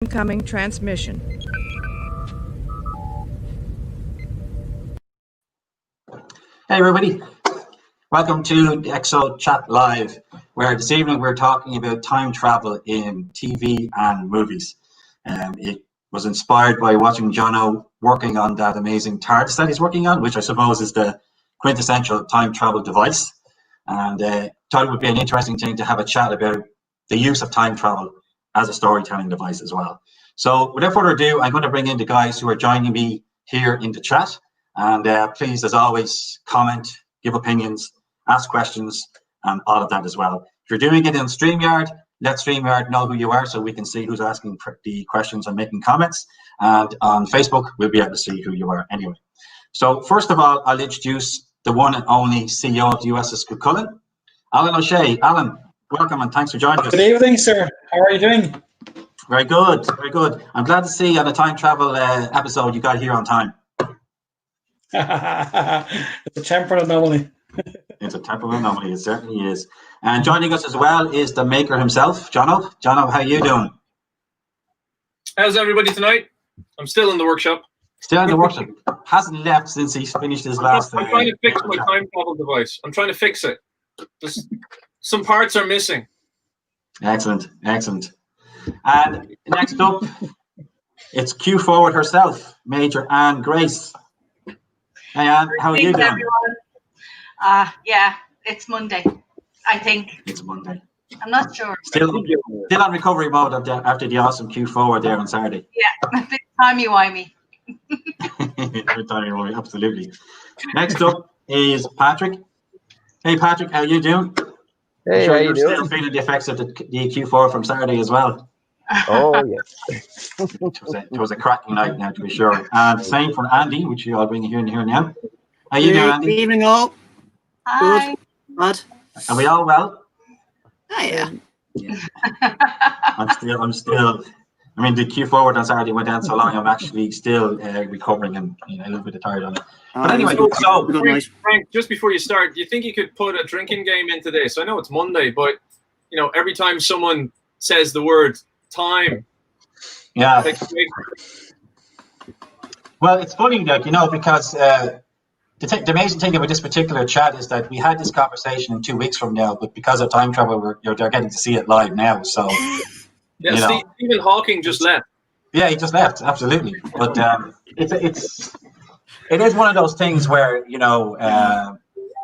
Incoming transmission. Hey everybody, welcome to the EXO Chat Live, where this evening we're talking about time travel in TV and movies. It was inspired by watching Jono working on that amazing TARDIS that he's working on, which I suppose is the quintessential time travel device. And thought it would be an interesting thing to have a chat about the use of time travel as a storytelling device as well. So without further ado, I'm going to bring in the guys who are joining me here in the chat. And please, as always, comment, give opinions, ask questions, and all of that as well. If you're doing it in StreamYard, let StreamYard know who you are so we can see who's asking the questions and making comments. And on Facebook, we'll be able to see who you are anyway. So first of all, I'll introduce the one and only CEO of the USS Cuchulainn, Alan O'Shea. Alan, welcome and thanks for joining us. Good evening, sir. How are you doing? Very good, very good. I'm glad to see on a time travel episode you got here on time. It's a temporal anomaly. It's a temporal anomaly, it certainly is. And joining us as well is the maker himself, Jono. Jono, how are you doing? How's everybody tonight? I'm still in the workshop. Still in the workshop. Hasn't left since he's finished his last... I'm trying to fix my time travel device. I'm trying to fix it. Some parts are missing. Excellent, excellent. And next up, it's Q Forward herself, Major Anne Grace. Hey Anne, how are you doing? Everyone. Yeah, it's Monday, I think. It's Monday. I'm not sure. Still on recovery mode after the awesome Q Forward there on Saturday. Yeah, big timey-wimey. Absolutely. Next up is Patrick. Hey Patrick, how are you doing? Hey, sure how you you're doing? still feeling the effects of the Q4 from Saturday as well. Oh, yes. It was a cracking night now, to be sure. And same for Andy, which I'll bring you here now. How you doing, Andy? Good evening, all. Hi. Good. Are we all well? Oh, yeah. I'm still. I mean, the Q forward on Saturday went down so long. I'm actually still recovering and a little bit tired on it. But anyway, so Frank, just before you start, do you think you could put a drinking game into this? I know it's Monday, but every time someone says the word time, yeah. Well, it's funny, because the amazing thing about this particular chat is that we had this conversation in 2 weeks from now, but because of time travel, they're getting to see it live now. So, yeah, Stephen Hawking just left. Yeah, he just left. Absolutely, but it is one of those things where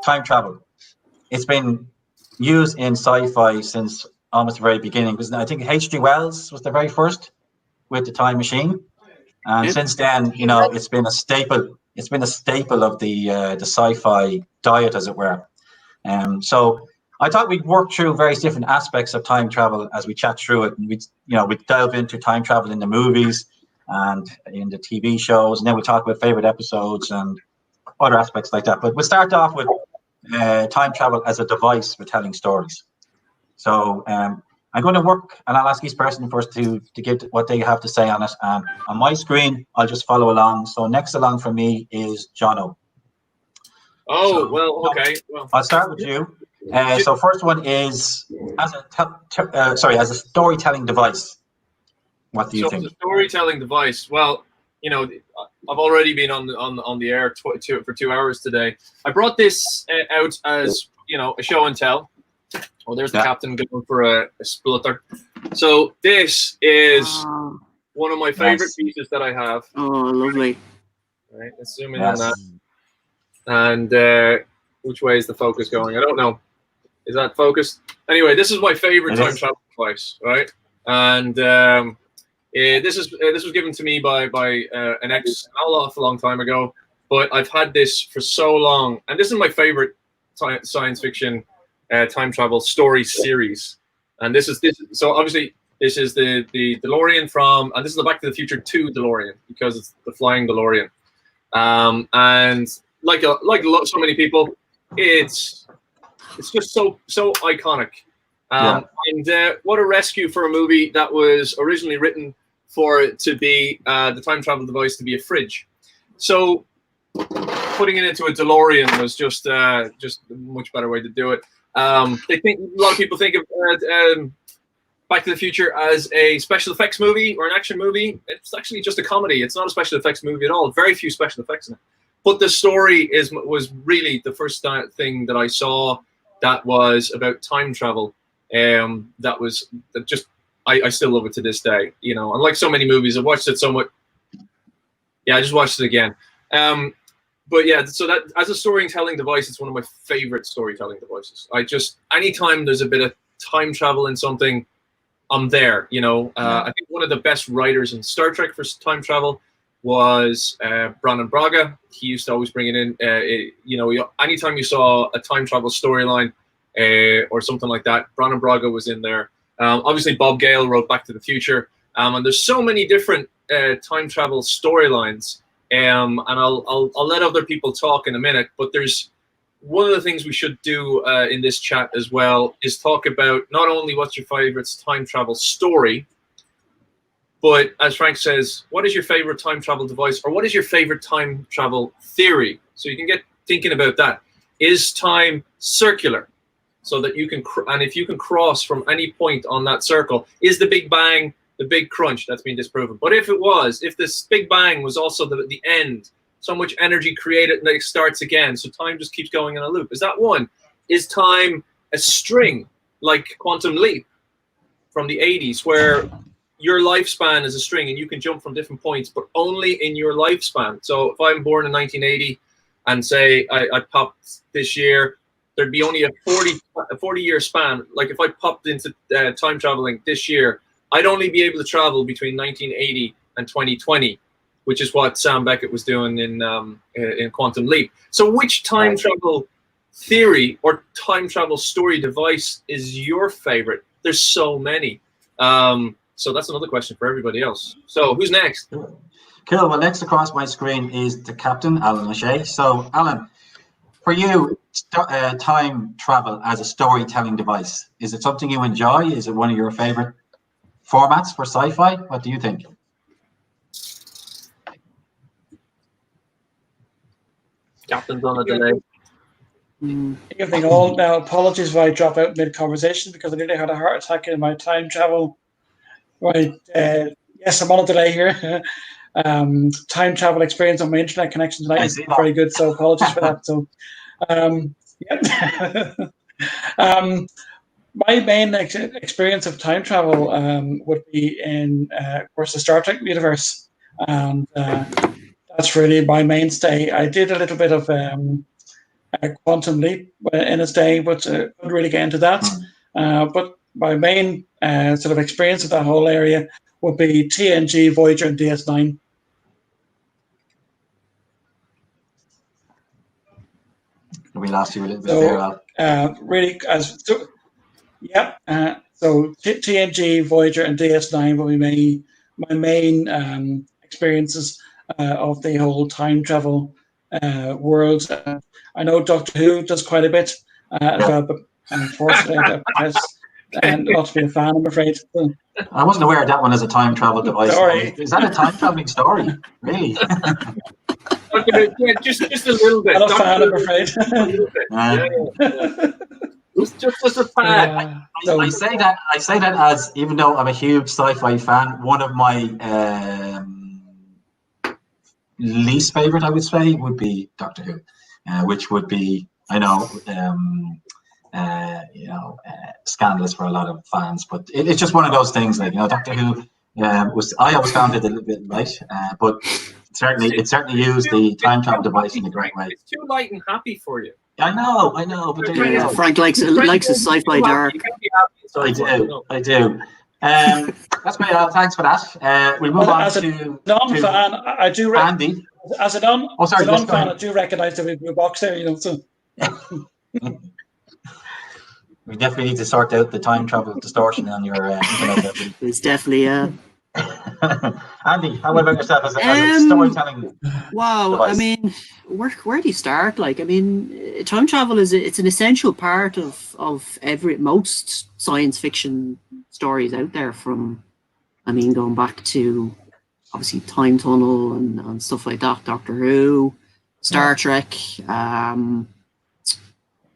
time travel. It's been used in sci-fi since almost the very beginning. Because I think H.G. Wells was the very first with the time machine, and since then, it's been a staple. It's been a staple of the sci-fi diet, as it were. So I thought we'd work through various different aspects of time travel as we chat through it, and we'd delve into time travel in the movies and in the TV shows, and then we'll talk about favorite episodes and other aspects like that. But we'll start off with time travel as a device for telling stories. So I'm going to work, and I'll ask each person first to give what they have to say on it. On my screen, I'll just follow along. So next along for me is Jono. Oh, well, okay. Well, I'll start with you. So first one is as a storytelling device. What do you think? As a storytelling device. Well, I've already been on the air for 2 hours today. I brought this out as a show and tell. Oh, there's the captain going for a splutter. So this is one of my favorite pieces that I have. Oh, lovely. All right, let's zoom in on that. And which way is the focus going? I don't know. Is that focused? Anyway, this is my favorite time travel device, right? And this was given to me by an ex a long time ago. But I've had this for so long, and this is my favorite science fiction time travel story series. And this is so obviously this is the DeLorean from, and this is the Back to the Future 2 DeLorean, because it's the flying DeLorean. And like so many people, it's just so iconic. And what a rescue for a movie that was originally written for it to be the time travel device to be a fridge. So putting it into a DeLorean was just a much better way to do it. A lot of people think of Back to the Future as a special effects movie or an action movie. It's actually just a comedy. It's not a special effects movie at all. Very few special effects in it. But the story was really the first thing that I saw that was about time travel. I still love it to this day. You know, unlike so many movies, I've watched it so much. Yeah, I just watched it again. But yeah, so that as a storytelling device, it's one of my favorite storytelling devices. Anytime there's a bit of time travel in something, I'm there. You know, I think one of the best writers in Star Trek for time travel was Brannon Braga. He used to always bring it in. Anytime you saw a time travel storyline or something like that, Brannon Braga was in there. Obviously, Bob Gale wrote Back to the Future, and there's so many different time travel storylines. And I'll let other people talk in a minute. But there's one of the things we should do in this chat as well is talk about not only what's your favorite time travel story, but as Frank says, what is your favorite time travel device, or what is your favorite time travel theory? So you can get thinking about that. Is time circular? So that you can, and if you can cross from any point on that circle, is the Big Bang the Big Crunch? That's been disproven. But if this Big Bang was also the end, so much energy created and it starts again, so time just keeps going in a loop. Is that one? Is time a string like Quantum Leap from the 80s, where your lifespan is a string and you can jump from different points, but only in your lifespan? So if I'm born in 1980 and say I popped this year, there'd be only a 40-year span. Like if I popped into time traveling this year, I'd only be able to travel between 1980 and 2020, which is what Sam Beckett was doing in Quantum Leap. So which time travel theory or time travel story device is your favorite? There's so many. So that's another question for everybody else. So who's next? Cool. Well, next across my screen is the captain, Alan O'Shea. So, Alan, for you, time travel as a storytelling device, is it something you enjoy? Is it one of your favorite formats for sci-fi? What do you think? Captain's on a delay. Evening all. Now, apologies if I drop out mid-conversation because I nearly had a heart attack in my time travel. Right. Yes, I'm on a delay here. Time travel experience on my internet connection tonight is very good, so apologies for that. So, my main experience of time travel would be in, of course, the Star Trek universe, and that's really my mainstay. I did a little bit of Quantum Leap in its day, but couldn't really get into that. But my main sort of experience of that whole area would be TNG, Voyager, and DS9. We lost you a little bit there, Al. Really, so TNG, Voyager, and DS9 will be my main experiences of the whole time travel world. I know Doctor Who does quite a bit as well, but unfortunately, and not to be a fan, I'm afraid. I wasn't aware of that one as a time travel device. Sorry. Is that a time traveling story? Really? Yeah, just a little bit. Not a fan, I'm afraid. Just a fan. I say that as, even though I'm a huge sci-fi fan, one of my least favorite, I would say, would be Doctor Who, which would be, I know, scandalous for a lot of fans, but it's just one of those things. Like, Doctor Who I always found it a little bit light, but it certainly used the time travel device in a great way. It's too light and happy for you. I know, but there you go. Frank likes a sci-fi dark. I do. That's great, Al. Thanks for that. We'll move on to non-fan. I do Andy. As a non-fan, I do recognise the blue box there. So. We definitely need to sort out the time travel distortion on your internet. It's definitely Andy, how about yourself as a storytelling? Wow, device? I mean, where do you start? Like, I mean, time travel it's an essential part of most science fiction stories out there. From, I mean, going back to obviously Time Tunnel and stuff like that, Doctor Who, Star Trek,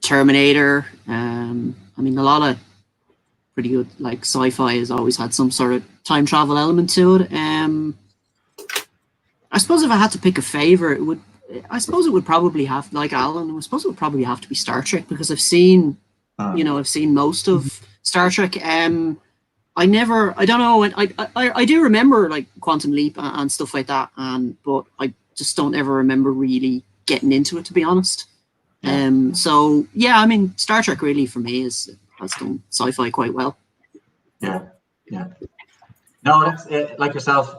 Terminator. I mean, a lot of pretty good. Like sci-fi has always had some sort of time travel element to it. I suppose if I had to pick a favorite, it would probably have, like Alan, I suppose it would probably have to be Star Trek, because I've seen most of Star Trek. I don't know. I do remember like Quantum Leap and stuff like that, but I just don't ever remember really getting into it, to be honest. So yeah, I mean, Star Trek really for me has done sci-fi quite well. Yeah. No, that's it. Like yourself.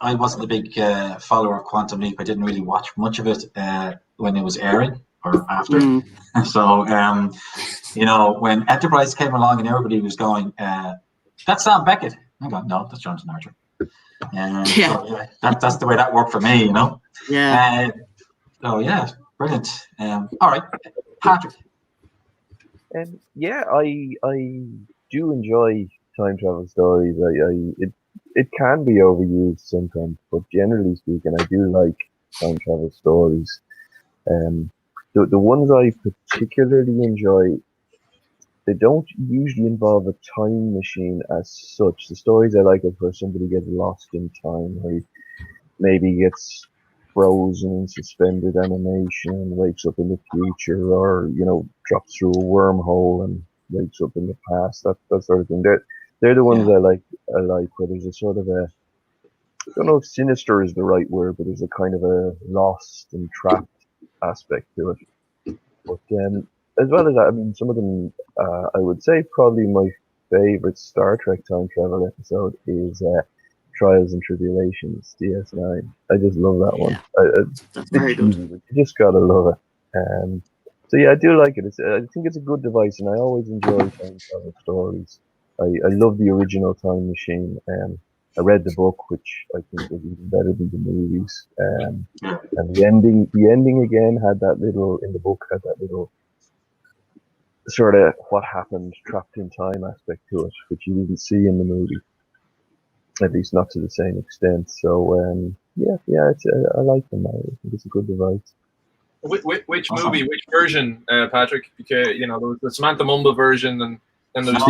I wasn't a big follower of Quantum Leap. I didn't really watch much of it when it was airing or after. So when Enterprise came along and everybody was going, that's Sam Beckett. I go, no, that's Jonathan Archer. So, that's the way that worked for me, Yeah. So yeah, brilliant. All right, Patrick. Yeah, I do enjoy time travel stories. It can be overused sometimes, but generally speaking, I do like time travel stories. The ones I particularly enjoy, they don't usually involve a time machine as such. The stories I like are where somebody gets lost in time, or maybe gets frozen in suspended animation and wakes up in the future, or drops through a wormhole and wakes up in the past. That sort of thing. They're the ones I like. Where there's a sort of a, I don't know if sinister is the right word, but there's a kind of a lost and trapped aspect to it. But as well as that, I mean, some of them, I would say probably my favorite Star Trek time travel episode is Trials and Tribulations, DS9. I just love that one. That's very good. You just gotta love it. So yeah, I do like it. I think it's a good device, and I always enjoy time travel stories. I love the original Time Machine. I read the book, which I think was even better than the movies. And the ending again had that little, in the book, had that little sort of what happened, trapped in time aspect to it, which you didn't see in the movie, at least not to the same extent. So I like them. I think it's a good device. Which movie, which version, Patrick? Because there was the Samantha Mumba version, and then there was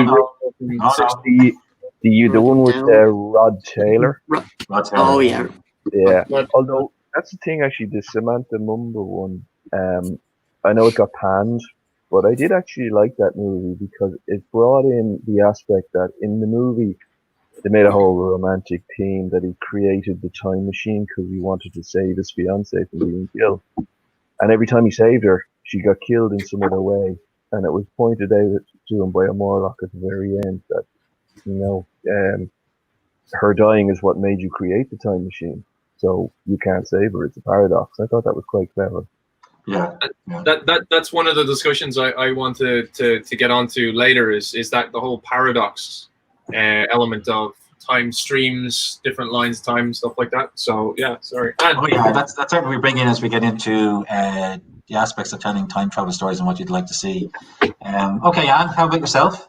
the one with Rod Taylor. Rod Taylor. Oh yeah. Yeah. Although that's the thing, actually, the Samantha Mumba one. I know it got panned, but I did actually like that movie because it brought in the aspect that in the movie they made a whole romantic theme that he created the time machine because he wanted to save his fiancée from being killed. And every time he saved her, she got killed in some other way. And it was pointed out to him by a Morlock at the very end that, her dying is what made you create the time machine. So you can't save her. It's a paradox. I thought that was quite clever. Yeah. That's one of the discussions I want to get onto later is that the whole paradox element of time streams, different lines of time, stuff like that. So yeah, sorry. That's something we bring in as we get into the aspects of telling time travel stories and what you'd like to see. Okay, Anne, how about yourself?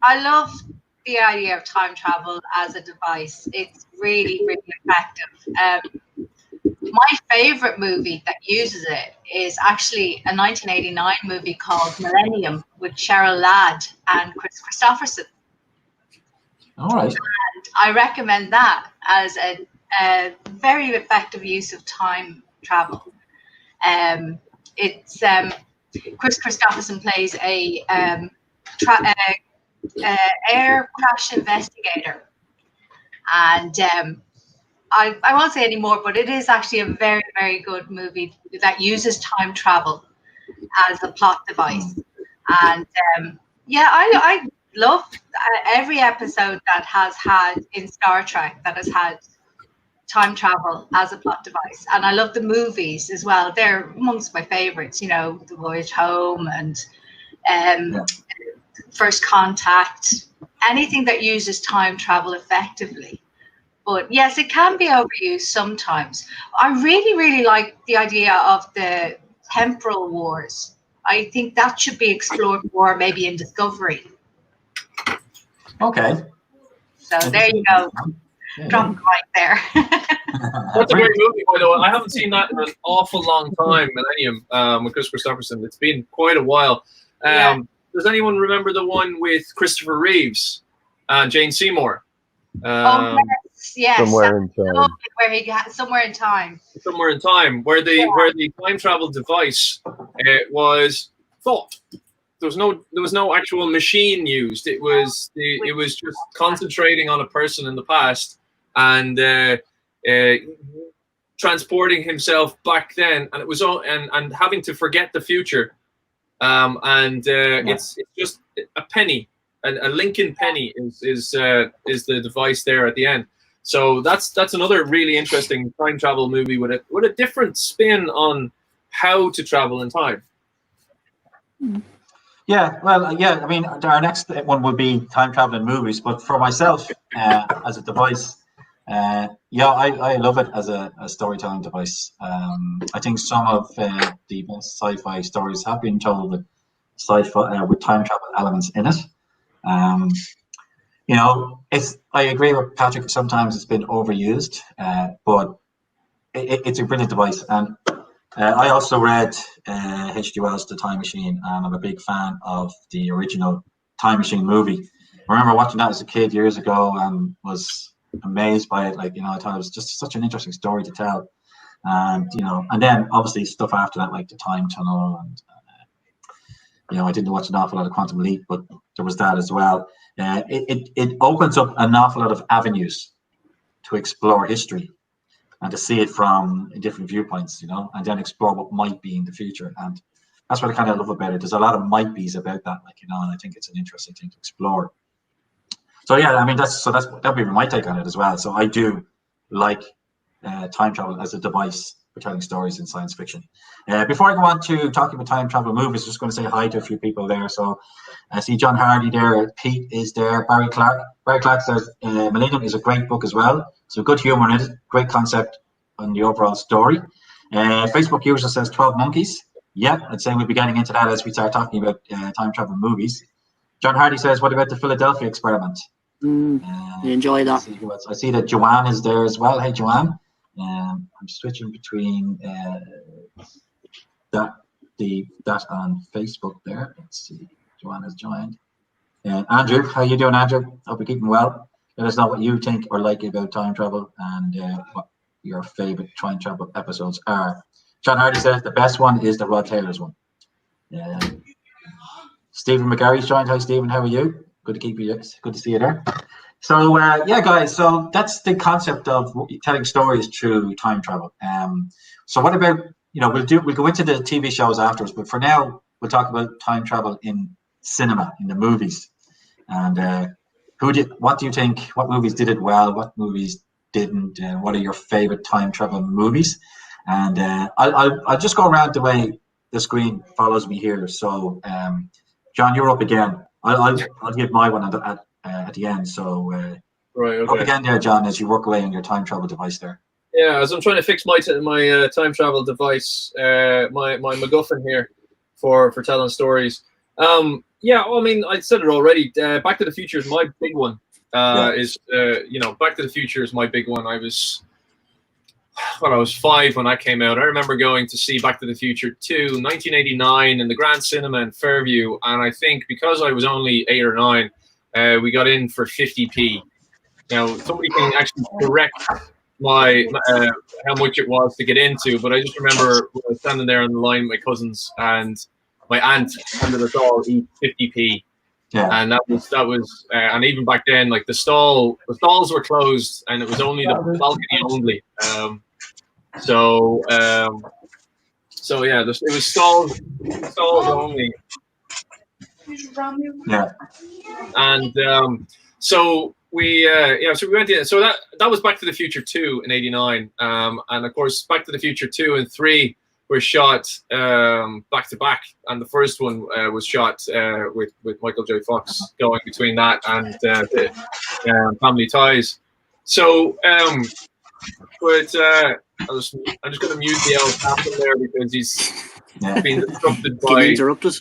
I love the idea of time travel as a device. It's really, really effective. My favorite movie that uses it is actually a 1989 movie called Millennium with Cheryl Ladd and Chris Christopherson. All right. And I recommend that as a very effective use of time travel. It's Chris Christopherson plays a air crash investigator, and I won't say any more, but it is actually a very, very good movie that uses time travel as a plot device. And I love every episode that has had in Star Trek that has had time travel as a plot device. And I love the movies as well. They're amongst my favorites, The Voyage Home and First Contact, anything that uses time travel effectively. But yes, it can be overused sometimes. I really, really like the idea of the temporal wars. I think that should be explored more, maybe in Discovery. Okay. So there you go. Drop it right there. That's a great movie, by the way. I haven't seen that in an awful long time, Millennium, with Chris Christopherson. It's been quite a while. does anyone remember the one with Christopher Reeves and Jane Seymour? Oh yes, Somewhere in time. where he got somewhere in time. Somewhere in time, where the time travel device was thought. There was no actual machine used. It was just concentrating on a person in the past and transporting himself back then, and it was all and having to forget the future. It's just a penny, a Lincoln penny is the device there at the end. So that's another really interesting time travel movie with a different spin on how to travel in time. Yeah, well, yeah. I mean, our next one would be time traveling movies, but for myself, as a device, I love it as a storytelling device. I think some of the best sci-fi stories have been told with sci-fi with time travel elements in it. I agree with Patrick. Sometimes it's been overused, but it's a brilliant device. And I also read H.G. Wells' The Time Machine, and I'm a big fan of the original Time Machine movie. I remember watching that as a kid years ago and was amazed by it. I thought it was just such an interesting story to tell. And then obviously stuff after that, like the Time Tunnel, and I didn't watch an awful lot of Quantum Leap, but there was that as well. It opens up an awful lot of avenues to explore history and to see it from different viewpoints, and then explore what might be in the future. And that's what I kind of love about it. There's a lot of might be's about that, and I think it's an interesting thing to explore. So yeah, I mean that'd be my take on it as well. So I do like time travel as a device for telling stories in science fiction. Before I go on to talking about time travel movies, just going to say hi to a few people there. So I see John Hardy there, Pete is there, Barry Clark. Barry Clark says Millennium is a great book as well. So good humor in it, great concept on the overall story. Facebook user says 12 Monkeys. Yeah, I'd say we'll be getting into that as we start talking about time travel movies. John Hardy says, what about the Philadelphia experiment? You enjoy that. I see that Joanne is there as well. Hey, Joanne. I'm switching between that on Facebook there. Let's see. Joanne has joined. Andrew, how you doing, Andrew? Hope you're keeping well. Let us know what you think or like about time travel and what your favorite time travel episodes are. John Hardy says the best one is the Rod Taylor's one. Stephen McGarry's joined. Hi, Stephen. How are you? Good to see you there. So guys. So that's the concept of telling stories through time travel. So what about we'll go into the TV shows afterwards, but for now we'll talk about time travel in cinema, in the movies, and what do you think? What movies did it well? What movies didn't? What are your favorite time travel movies? And I'll just go around the way the screen follows me here. So John, you're up again. I'll give my one at the end. So right, okay. Up again there, John, as you work away on your time travel device there. Yeah, as I'm trying to fix my time travel device, my MacGuffin here for telling stories. I mean, I said it already. Back to the Future is my big one. Back to the Future is my big one. I was 5 when that came out. I remember going to see Back to the Future 2, 1989 in the Grand Cinema in Fairview, and I think because I was only 8 or 9, we got in for 50p. Now, somebody can actually correct my how much it was to get into, but I just remember I was standing there on the line with my cousins, and my aunt handed us all each 50p. Yeah. And that was and even back then, like the stalls were closed, and it was only the balcony only. So yeah, it was stalls only. Yeah. And so we went in. So that was Back to the Future 2 in '89, and of course Back to the Future 2 and 3 were shot back to back, and the first one was shot with Michael J. Fox going between that and Family Ties. So, I'm just going to mute the old captain there because he's been disrupted by. Interrupted.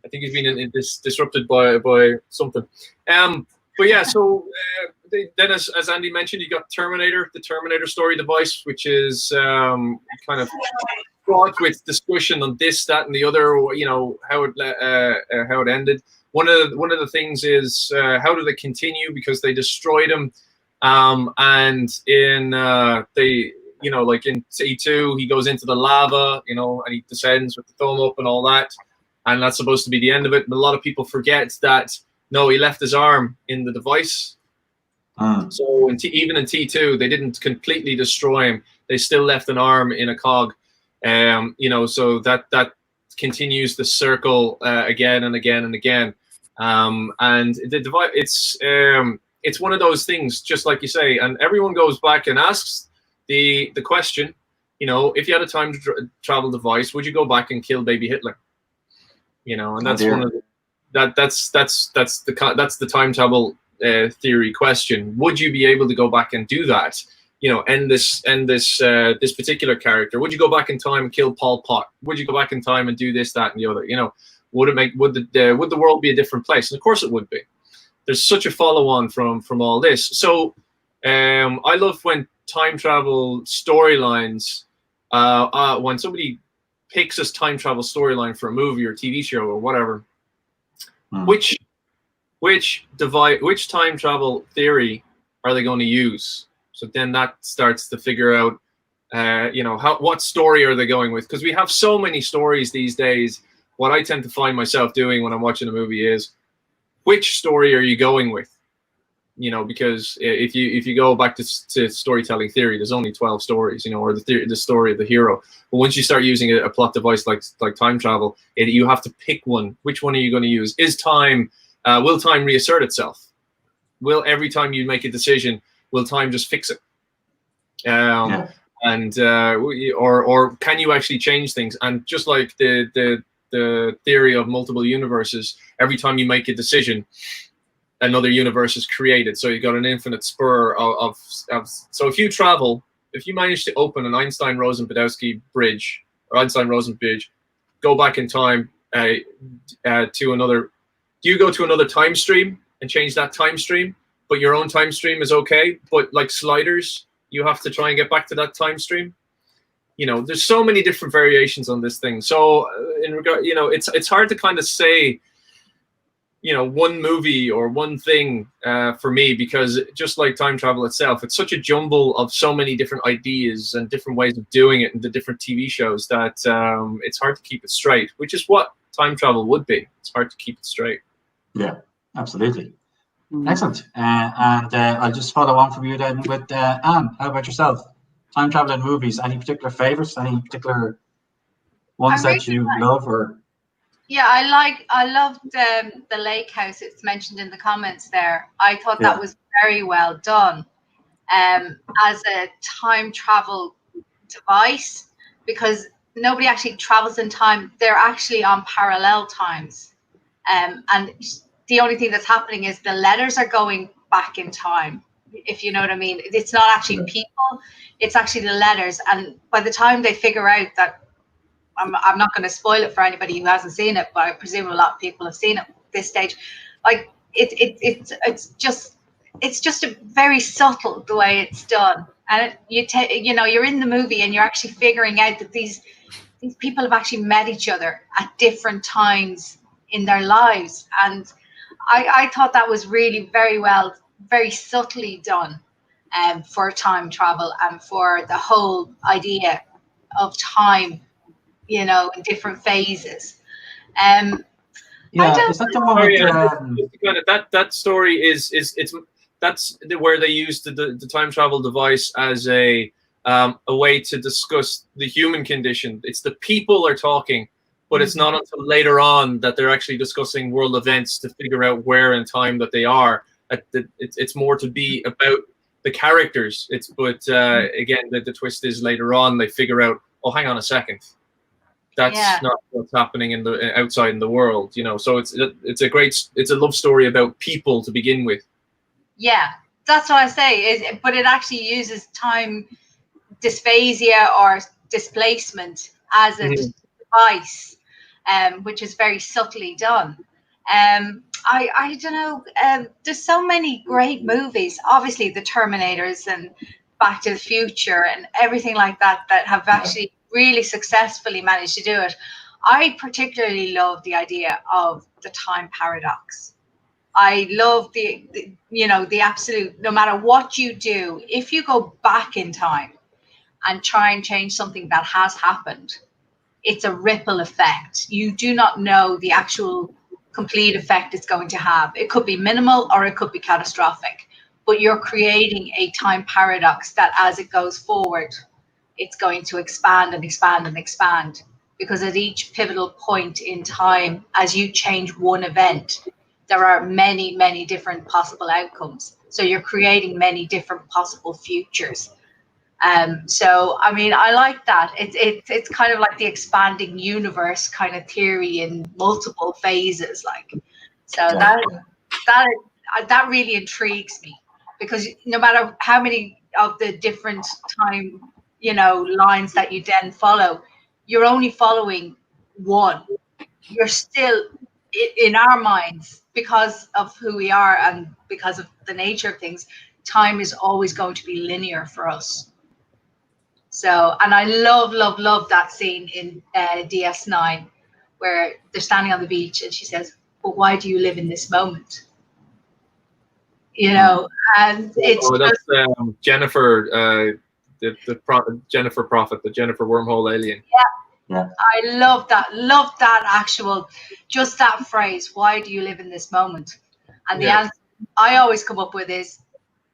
I think he's been disrupted by something. But yeah, so then as Andy mentioned, you got Terminator, the Terminator story device, which is kind of fraught with discussion on this, that, and the other. You know, how it ended. One of the things is how do they continue, because they destroyed him, and in you know, like in T2, he goes into the lava, you know, and he descends with the thumb up and all that, and that's supposed to be the end of it. But a lot of people forget that no, he left his arm in the device. So even in T2, they didn't completely destroy him. They still left an arm in a cog. You know, so that continues the circle again and again and again. And the device, it's one of those things, just like you say, and everyone goes back and asks the question, you know, if you had a time travel device, would you go back and kill baby Hitler? You know, and that's one of that's the time travel theory question. Would you be able to go back and do that? You know, end this particular character. Would you go back in time and kill Pol Pot? Would you go back in time and do this, that, and the other? You know, would the world be a different place? And of course it would be. There's such a follow-on from all this. So I love when time travel storylines, when somebody picks a time travel storyline for a movie or TV show or whatever, which time travel theory are they going to use? So then that starts to figure out, you know, what story are they going with? Because we have so many stories these days. What I tend to find myself doing when I'm watching a movie is, which story are you going with? You know, because if you go back to storytelling theory, there's only 12 stories, you know, or the story of the hero. But once you start using a plot device like time travel, you have to pick one. Which one are you going to use? Will time reassert itself? Will every time you make a decision, will time just fix it? And or can you actually change things? And just like the theory of multiple universes, every time you make a decision, another universe is created. So you've got an infinite spur of so if you manage to open an Einstein-Rosen-Podolsky bridge, or Einstein-Rosen bridge, go back in time to another, do you go to another time stream and change that time stream, but your own time stream is okay, but like sliders, you have to try and get back to that time stream? You know, there's so many different variations on this thing. So in regard, you know, it's hard to kind of say, you know, one movie or one thing for me, because just like time travel itself, it's such a jumble of so many different ideas and different ways of doing it, and the different TV shows, that it's hard to keep it straight, which is what time travel would be. It's hard to keep it straight. Yeah, absolutely. Excellent. And I'll just follow on from you then with Anne. How about yourself? Time travel in movies, any particular favorites, any particular ones that you love? Or yeah, I loved the lake house. It's mentioned in the comments there. I thought that was very well done as a time travel device, because nobody actually travels in time. They're actually on parallel times, and the only thing that's happening is the letters are going back in time, if you know what I mean. It's not actually people, it's actually the letters. And by the time they figure out that, I'm not going to spoil it for anybody who hasn't seen it, but I presume a lot of people have seen it at this stage. Like it's just a very subtle the way it's done, and you know, you're in the movie and you're actually figuring out that these people have actually met each other at different times in their lives, and I thought that was really very subtly done for time travel and for the whole idea of time, you know, in different phases. is that the one with that story that's where they used the time travel device as a way to discuss the human condition. It's the people are talking, but it's not until later on that they're actually discussing world events to figure out where in time that they are. It's more to be about the characters. Again, the twist is later on they figure out, oh, hang on a second, that's not what's happening in the outside in the world, you know. So it's a love story about people to begin with. Yeah, that's what I say. But it actually uses time dysphasia or displacement as a device, which is very subtly done. I don't know. There's so many great movies. Obviously, the Terminators and Back to the Future and everything like that have actually really successfully managed to do it. I particularly love the idea of the time paradox. I love the absolute, no matter what you do, if you go back in time and try and change something that has happened, it's a ripple effect. You do not know the actual complete effect it's going to have. It could be minimal or it could be catastrophic, but you're creating a time paradox that as it goes forward, it's going to expand and expand and expand, because at each pivotal point in time, as you change one event, there are many, many different possible outcomes. So you're creating many different possible futures. So, I mean, I like that. It's kind of like the expanding universe kind of theory in multiple phases. Like, so that really intrigues me, because no matter how many of the different time, lines that you then follow, you're only following one. You're still in our minds, because of who we are and because of the nature of things. Time is always going to be linear for us. So, and I love that scene in DS9 where they're standing on the beach and she says, "But why do you live in this moment?" And it's that's Jennifer, Jennifer Prophet, the Jennifer Wormhole alien. Yeah. I love that actual, just that phrase, "Why do you live in this moment?" And the answer I always come up with is,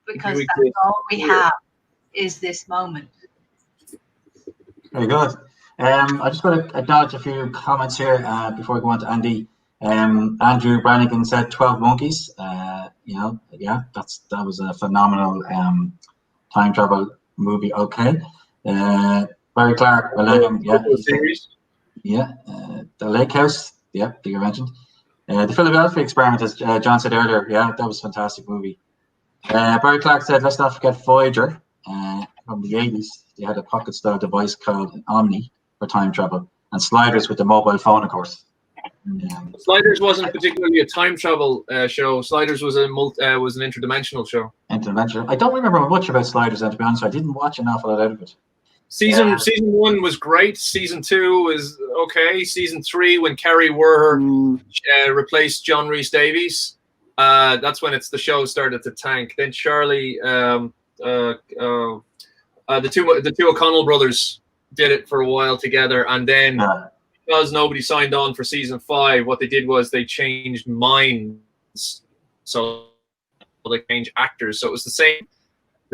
because that's all we have is this moment. Very good. I just want to acknowledge a few comments here before we go on to Andy. Andrew Brannigan said 12 Monkeys. That was a phenomenal time travel movie. Okay. Barry Clark, Millennium, The Lake House, that you mentioned. The Philadelphia Experiment, as John said earlier, that was a fantastic movie. Barry Clark said, let's not forget Voyager from the 80s. They had a pocket-style device called an Omni for time travel, and Sliders with the mobile phone, of course. Sliders wasn't particularly a time travel show. Sliders was was an interdimensional show. Interdimensional. I don't remember much about Sliders, and to be honest, I didn't watch an awful lot out of it. Season 1 was great. Season 2 was okay. Season 3, when Kerry Werher replaced John Rhys Davies, that's when the show started to tank. Then Charlie, the two O'Connell brothers did it for a while together, and then because nobody signed on for season 5, what they did was they changed minds, so they changed actors. So it was the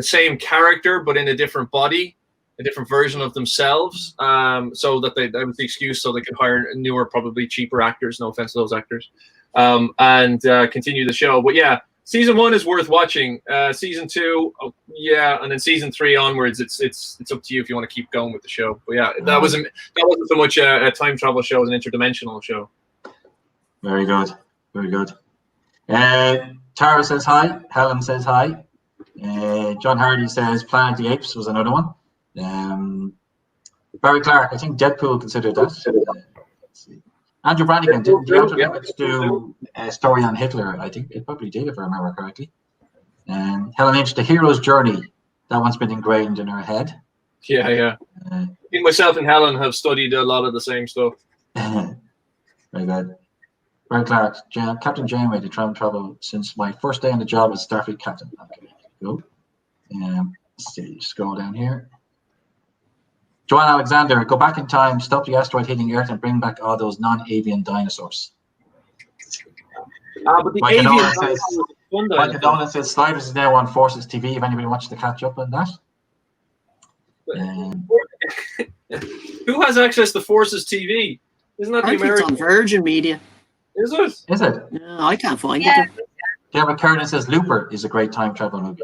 same character, but in a different body, a different version of themselves. So that that was the excuse, so they could hire newer, probably cheaper actors. No offense to those actors, and continue the show. But yeah. Season 1 is worth watching. Season 2, and then season 3 onwards, it's up to you if you want to keep going with the show. But yeah, that wasn't so much a time travel show as an interdimensional show. Very good, very good. Tara says hi. Helen says hi. John Hardy says Planet of the Apes was another one. Barry Clark, I think Deadpool considered that. Let's see. Andrew Brannigan, didn't the Outer Limits do a story on Hitler? I think it probably did, if I remember correctly. Helen Inch, The Hero's Journey, that one's been ingrained in her head. Yeah. Myself and Helen have studied a lot of the same stuff. Very good. Barry Clark, Captain Janeway, the time travel since my first day on the job as Starfleet Captain. Okay, cool. Let's see, scroll down here. Joanne Alexander, go back in time, stop the asteroid hitting Earth, and bring back all those non-avian dinosaurs. But the Michael Nolan says Sliders is now on Forces TV. If anybody wants to catch up on that. Who has access to Forces TV? Isn't that the American? It's on Virgin Media. Is it? Is it? No, I can't find it. Gavin Kernan says Looper is a great time travel movie.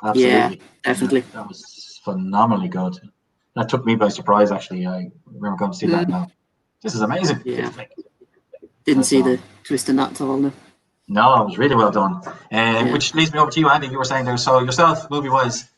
Absolutely. Yeah, definitely. That was phenomenally good. That took me by surprise, actually. I remember going to see that now. This is amazing. Yeah. Didn't see the twist in that at all, no. No, it was really well done. Which leads me over to you, Andy. You were saying there, so yourself, movie-wise.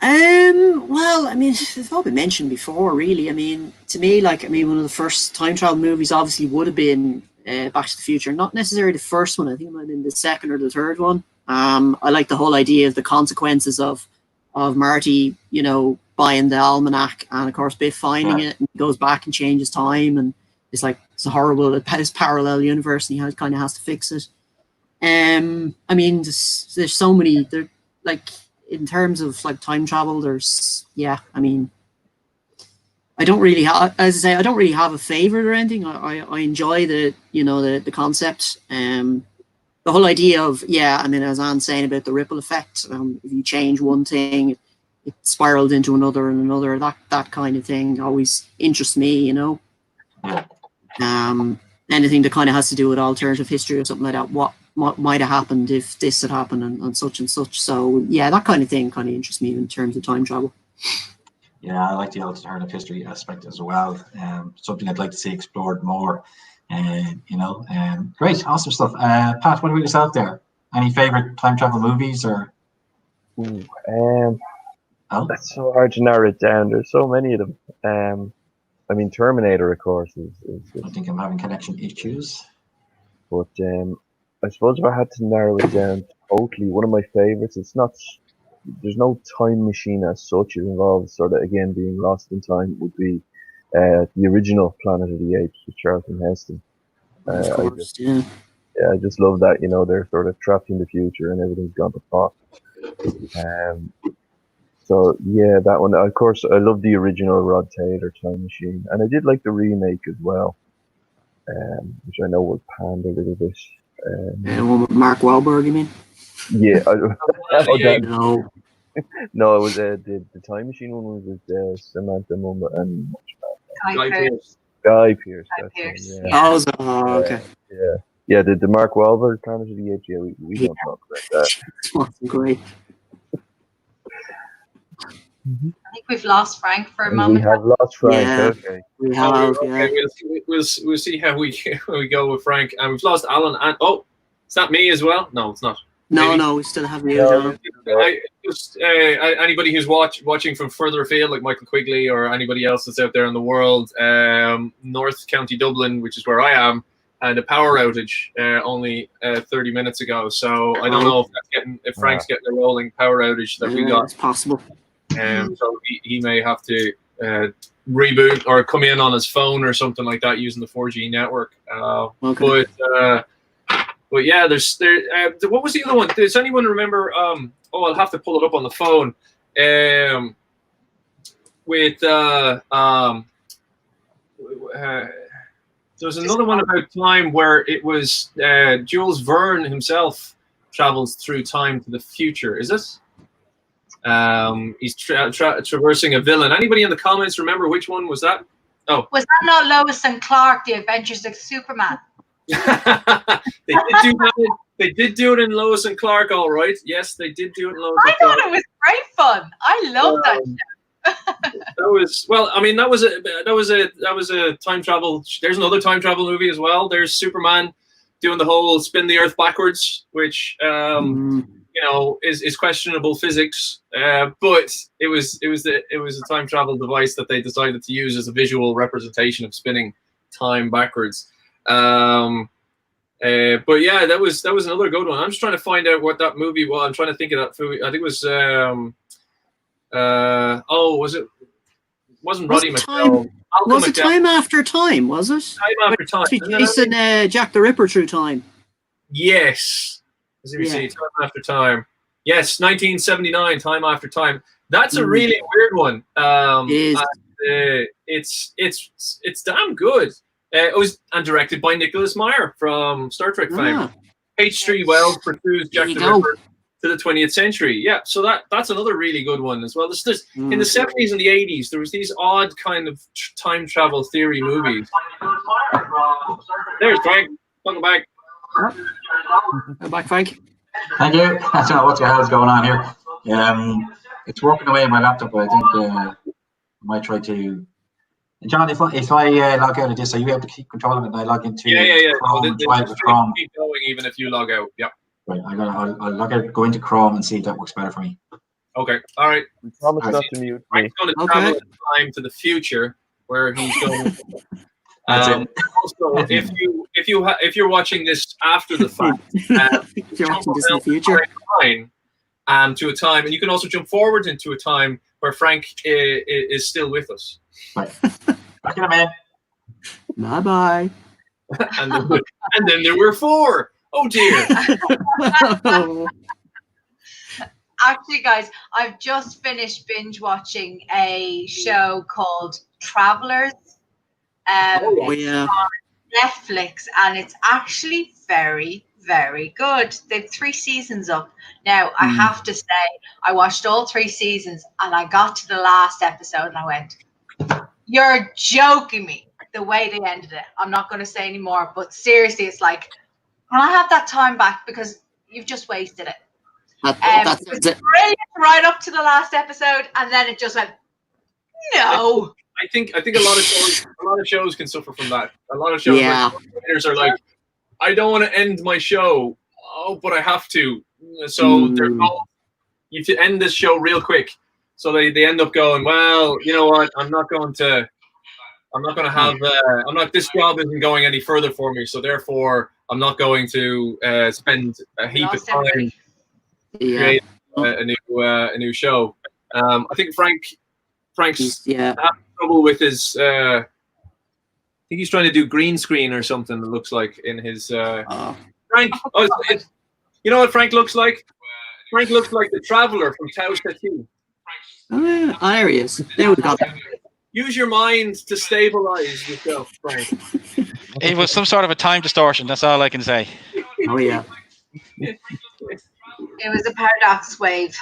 Well, I mean, it's all been mentioned before, really. I mean, to me, one of the first time travel movies obviously would have been Back to the Future. Not necessarily the first one. I think it might have been the second or the third one. I like the whole idea of the consequences of Marty, buying the almanac, and of course Biff finding it, and he goes back and changes time, and it's a horrible, his parallel universe, and he kind of has to fix it. I mean, there's so many. There, like in terms of like time travel, there's I mean, I don't really have, as I say, I don't really have a favorite or anything. I enjoy the concept. The whole idea of I mean, as Anne's saying about the ripple effect. If you change one thing, it spiraled into another and another. That kind of thing always interests me. Anything that kind of has to do with alternative history or something like that. What might have happened if this had happened and such and such. So that kind of thing kind of interests me in terms of time travel. Yeah, I like the alternative history aspect as well. Something I'd like to see explored more. Great, awesome stuff. Pat, what about yourself there? Any favorite time travel movies or? That's so hard to narrow it down. There's so many of them. I mean, Terminator, of course, is I think I'm having connection issues. But I suppose if I had to narrow it down totally, one of my favorites. There's no time machine as such. It involves sort of again being lost in time. Would be the original Planet of the Apes with Charlton Heston. I just love that. They're sort of trapped in the future and everything's gone to pot. So that one. Of course, I love the original Rod Taylor Time Machine, and I did like the remake as well, which I know was panned a little bit. One with Mark Wahlberg, you mean? Yeah. No, it was the Time Machine one was with Samantha Mumba and Guy Pearce. Guy Pearce. Okay. Yeah. The Mark Wahlberg Planet of the Apes. Yeah, we don't talk about that. That's great. I think we've lost Frank for a moment. We have lost Frank. Yeah. Okay. We have. Okay. We'll see how we go with Frank, and we've lost Alan. And is that me as well? No, it's not. No, we still have you, John. Anybody who's watching from further afield, like Michael Quigley or anybody else that's out there in the world, North County Dublin, which is where I am, had a power outage only 30 minutes ago. So I don't know if Frank's getting a rolling power outage that we got. It's possible. So he may have to reboot or come in on his phone or something like that using the 4G network. Okay. But yeah, what was the other one? Does anyone remember? I'll have to pull it up on the phone. There's another one about time where it was Jules Verne himself travels through time to the future. Is this? He's traversing a villain. Anybody in the comments remember which one was that? Oh, was that not Lois and Clark: The Adventures of Superman? They did do it in Lois and Clark, all right. Yes, they did do it in Lois and Clark. I thought it was great fun. I love that show. That was a time travel. There's another time travel movie as well. There's Superman doing the whole spin the Earth backwards, which is questionable physics. But it was a time travel device that they decided to use as a visual representation of spinning time backwards. But yeah, that was another good one. I'm just trying to find out what that movie was. I'm trying to think of that movie. I think it was was it? Wasn't Roddy McDowell? Was it Time After Time? Was it? Time After Time. Jason Jack the Ripper through time. Yes. As we see, Time After Time. Yes, 1979. Time After Time. That's a really weird one. It's damn good. It was directed by Nicholas Meyer from Star Trek fame. H.G. Wells pursues Jack the Ripper to the 20th century. Yeah, so that's another really good one as well. In the 70s and the 80s, there was these odd kind of time travel theory movies. There's Frank. Welcome back. Welcome back, Frank. Thank you. I don't know what the hell is going on here. It's working away on my laptop, but I think I might try to. John, if I log out of this, are you able to keep control of it? And I log into Chrome, Chrome. Keep going even if you log out. Yeah. Right. I'll log out, go into Chrome and see if that works better for me. Okay. All right. We promise not to mute. Frank's going to travel in time to the future, where he's going. That's it. Also, if you're watching this after the fact, If you're watching this in the future. To a time, and you can also jump forward into a time where Frank is still with us. Right. Back in a minute. Bye-bye. and then there were 4. Oh dear. Actually, guys, I've just finished binge watching a show called Travelers. Oh, yeah. On Netflix, and it's actually very, very good. They've 3 seasons up. Now, I have to say, I watched all 3 seasons, and I got to the last episode, and I went, "You're joking me." The way they ended it. I'm not going to say anymore, but seriously, it's like, can I have that time back, because you've just wasted it. That's It was brilliant right up to the last episode, and then it just went, no. I think a lot of shows can suffer from that. A lot of shows writers are like, I don't want to end my show, but I have to. So they're both, you have to end this show real quick. So they end up going, well, you know what? I'm not going to have. This job isn't going any further for me. So therefore, I'm not going to spend a heap of time creating a new show. I think Frank's having trouble with his. I think he's trying to do green screen or something. It looks like in his Frank. Oh, you know what Frank looks like? Frank looks like the traveler from Tau Ceti. Oh, there he is. There we go. Use your mind to stabilize yourself, Frank. It was some sort of a time distortion. That's all I can say. Oh yeah. It was a paradox wave.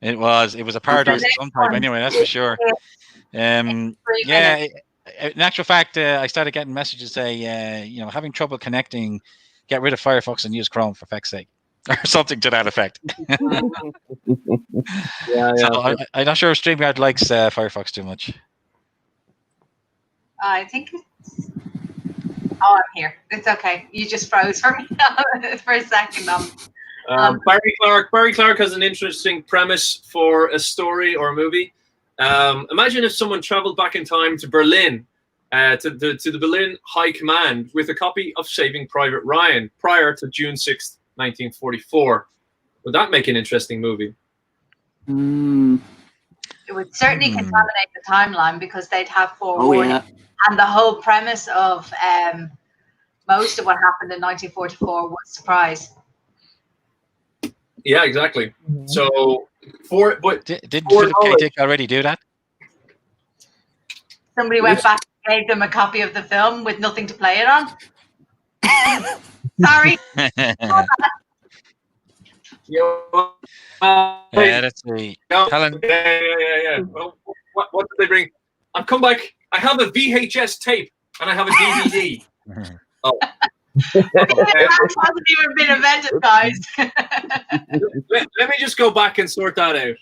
It was a paradox of some type. Anyway, that's for sure. In actual fact, I started getting messages say, having trouble connecting, get rid of Firefox and use Chrome for feck's sake, or something to that effect. So I'm not sure if StreamYard likes Firefox too much. I think it's... Oh, I'm here. It's okay. You just froze for me for a second. Barry Clark has an interesting premise for a story or a movie. Imagine if someone traveled back in time to Berlin, to the Berlin High Command with a copy of Saving Private Ryan prior to June 6th, 1944. Would that make an interesting movie? It would certainly contaminate the timeline, because they'd have forewarning. And the whole premise of most of what happened in 1944 was surprise. Yeah, exactly. So, didn't Philip K. Dick already do that? Somebody went back and gave them a copy of the film with nothing to play it on. Sorry. That's me. Helen. Yeah. Well, what did they bring? I've come back. I have a VHS tape and I have a DVD. Oh. That hasn't even been invented, guys. Let me just go back and sort that out.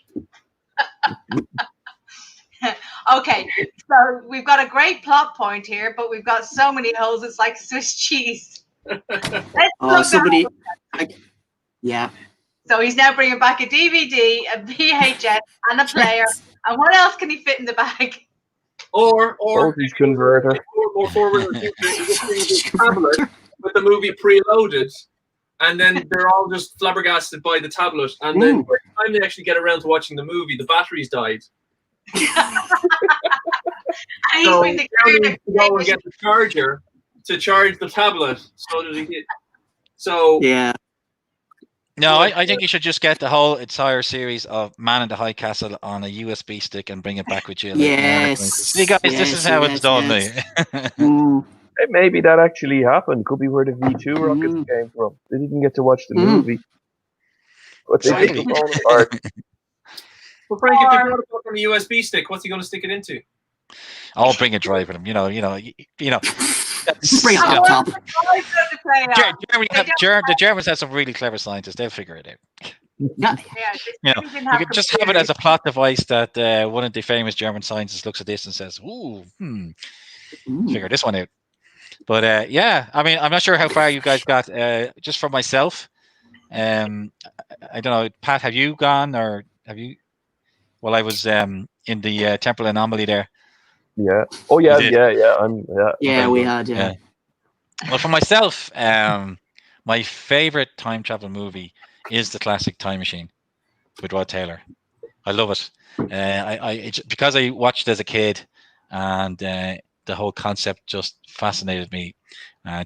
Okay, so we've got a great plot point here, but we've got so many holes, it's like Swiss cheese. So he's now bringing back a DVD, a VHS, and a player. And what else can he fit in the bag? Or his converter. More forward, tablet with the movie preloaded, and then they're all just flabbergasted by the tablet. And then by the time they actually get around to watching the movie, the batteries died. So he needs to go and get the charger to charge the tablet. No, I think you should just get the whole entire series of Man in the High Castle on a USB stick and bring it back with you. See, guys, this is how it's done. Maybe that actually happened. Could be where the V2 rockets came from. They didn't get to watch the movie. But they did the phone apart. Well, Frank, if they brought it up on a USB stick, what's he going to stick it into? I'll bring a drive with him. Bring it on top. The Germans have some really clever scientists. They'll figure it out. You could just have it as a plot device that one of the famous German scientists looks at this and says, figure this one out. But I mean, I'm not sure how far you guys got. Just for myself, I don't know, Pat, have you gone, or have you? Well, I was in the Temple Anomaly there. Yeah. Oh yeah, You did? yeah. Yeah, we had, yeah. Well, for myself, my favorite time travel movie is the classic Time Machine with Rod Taylor. I love it. It's because I watched it as a kid, and the whole concept just fascinated me.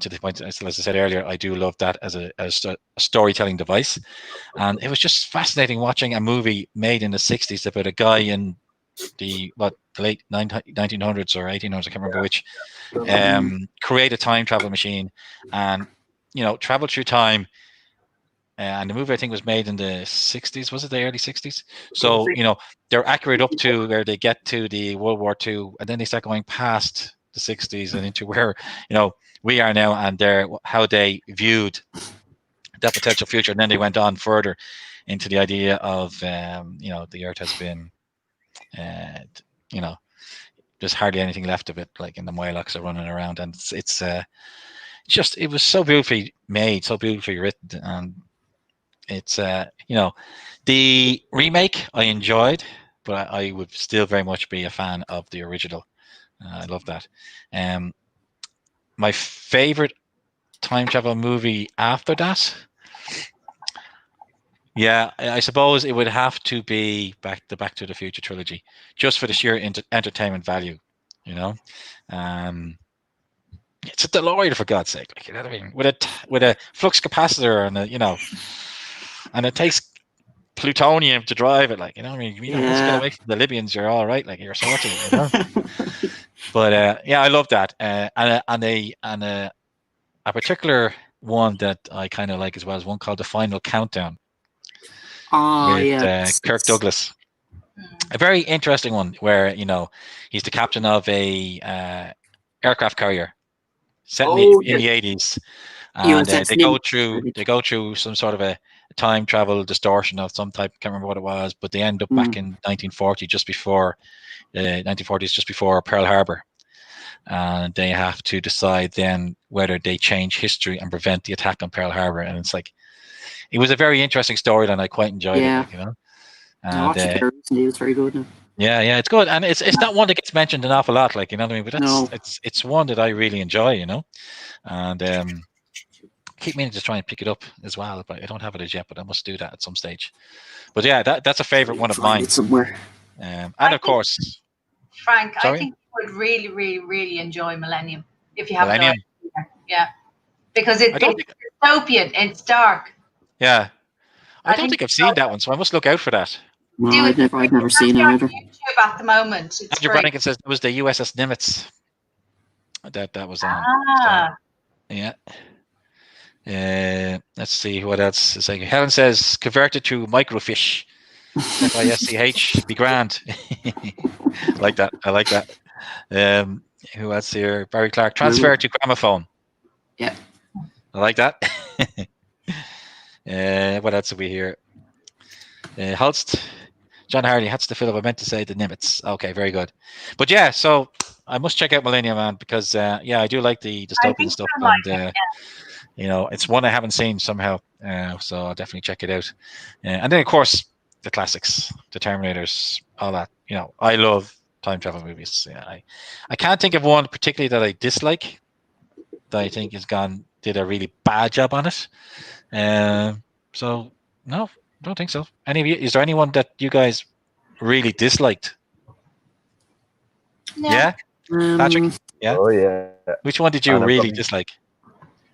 To the point, as I said earlier, I do love that as a storytelling device, and it was just fascinating watching a movie made in the '60s about a guy in the late 1900s or 1800s, I can't remember which, create a time travel machine, and travel through time. And the movie I think was made in the '60s. Was it the early '60s? So they're accurate up to where they get to the World War II, and then they start going past the '60s and into where we are now, and how they viewed that potential future. And then they went on further into the idea of the Earth has been, there's hardly anything left of it, like in the Morlocks are running around, and it was so beautifully made, so beautifully written, and it's the remake I enjoyed, but I would still very much be a fan of the original. I love that. My favorite time travel movie after that, I suppose it would have to be Back to the Future trilogy, just for the sheer entertainment value. It's a DeLorean, for God's sake, like, what I mean, with a flux capacitor and and it takes plutonium to drive it, like, I mean, once you get away from the Libyans, you're all right, like, you're sorted, But I love that, and a particular one that I kind of like as well is one called The Final Countdown. With Kirk Douglas. A very interesting one where he's the captain of a aircraft carrier set in the 80s, and they go through some sort of a time travel distortion of some type. Can't remember what it was, but they end up back in 1940, just before 1940s, just before Pearl Harbor, and they have to decide then whether they change history and prevent the attack on Pearl Harbor. And it's like, it was a very interesting story, and I quite enjoyed it. Like, And, I watched it there recently. It's very good now. Yeah, it's good, and it's not one that gets mentioned an awful lot, like, what I mean. But it's one that I really enjoy, and keep meaning to try and pick it up as well, but I don't have it as yet. But I must do that at some stage. But yeah, that's a favorite one of mine. Somewhere. And of course, Frank, I think you would really, really, really enjoy Millennium if you have Millennium. Because it's dystopian, it's dark. Yeah, I don't think I've seen that one, so I must look out for that. No, I've never seen it either. YouTube at the moment. Andrew Brannigan says it was the USS Nimitz that was on. So, yeah. Let's see what else is saying. Helen says converted to microfiche. FISCH. Be grand. I like that. Who else here? Barry Clark. Transfer to gramophone. Yeah. I like that. What else have we here? Holst. John Hardy, that's the Philip. I meant to say the Nimitz. Okay, very good. But yeah, so I must check out Millennium, man, because I do like the dystopian stuff, and it's one I haven't seen somehow. So I'll definitely check it out. And then of course the classics, the Terminators, all that. I love time travel movies. Yeah, I can't think of one particularly that I dislike, that I think did a really bad job on it. So no. I don't think so. Is there anyone that you guys really disliked? No. Yeah, Patrick. Yeah. Oh yeah. Which one did you really dislike?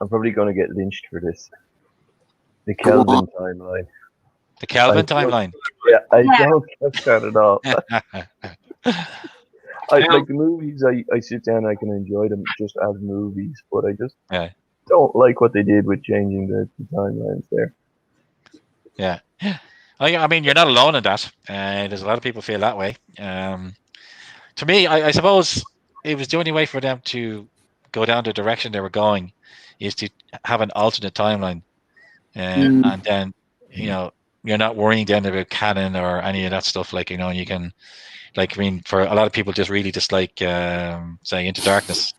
I'm probably going to get lynched for this. The Kelvin timeline. The Kelvin timeline. Yeah, I don't get that at all. Like the movies, I sit down, I can enjoy them just as movies, but I just don't like what they did with changing the timelines there. Yeah. I mean, you're not alone in that. There's a lot of people feel that way. To me, I suppose it was the only way for them to go down the direction they were going is to have an alternate timeline. And then, you're not worrying then about canon or any of that stuff. Like, you can, like, I mean, for a lot of people just really dislike, say, Into Darkness.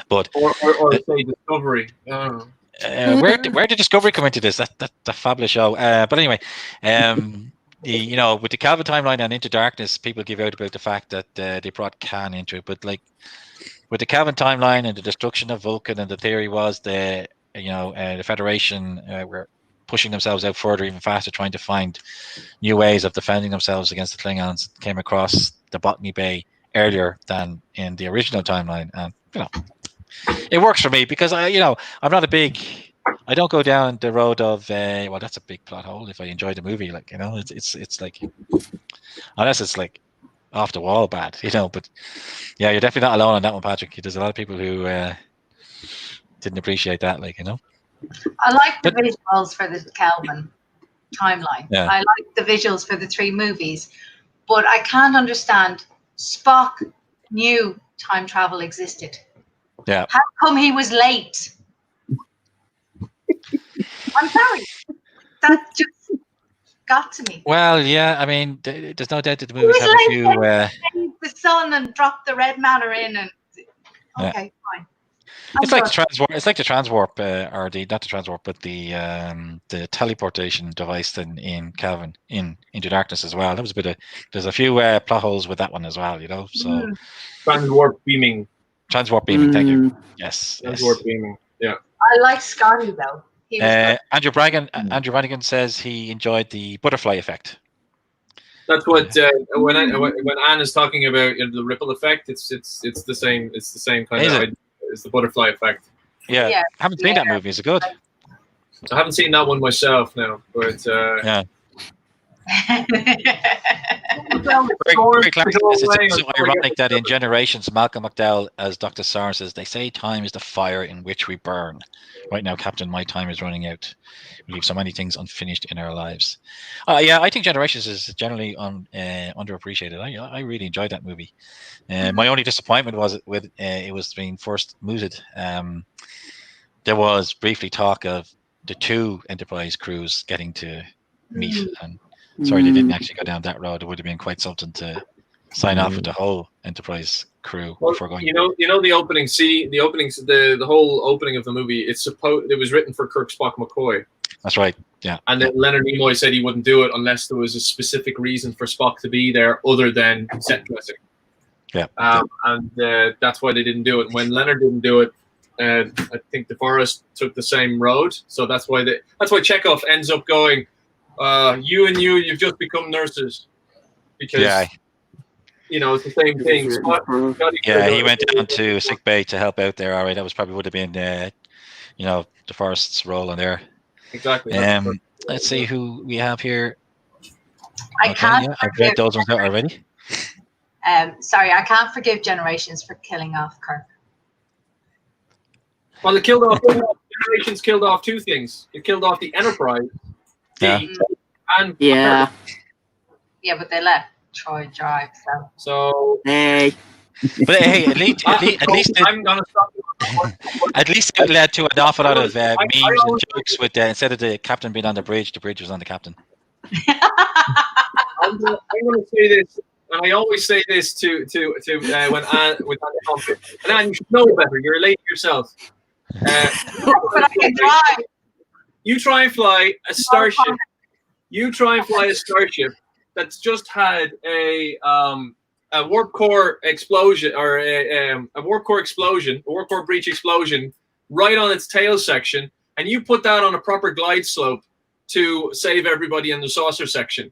But or say Discovery. Where did Discovery come into this? That fabulous show. But anyway, with the Calvin timeline and Into Darkness, people give out about the fact that they brought Khan into it, but like with the Calvin timeline and the destruction of Vulcan, and the theory was the Federation were pushing themselves out further, even faster, trying to find new ways of defending themselves against the Klingons. Came across the Botany Bay earlier than in the original timeline, and it works for me because I'm not a big. I don't go down the road of well, that's a big plot hole. If I enjoy the movie, like it's like unless it's like off the wall bad, But yeah, you're definitely not alone on that one, Patrick. There's a lot of people who didn't appreciate that, I like the visuals for the Kelvin timeline. Yeah. I like the visuals for the 3 movies, but I can't understand. Spock knew time travel existed. Yeah. How come he was late? I'm sorry. That just got to me. Well, yeah. I mean, there's no doubt that the movies have a few. The sun and drop the red matter in, and okay, fine. It's like the transwarp. It's like the transwarp, or not the transwarp, but the teleportation device in Calvin in Into Darkness as well. That was there's a few plot holes with that one as well, So Transwarp beaming. Transwarp beaming. Thank you. Yes. Transwarp beaming. Yeah. I like Scotty though. He was Andrew Brannigan says he enjoyed the butterfly effect. That's what when Anne is talking about the ripple effect, it's the same. It's the same kind of idea. It's the butterfly effect. Yeah. Haven't seen that movie. Is it good? I haven't seen that one myself now, but yeah. Very classic. It's so ironic that in Generations, Malcolm McDowell as Dr. Sarr says, they say time is the fire in which we burn. Right now, Captain, my time is running out. We leave so many things unfinished in our lives. Yeah, I think Generations is generally underappreciated. I really enjoyed that movie. My only disappointment was with it was being first mooted. There was briefly talk of the 2 Enterprise crews getting to meet, and sorry they didn't actually go down that road. It would have been quite something to sign off with the whole Enterprise crew before going. The opening the whole opening of the movie. It was written for Kirk Spock McCoy. That's right. Yeah. And then Leonard Nimoy said he wouldn't do it unless there was a specific reason for Spock to be there other than set dressing. Yeah. And that's why they didn't do it. When Leonard didn't do it, I think DeForest took the same road. So that's why Chekhov ends up going, you've just become nurses. Because it's the same thing. He went down to sick bay to help out there. All right, that was probably would have been DeForest's role in there. Exactly. Let's see who we have here. I've read those ones out already. Sorry, I can't forgive Generations for killing off Kirk. Well, Generations killed off 2 things. It killed off the Enterprise. And yeah, but they let Troy drive. So hey, but hey, at least I'm gonna stop. At least it led to an awful lot of memes and jokes with instead of the captain being on the bridge was on the captain. I'm going to say this, and I always say this to when Anne comes in. And Anne, you should know better. You're a lady yourself. But I can drive. You try and fly a starship. You try and fly a starship that's just had a warp core explosion, or a warp core breach explosion right on its tail section, and you put that on a proper glide slope to save everybody in the saucer section.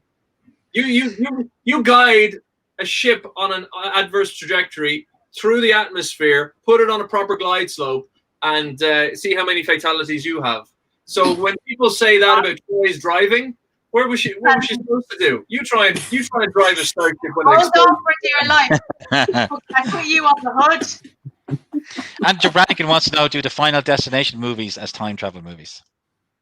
You guide a ship on an adverse trajectory through the atmosphere, put it on a proper glide slope, and see how many fatalities you have. So when people say that about Troy's driving, what was she supposed to do? You try and drive a starship when hold on for dear life. I put you on the hood. Andrew Brannigan wants to know: do the Final Destination movies as time travel movies?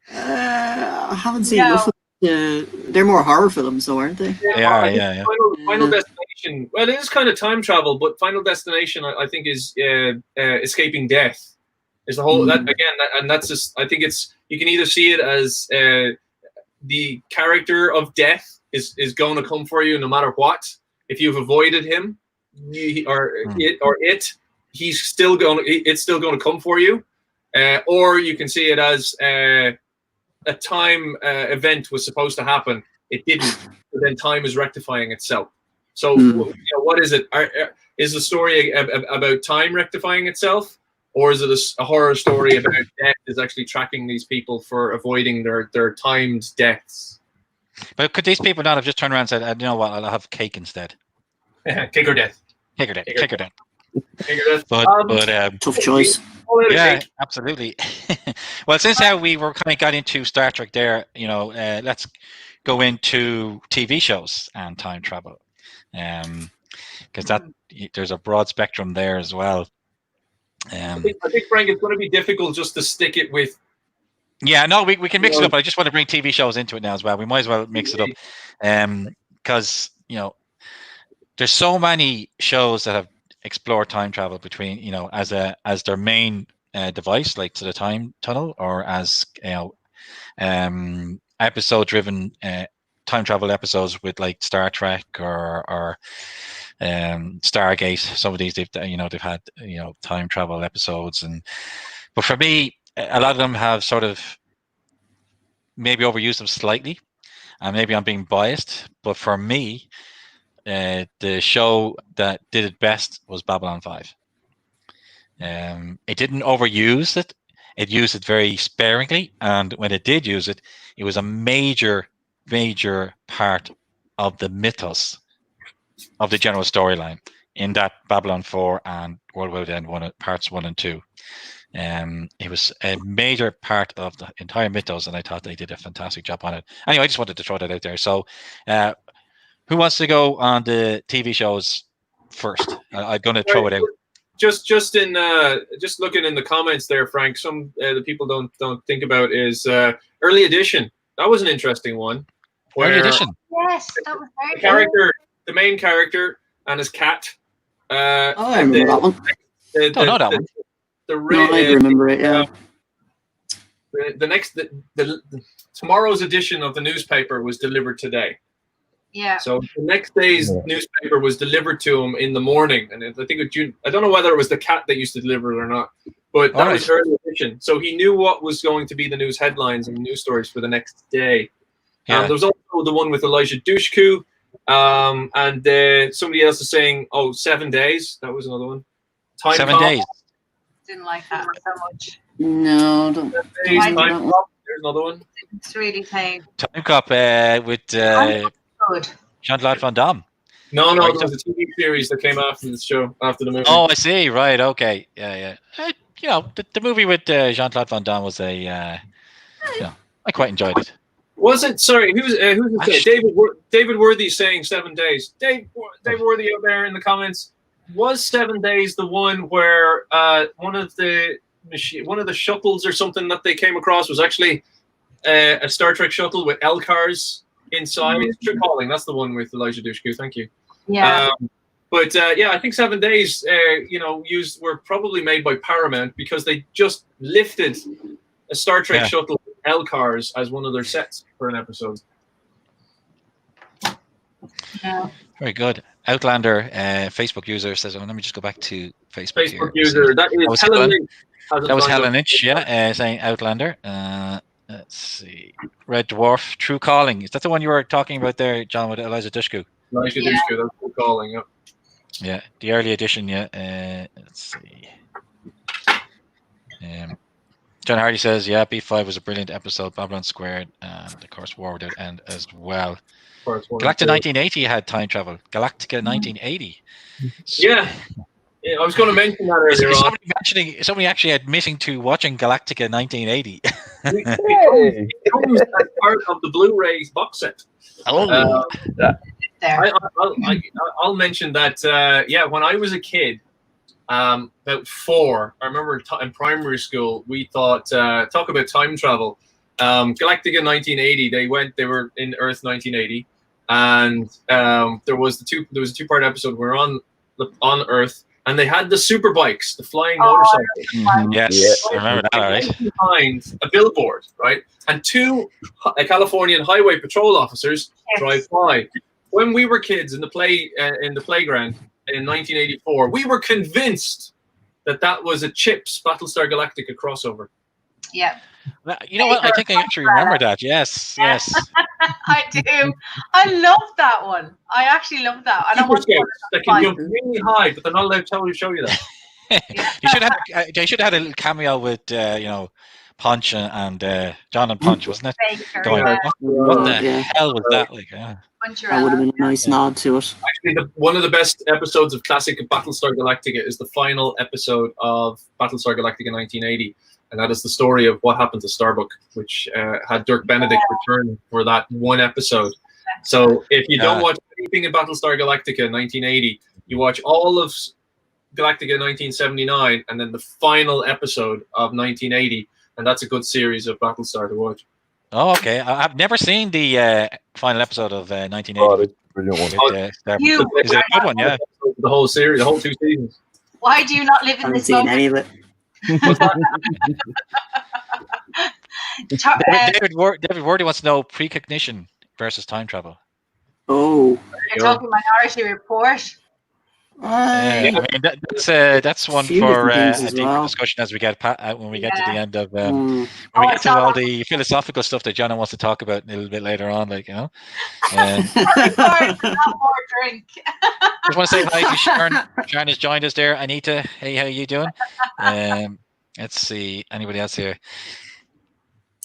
I haven't seen enough of they're more horror films, though, aren't they? Yeah. Final Destination. Well, it is kind of time travel, but Final Destination, I think, is escaping death. Is the whole that again, and that's just. I think it's you can either see it as the character of death is going to come for you no matter what. If you've avoided him, it's still going to come for you, or you can see it as a time event was supposed to happen. It didn't. then time is rectifying itself. So, what is it? Is the story about time rectifying itself, or is it a horror story about death is actually tracking these people for avoiding their timed deaths? But could these people not have just turned around and said, "You know what? I'll have cake instead." Cake or death. Cake or death. Cake or death. Cake or death. But tough choice. Yeah, absolutely. Well, since how we were kind of got into Star Trek there, let's go into TV shows and time travel, because there's a broad spectrum there as well. I think Frank, it's going to be difficult just to stick it with. Yeah, no, we can mix it up. I just want to bring TV shows into it now as well. We might as well mix it up, because there's so many shows that have explored time travel between as their main device, like to the time tunnel, or as episode driven time travel episodes with like Star Trek or Stargate. Some of these they've had time travel episodes, but for me, a lot of them have sort of maybe overused them slightly, and maybe I'm being biased, but for me, the show that did it best was Babylon 5. It didn't overuse it. It used it very sparingly, and when it did use it, it was a major part of the mythos of the general storyline in that Babylon 4 and World Without End parts 1 and 2. It was a major part of the entire mythos, and I thought they did a fantastic job on it. Anyway, I just wanted to throw that out there. So, who wants to go on the TV shows first? I'm going to throw it out. Just looking in the comments there, Frank. Some the people don't think about is Early Edition. That was an interesting one. Early Edition. Yes, that was very good. The main character and his cat. I remember that one. Don't know that one. I remember it. Yeah. Tomorrow's edition of the newspaper was delivered today. Yeah. So the next day's newspaper was delivered to him in the morning, and I think I don't know whether it was the cat that used to deliver it or not, but that was Early Edition. So he knew what was going to be the news headlines and news stories for the next day. Yeah. There was also the one with Elijah Dushku, and somebody else is saying, 7 days. That was another one. 7 days. Didn't like that so much. No, don't. Time Cop. There's another one. It's really plain. Time Cop with Jean-Claude Van Damme. No, there was a TV series that came after the show, after the movie. Oh, I see. Right. Okay. Yeah. The movie with Jean-Claude Van Damme was I quite enjoyed it. Was it? Sorry, who's it? David Worthy saying 7 days. Dave Worthy out there in the comments. Was 7 days the one where one of the shuttles or something that they came across was actually a Star Trek shuttle with L-cars inside? True calling. That's the one with Elijah Dushku. Thank you. Yeah. I think 7 days, were probably made by Paramount because they just lifted a Star Trek shuttle with L-cars as one of their sets for an episode. Yeah. Very good. Outlander Facebook user says, let me just go back to Facebook here. User, that is Helen Lynch. That was Helen Lynch, saying Outlander. Let's see. Red Dwarf, True Calling. Is that the one you were talking about there, John, with Elijah Dushku? Elijah Dushku, that's True Calling, yeah. Yeah, the early edition, let's see. John Hardy says, B5 was a brilliant episode. Babylon Squared, and of course, War Without End as well. Galactica 1980 had time travel. Galactica 1980. Yeah, I was going to mention that earlier on. Somebody actually admitting to watching Galactica 1980. It comes as part of the Blu-ray box set. Oh, I'll mention that. When I was a kid, about 4, I remember in primary school, we thought talk about time travel. Galactica 1980. They were in Earth 1980, and there was a 2-part episode. We're on Earth, and they had the super bikes, the flying motorcycles. Yes, I remember that. Right behind a billboard, right, and 2 Californian highway patrol officers drive by. When we were kids in the playground in 1984, we were convinced that was a Chips Battlestar Galactica crossover. Yeah. Well, you know what? I think I actually remember that. Yes, yes. I do. I love that one. I actually love that. And I Super want Scouts that can fight. jump really high, but they're not allowed to tell you, show you that. They should have had a little cameo with Punch and John and Punch, wasn't it? Baker, Going, yeah. what the Yeah. hell was that like? Yeah. That would have been a nice nod to it. Actually, one of the best episodes of classic Battlestar Galactica is the final episode of Battlestar Galactica 1980, and that is the story of what happened to Starbuck, which had Dirk Benedict return for that one episode. So if you don't watch anything in Battlestar Galactica 1980, you watch all of Galactica 1979, and then the final episode of 1980, and that's a good series of Battlestar to watch. Oh, okay. I've never seen the final episode of 1980. Oh, that's a brilliant one. Is it a good one? Yeah. The whole series, the whole 2 seasons. Why do you not live I in haven't this seen moment? any of it. David Wardy wants to know precognition versus time travel. Oh. You're talking Minority Report. I mean, that's one Few for different a things as deeper well. discussion as we get when we get to the end of when Oh, we get it's to not all on. the philosophical stuff that John wants to talk about a little bit later on, like Sorry, not more drink. just want to say hi to Sharon. Sharon has joined us there. Anita, hey, how you doing? Let's see, anybody else here?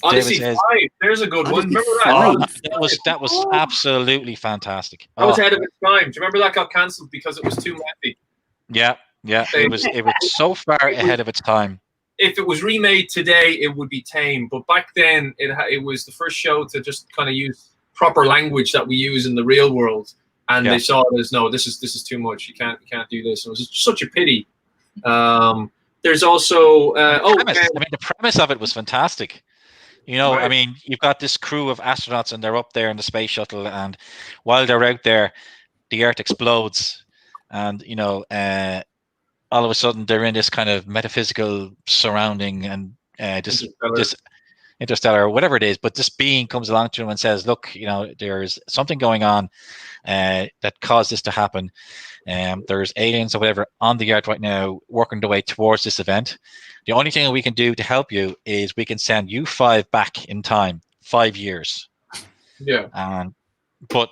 Odyssey David says- 5, there's a good one. Odyssey Remember that? 5. That was absolutely fantastic. That was ahead of its time. Do you remember that got cancelled because it was too messy? Yeah. It was so far ahead of its time. If it was remade today, it would be tame. But back then, it was the first show to just kind of use proper language that we use in the real world, and they saw it as no, this is too much. You can't do this. It was such a pity. There's also the premise of it was fantastic. Right. I mean, you've got this crew of astronauts and they're up there in the space shuttle, and while they're out there, the Earth explodes, and all of a sudden they're in this kind of metaphysical surrounding, and this interstellar or whatever it is, but this being comes along to him and says, look, there's something going on that caused this to happen. There's aliens or whatever on the Earth right now working their way towards this event. The only thing that we can do to help you is we can send you 5 back in time, 5 years. Yeah. But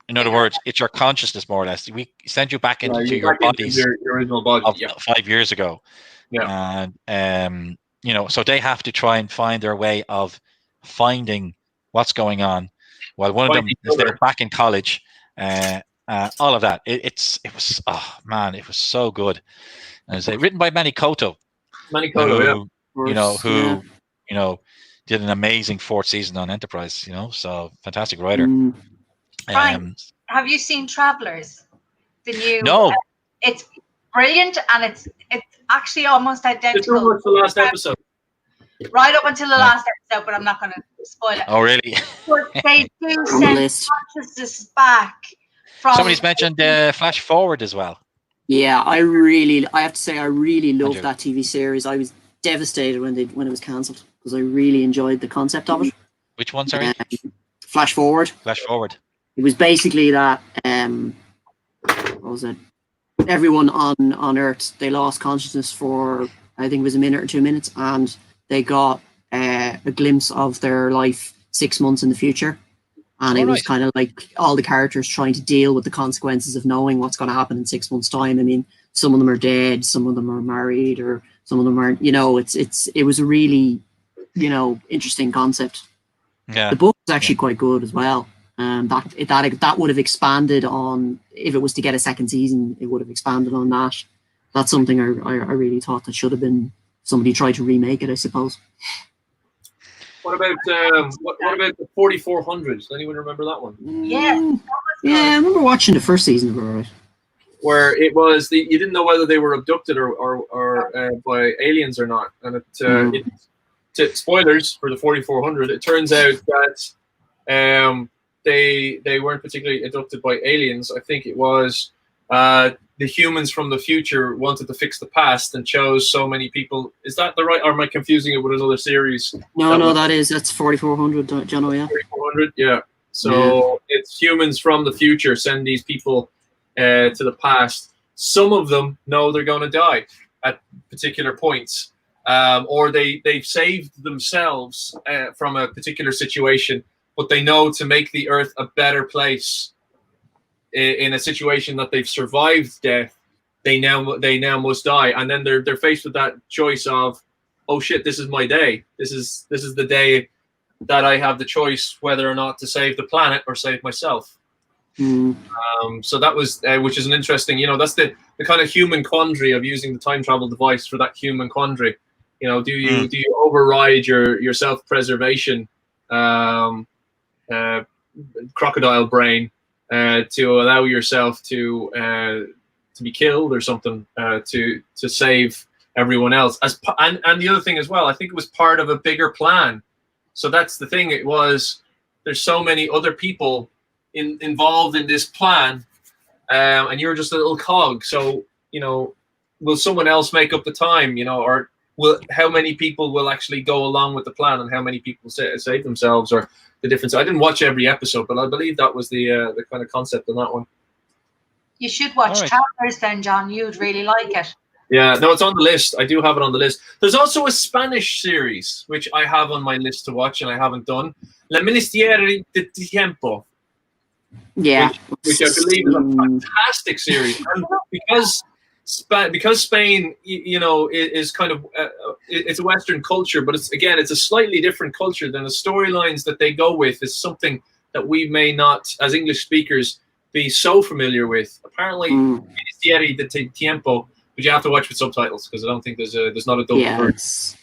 in other words, it's your consciousness, more or less. We send you back into your bodies, your original body, 5 years ago. Yeah. And so they have to try and find their way of finding what's going on, while one of them is there back in college. All of that. It was so good. And it's written by Manny Koto. Who did an amazing 4th season on Enterprise. So fantastic writer. Brian, have you seen Travelers? The new? No. It's brilliant, and it's actually almost identical. It's the last episode. Right up until the last episode, but I'm not going to spoil it. Oh, really? But they do send consciousness back. Somebody's mentioned Flash Forward as well. Yeah, I have to say, I really loved that TV series. I was devastated when it was cancelled because I really enjoyed the concept of it. Which one, sorry? Flash Forward. Flash Forward. It was basically that. What was it? Everyone on Earth, they lost consciousness for, I think it was a minute or 2 minutes, and they got a glimpse of their life 6 months in the future. And it was kind of like all the characters trying to deal with the consequences of knowing what's going to happen in 6 months' time. I mean, some of them are dead, some of them are married, or some of them aren't. It was a really, interesting concept. Yeah. The book was actually quite good as well. That would have expanded on, if it was to get a second season, it would have expanded on that. That's something I really thought that should have been, somebody tried to remake it, I suppose. What about the 4400? Does anyone remember that one? Yeah. Yeah, I remember watching the first season of it, right? Where it was you didn't know whether they were abducted or by aliens or not, and spoilers for the 4400. It turns out that they weren't particularly abducted by aliens. I think it was the humans from the future wanted to fix the past and chose so many people. Is that the right? Or am I confusing it with another series? That's 4400, Jono, yeah. 4400, yeah. So it's humans from the future send these people to the past. Some of them know they're going to die at particular points. or they've saved themselves from a particular situation, but they know to make the earth a better place in a situation that they've survived death, they now must die, and then they're faced with that choice of, oh shit, this is my day. This is the day that I have the choice whether or not to save the planet or save myself. So that was, which is an interesting, that's the kind of human quandary of using the time travel device for that human quandary. Do you override your self-preservation crocodile brain to allow yourself to be killed or something to save everyone else? And the other thing as well, I think it was part of a bigger plan. So that's the thing. It was, there's so many other people involved in this plan, and you're just a little cog. So will someone else make up the time? Or how many people will actually go along with the plan, and how many people save themselves, or the difference? I didn't watch every episode, but I believe that was the kind of concept in that one. You should watch Travelers then, John. You'd really like it. Yeah, no, it's on the list. I do have it on the list. There's also a Spanish series, which I have on my list to watch, and I haven't done. La Ministeri de Tiempo. Yeah. Which I believe is a fantastic series. And because Spain, is kind of, it's a Western culture, but it's a slightly different culture than the storylines that they go with is something that we may not, as English speakers, be so familiar with. Apparently, Ministeri de Tiempo, but you have to watch with subtitles because I don't think there's not a double version. It's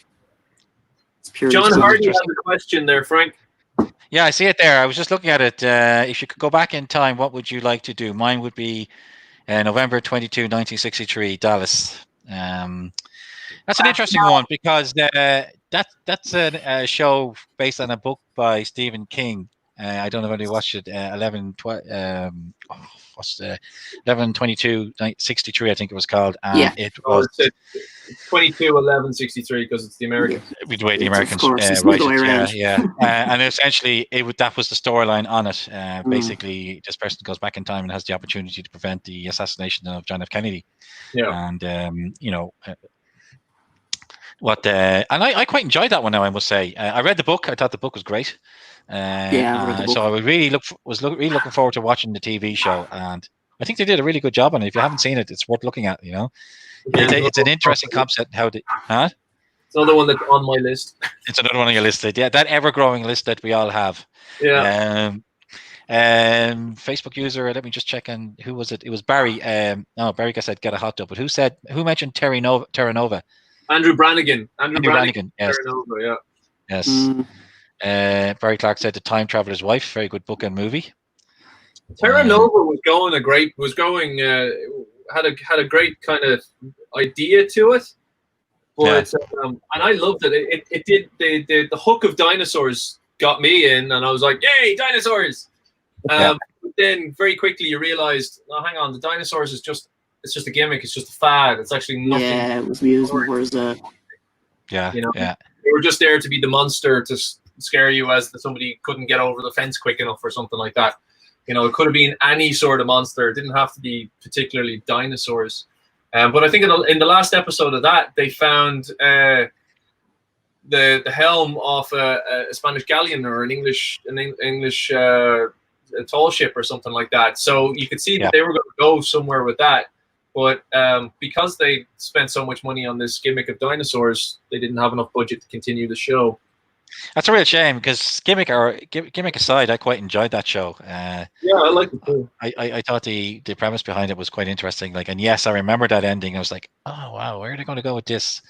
purely John Hardy has a question there, Frank. Yeah, I see it there. I was just looking at it. If you could go back in time, what would you like to do? Mine would be November 22, 1963, Dallas. That's an interesting one because that's a show based on a book by Stephen King. I don't know if anybody watched it. 11/22/63, I think it was called. And it was 22/11/63 because it's the Americans. The way the Americans write it, yeah. And essentially, that was the storyline on it. Basically, this person goes back in time and has the opportunity to prevent the assassination of John F. Kennedy. Yeah. And and I quite enjoyed that one. Now I must say, I read the book. I thought the book was great. So I was really looking forward to watching the TV show, and I think they did a really good job on it. If you haven't seen it, it's worth looking at. It's an interesting concept. It's another one that's on my list. It's another one on your list. Yeah, that ever-growing list that we all have. Yeah. Facebook user. Let me just check. And who was it? It was Barry. Barry said get a hot tub. But who mentioned Terra Nova? Andrew Brannigan. Andrew Brannigan. Yes. Terra Nova, yeah. Yes. Barry Clark said The Time Traveler's Wife, very good book and movie. Terra Nova had a great kind of idea to it, but and I loved it. It did the hook of dinosaurs got me in, and I was like, yay, dinosaurs! But then very quickly you realized, oh, hang on, the dinosaurs it's just a gimmick, it's just a fad. It's actually nothing. Yeah, it was amusement. Whereas they were just there to be the monster to scare you as somebody couldn't get over the fence quick enough or something like that. It could have been any sort of monster. It didn't have to be particularly dinosaurs. But I think in the last episode of that, they found the helm of a Spanish galleon or an English tall ship or something like that. So you could see that they were going to go somewhere with that. But because they spent so much money on this gimmick of dinosaurs, they didn't have enough budget to continue the show. That's a real shame because gimmick aside, I quite enjoyed that show. I liked it too. I thought the premise behind it was quite interesting. And yes, I remember that ending. I was like, oh wow, where are they going to go with this?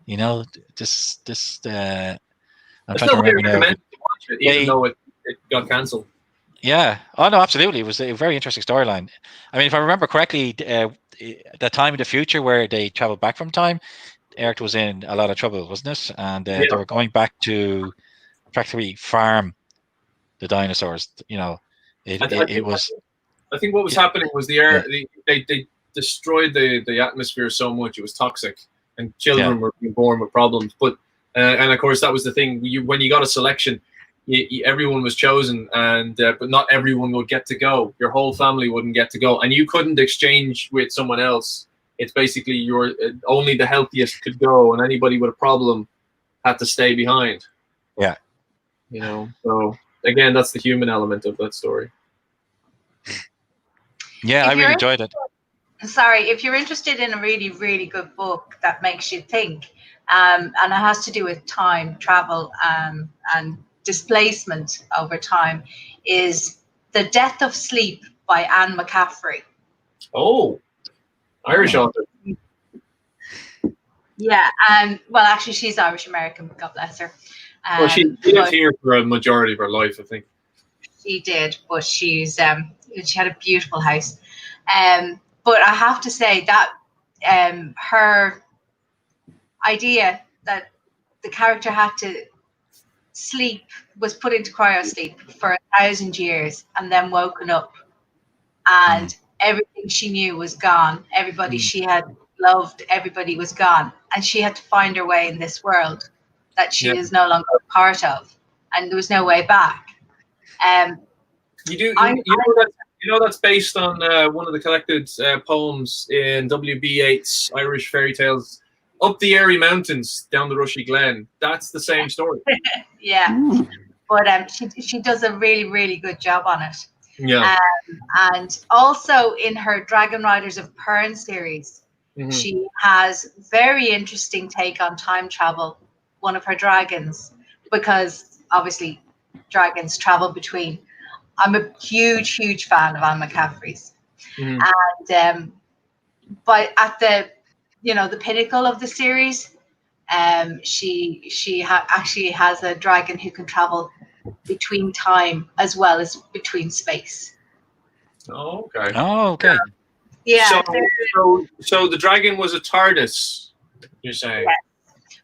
I'm trying to remember now. To watch it, even though it got cancelled. Yeah. Oh no, absolutely. It was a very interesting storyline. I mean, if I remember correctly, the time in the future where they traveled back from time, Earth was in a lot of trouble, wasn't it? And they were going back to practically farm the dinosaurs. It was. I think what was happening was the air. They destroyed the atmosphere so much it was toxic, and children were being born with problems. But and of course that was the thing. When you got a selection, everyone was chosen, and but not everyone would get to go. Your whole family wouldn't get to go, and you couldn't exchange with someone else it's basically you're only the healthiest could go, and anybody with a problem had to stay behind. Yeah. You know, so again, that's the human element of that story. Yeah, I really enjoyed it. Sorry, if you're interested in a really, really good book that makes you think, and it has to do with time travel and displacement over time, is The Death of Sleep by Anne McCaffrey. Oh, Irish author. Yeah, well, actually, she's Irish American. God bless her. Well, she lived here for a majority of her life, I think. She did, but she had a beautiful house. But I have to say that her idea that the character had to sleep was put into cryosleep for 1,000 years and then woken up, and everything she knew was gone. Everybody she had loved, everybody was gone, and she had to find her way in this world that she is no longer a part of, and there was no way back. You know that's based on one of the collected poems in W.B. Yeats' Irish fairy tales, Up the Airy Mountains, Down the Rushy Glen. That's the same story. Yeah, but she does a really, really good job on it. Yeah. And also in her Dragon Riders of Pern series, she has very interesting take on time travel, one of her dragons, because obviously dragons travel between. I'm a huge, huge fan of Anne McCaffrey's. And but at the pinnacle of the series, she actually has a dragon who can travel between time as well as between space. Oh, okay. Oh, okay. Yeah. So the dragon was a TARDIS, you're saying? Yes.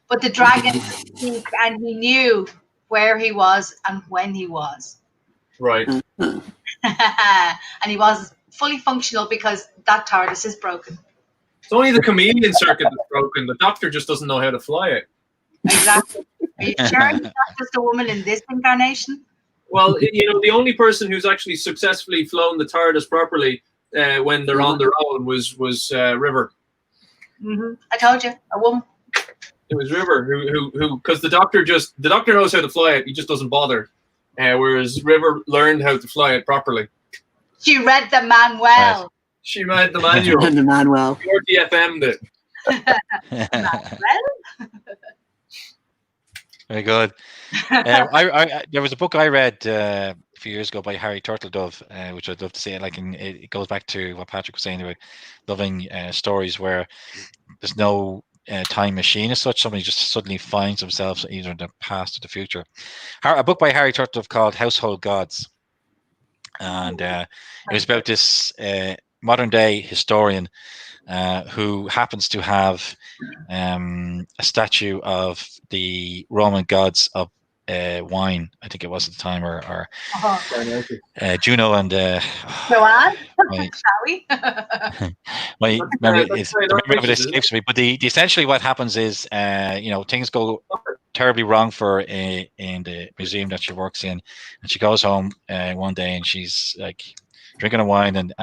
But the dragon and he knew where he was and when he was. Right. And he was fully functional because that TARDIS is broken. It's only the chameleon circuit that's broken. The Doctor just doesn't know how to fly it. Exactly. Are you sure he's not just a woman in this incarnation? Well, the only person who's actually successfully flown the TARDIS properly when they're on their own was River. I told you, a woman. It was River who because the Doctor knows how to fly it. He just doesn't bother. Whereas River learned how to fly it properly. She read the manual. Right. She read the manual. The manual. Or DFM'd it. Very good. There was a book I read a few years ago by Harry Turtledove, which I'd love to see. It goes back to what Patrick was saying about loving stories where there's no time machine as such. Somebody just suddenly finds themselves either in the past or the future. A book by Harry Turtledove called Household Gods, and it was about this modern day historian who happens to have a statue of the Roman gods of wine, I think it was at the time, or Juno and Joanne, shall we? my memory of it escapes me. But essentially what happens is, things go terribly wrong for her in the museum that she works in, and she goes home one day and she's like drinking a wine and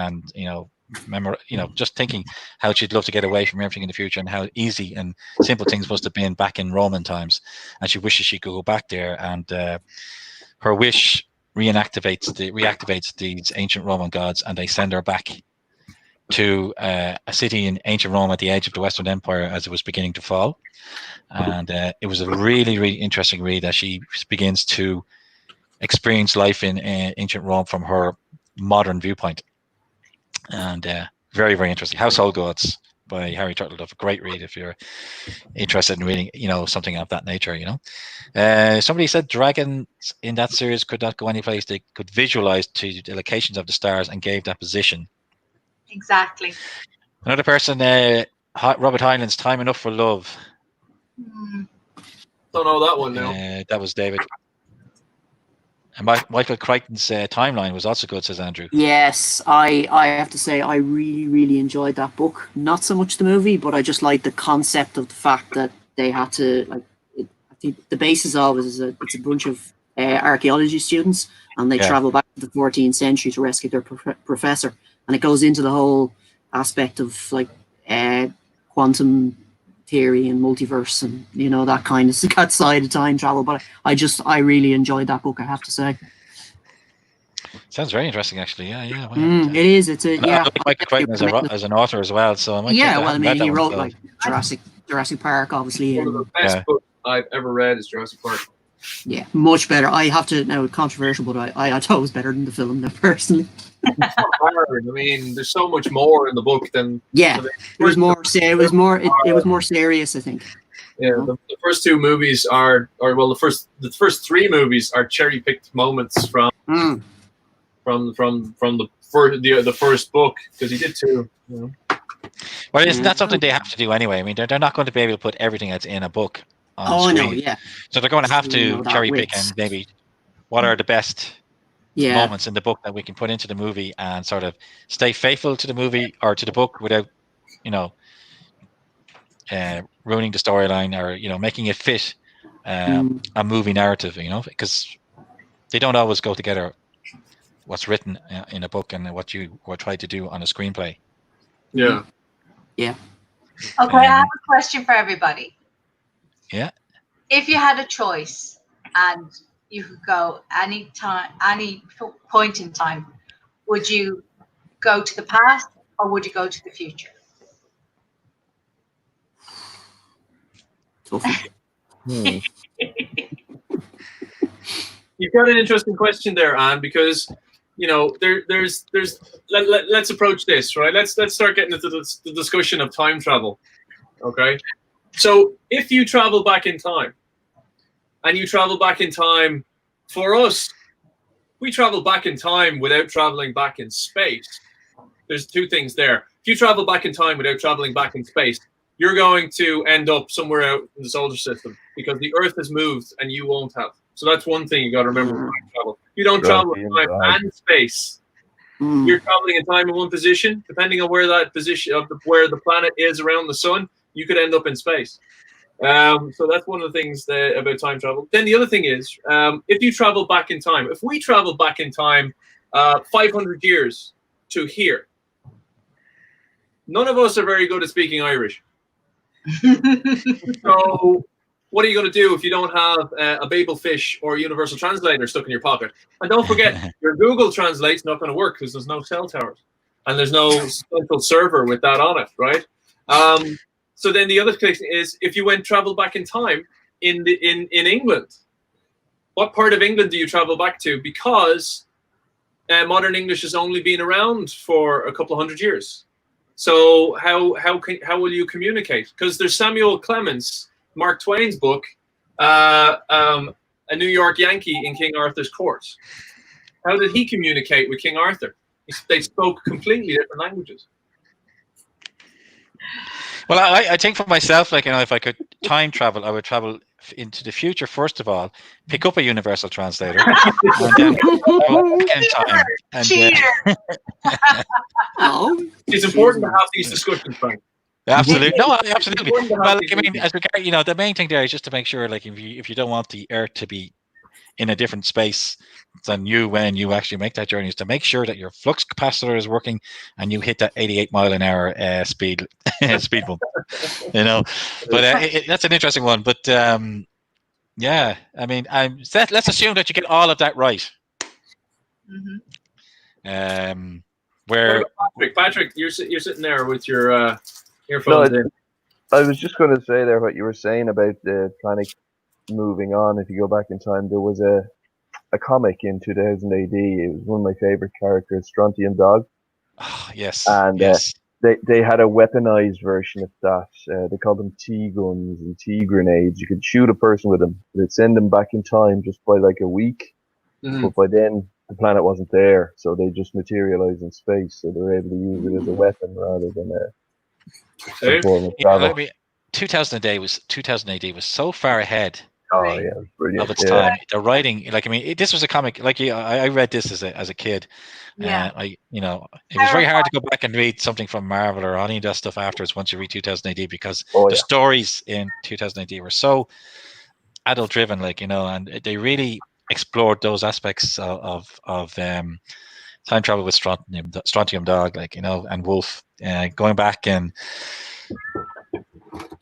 just thinking how she'd love to get away from everything in the future and how easy and simple things must have been back in Roman times, and she wishes she could go back there, and her wish reactivates these ancient Roman gods, and they send her back to a city in ancient Rome at the edge of the Western Empire as it was beginning to fall. And it was a really, really interesting read as she begins to experience life in ancient Rome from her modern viewpoint. And very, very interesting. Household Gods by Harry Turtledove. A great read if you're interested in reading, something of that nature. Somebody said dragons in that series could not go any place. They could visualize to the locations of the stars and gave that position. Exactly. Another person, Robert Heinlein's Time Enough for Love. Don't know that one now. That was David. And Michael Crichton's Timeline was also good, says Andrew. Yes, I have to say I really, really enjoyed that book. Not so much the movie, but I just like the concept of the fact that they had to, I think the basis of it is it's a bunch of archaeology students, and they travel back to the 14th century to rescue their professor. And it goes into the whole aspect of quantum theory and multiverse and that kind of that side of time travel. But I really enjoyed that book, I have to say. Sounds very interesting, actually. Yeah. It is. It's a I like Michael Crichton as an author as well, so I might well, I mean, he wrote like Jurassic Park, obviously. One of the best books I've ever read is Jurassic Park. Yeah, much better. I have to now, controversial, but I thought it was better than the film, now, personally. It's not hard. I mean, there's so much more in the book than it was more. It was more serious, I think. Yeah, the first two movies the first three movies are cherry picked moments from the first book, because he did two. Well, isn't that something they have to do anyway? I mean, they're not going to be able to put everything that's in a book on screen. No, yeah. So they're going to have to cherry pick and maybe what are the best moments in the book that we can put into the movie and sort of stay faithful to the movie or to the book without, ruining the storyline or making it fit a movie narrative. Because they don't always go together. What's written in a book and what you try to do on a screenplay. Yeah. Okay, I have a question for everybody. Yeah. If you had a choice and you could go any point in time, would you go to the past or would you go to the future? You've got an interesting question there, Anne, because let's approach this, right. Let's start getting into the discussion of time travel. Okay, so if you travel back in time, and you travel back in time, for us, we travel back in time without traveling back in space. There's two things there. If you travel back in time without traveling back in space, you're going to end up somewhere out in the solar system because the Earth has moved and you won't have. So that's one thing you got to remember when you travel. You don't travel in time and space. You're traveling in time in one position. Depending on where that position of where the planet is around the sun, you could end up in space. So that's one of the things about time travel. Then the other thing is, if you travel back in time, if we travel back in time 500 years to here, none of us are very good at speaking Irish. So what are you going to do if you don't have a Babel fish or a universal translator stuck in your pocket? And don't forget, your Google Translate's not going to work because there's no cell towers and there's no central server with that on it, right? So then the other thing is, if you travel back in time in England, what part of England do you travel back to? Because modern English has only been around for a couple of hundred years. So how will you communicate? Because there's Samuel Clemens, Mark Twain's book, A New York Yankee in King Arthur's Court. How did he communicate with King Arthur? They spoke completely different languages. Well, I think for myself, if I could time travel, I would travel into the future first of all, pick up a universal translator, and then go back in time. And, it's important to have these discussions, Frank. Absolutely, no, absolutely. Well, I mean, as regard, the main thing there is just to make sure, if you don't want the Earth to be in a different space than you when you actually make that journey, is to make sure that your flux capacitor is working and you hit that 88 mile an hour speed bump. But that's an interesting one. But yeah, I mean, let's assume that you get all of that right. Where Patrick, you're sitting there with your earphones in. I was just going to say there what you were saying about the planet moving on. If you go back in time, there was a comic in 2000 AD. It was one of my favorite characters, Strontium Dog. Oh, yes. And yes. They had a weaponized version of that. They called them T-guns and T-grenades. You could shoot a person with them. They'd send them back in time just by like a week. But by then, the planet wasn't there. So they just materialized in space. So they were able to use it as a weapon rather than a form of travel. 2000 AD was so far ahead Oh yeah, it was brilliant. Of its time. The writing, this was a comic. I read this as a kid. Yeah. It was very hard to go back and read something from Marvel or any of that stuff afterwards once you read 2000 AD because the stories in 2000 AD were so adult driven, and they really explored those aspects of Time travel with Strontium Dog, like, you know, and Wolf, going back and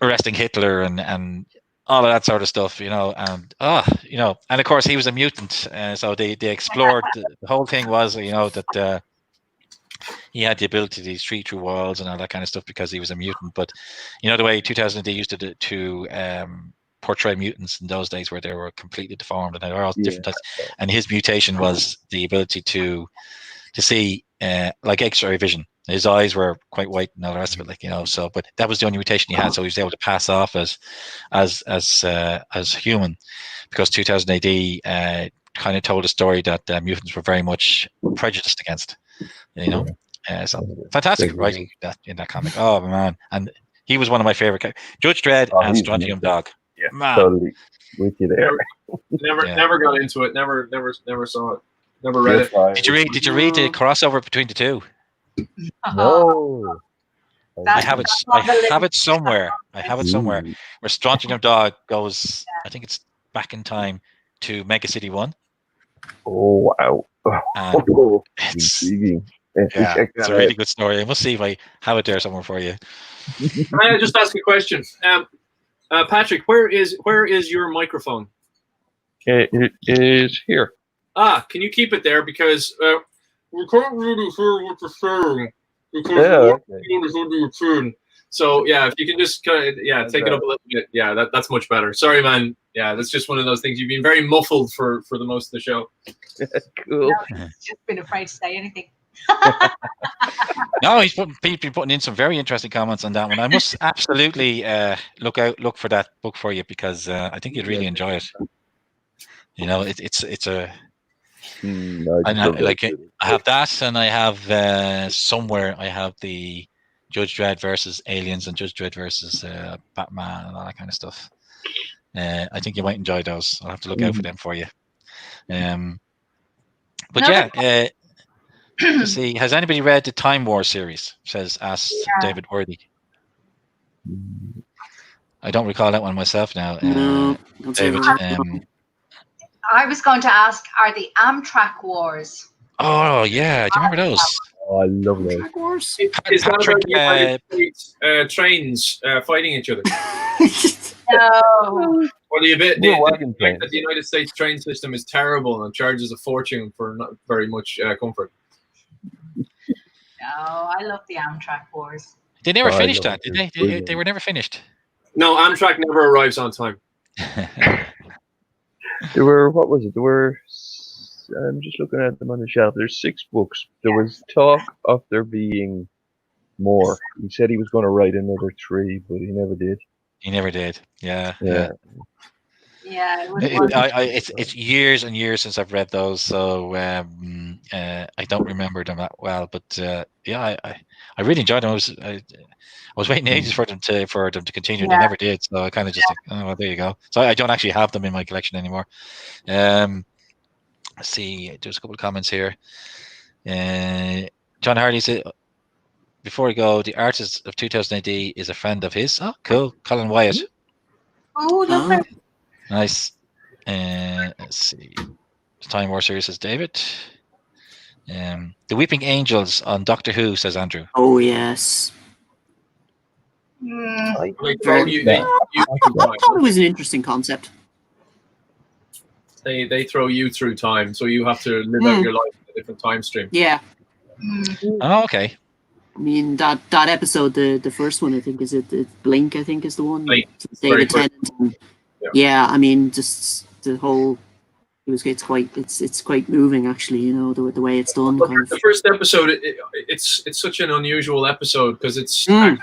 arresting Hitler and all of that sort of stuff, you know, and you know, and of course he was a mutant, so they explored the whole thing was, you know, that he had the ability to see through walls and all that kind of stuff because he was a mutant. But you know the way 2000 AD used to portray mutants in those days, where they were completely deformed and they were all different types, and his mutation was the ability to see like X-ray vision. His eyes were quite white and all the rest of it, like, you know. So, but that was the only mutation he had, so he was able to pass off as human, because 2000 AD kind of told a story that mutants were very much prejudiced against, you know. So fantastic writing in that comic. Oh man, and he was one of my favorite characters. Judge Dredd and Strontium Dog. Yeah, man. totally with you there. Never got into it. Never saw it. Never read it. Did you read the crossover between the two? No. I have it somewhere. Where Strontium Dog goes, I think it's back in time to Mega City 1. Oh wow. It's intriguing. It's a really good story. I must see if I have it there somewhere for you. Can I just ask a question? Patrick, where is your microphone? It is here. Can you keep it there, because we can't really hear what you're saying. So yeah, if you can just kind of take it up a little bit. Yeah, that's much better. Sorry, man. Yeah, that's just one of those things. You've been very muffled for the most of the show. Cool. No, he's just been afraid to say anything. No, he's been putting in some very interesting comments on that one. I must absolutely look for that book for you, because I think you'd really enjoy it. You know, it's a. I have that, and I have somewhere I have the Judge Dredd versus aliens and Judge Dredd versus Batman and all that kind of stuff. I think you might enjoy those. I'll have to look out for them for you. But to see, has anybody read the Time War series? Asks David Worthy. I don't recall that one myself now. No, David. I was going to ask, are the Amtrak Wars? Oh yeah, do you remember those? Oh, I love those. Amtrak Wars. Is that about United States trains fighting each other? No. Or the United States train system is terrible and charges a fortune for not very much comfort. No, I love the Amtrak Wars. They never finished that, did they? They were never finished. No, Amtrak never arrives on time. There were, what was it? There were, I'm just looking at them on the shelf. There's 6 books. There was talk of there being more. He said he was going to write another 3, but he never did. He never did. Yeah. Yeah, it's years and years since I've read those, so I don't remember them that well. But I really enjoyed them. I was waiting ages for them to continue, and they never did. So I kind of just think, oh well, there you go. So I don't actually have them in my collection anymore. Let's see, there's a couple of comments here. John Hardy said, before we go, the artist of 2000 AD is a friend of his. Oh, cool, Colin Wyatt. Oh, lovely. Nice. Let's see. Time War series, says David. The Weeping Angels on Doctor Who, says Andrew. Oh yes. I thought it was an interesting concept. They throw you through time, so you have to live out your life in a different time stream. Yeah. Oh, okay. I mean that episode, the first one, I think it's Blink. I think is the one. Blink. David Tennant. Yeah, I mean, just the whole. It's quite moving, actually. You know, the way it's done. The first episode, it's such an unusual episode because it's not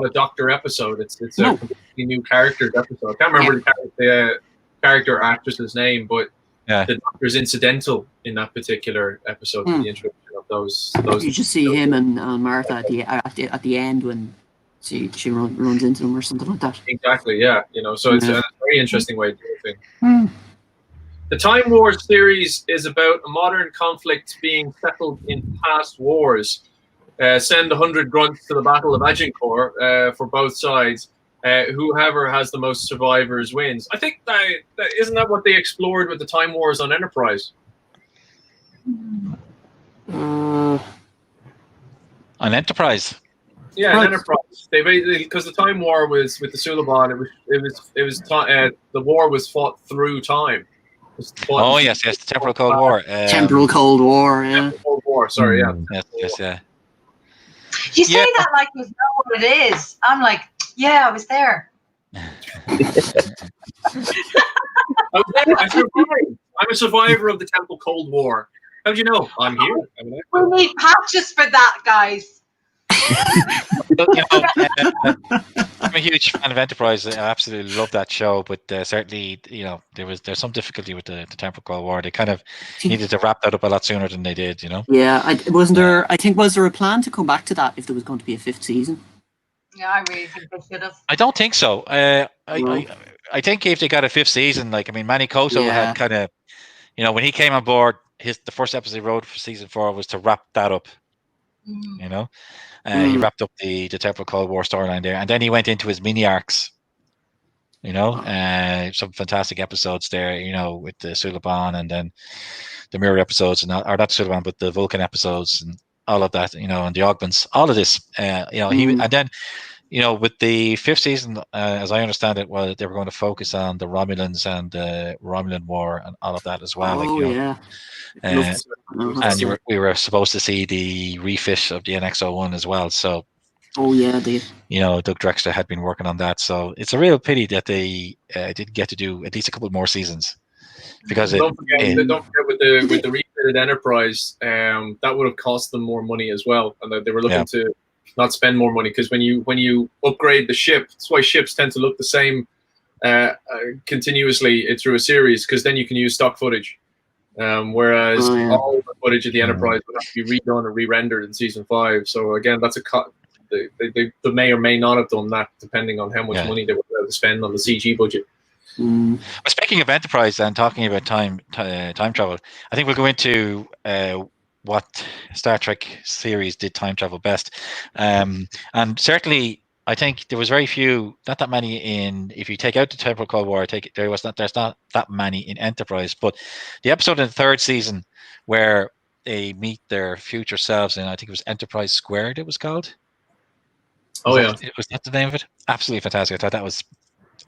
a Doctor episode. It's a completely new character episode. I can't remember the character actress's name, but the Doctor's incidental in that particular episode. The introduction of those. You just see him and Martha at the end when she runs into them or something like that. Exactly. Yeah. You know, so it's a very interesting way to do things. The Time War series is about a modern conflict being settled in past wars. Send 100 grunts to the Battle of Agincourt for both sides. Whoever has the most survivors wins. I think that isn't that what they explored with the Time Wars on Enterprise? Uh, On Enterprise. Yeah, Right. an Enterprise. They basically, because the Time War was with the Suliban, the war was fought through time. It was fought Oh in yes, the Temporal Cold War. Temporal Cold War, yeah. Cold War. Sorry, yeah. Yes, yeah. You say Yeah. that like you know what it is. I'm like, yeah, I was there. I survived. I'm a survivor of the Temple Cold War. How'd you know? I'm here. We need patches for that, guys. I'm a huge fan of Enterprise. I absolutely love that show, but certainly, there's some difficulty with the Temporal Cold War. They kind of needed to wrap that up a lot sooner than they did. Yeah, was there a plan to come back to that if there was going to be a 5th season? Yeah, I really think they should have. I don't think so. I think if they got a 5th season, Manny Koto had kind of, when he came on board, the first episode he wrote for season 4 was to wrap that up. He wrapped up the Temporal Cold War storyline there, and then he went into his mini arcs. Some fantastic episodes there. With the Suliban, and then the mirror episodes, or not Suliban, but the Vulcan episodes, and all of that. And the Augments, all of this. He and then. With the 5th season, as I understand it, they were going to focus on the Romulans and the Romulan War and all of that as well. Yeah. And we were supposed to see the refit of the NX-01 as well. So, Doug Drexler had been working on that. So it's a real pity that they didn't get to do at least a couple more seasons. Because don't forget with the refitted Enterprise, that would have cost them more money as well, and they were looking to not spend more money, because when you upgrade the ship, that's why ships tend to look the same continuously through a series, because then you can use stock footage, whereas all the footage of the Enterprise would have to be redone or re-rendered in season 5. So again, that's a cut. They may or may not have done that, depending on how much money they were able to spend on the CG budget. Speaking of Enterprise and talking about time travel, I think we'll go into what Star Trek series did time travel best, and certainly I think there was very few, not that many if you take out the Temporal Cold War, there's not that many in Enterprise. But the episode in the 3rd season where they meet their future selves, and I think it was Enterprise Squared, it was called. Was that the name of it? Absolutely fantastic. I thought that was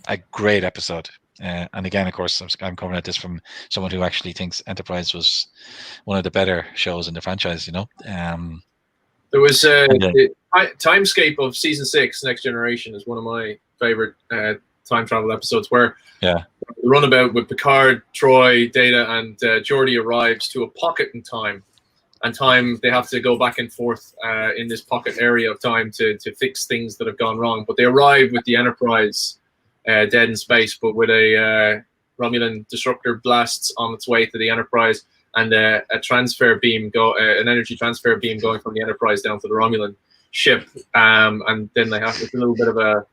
a great episode. And again, of course, I'm coming at this from someone who actually thinks Enterprise was one of the better shows in the franchise. There was the timescape of season 6, Next Generation, is one of my favorite time travel episodes, where the runabout with Picard, Troy, Data, and Geordi arrives to a pocket in time. And they have to go back and forth in this pocket area of time to fix things that have gone wrong. But they arrive with the Enterprise dead in space, but with a Romulan disruptor blasts on its way to the Enterprise, and a transfer beam an energy transfer beam going from the Enterprise down to the Romulan ship, and then they have a little bit of a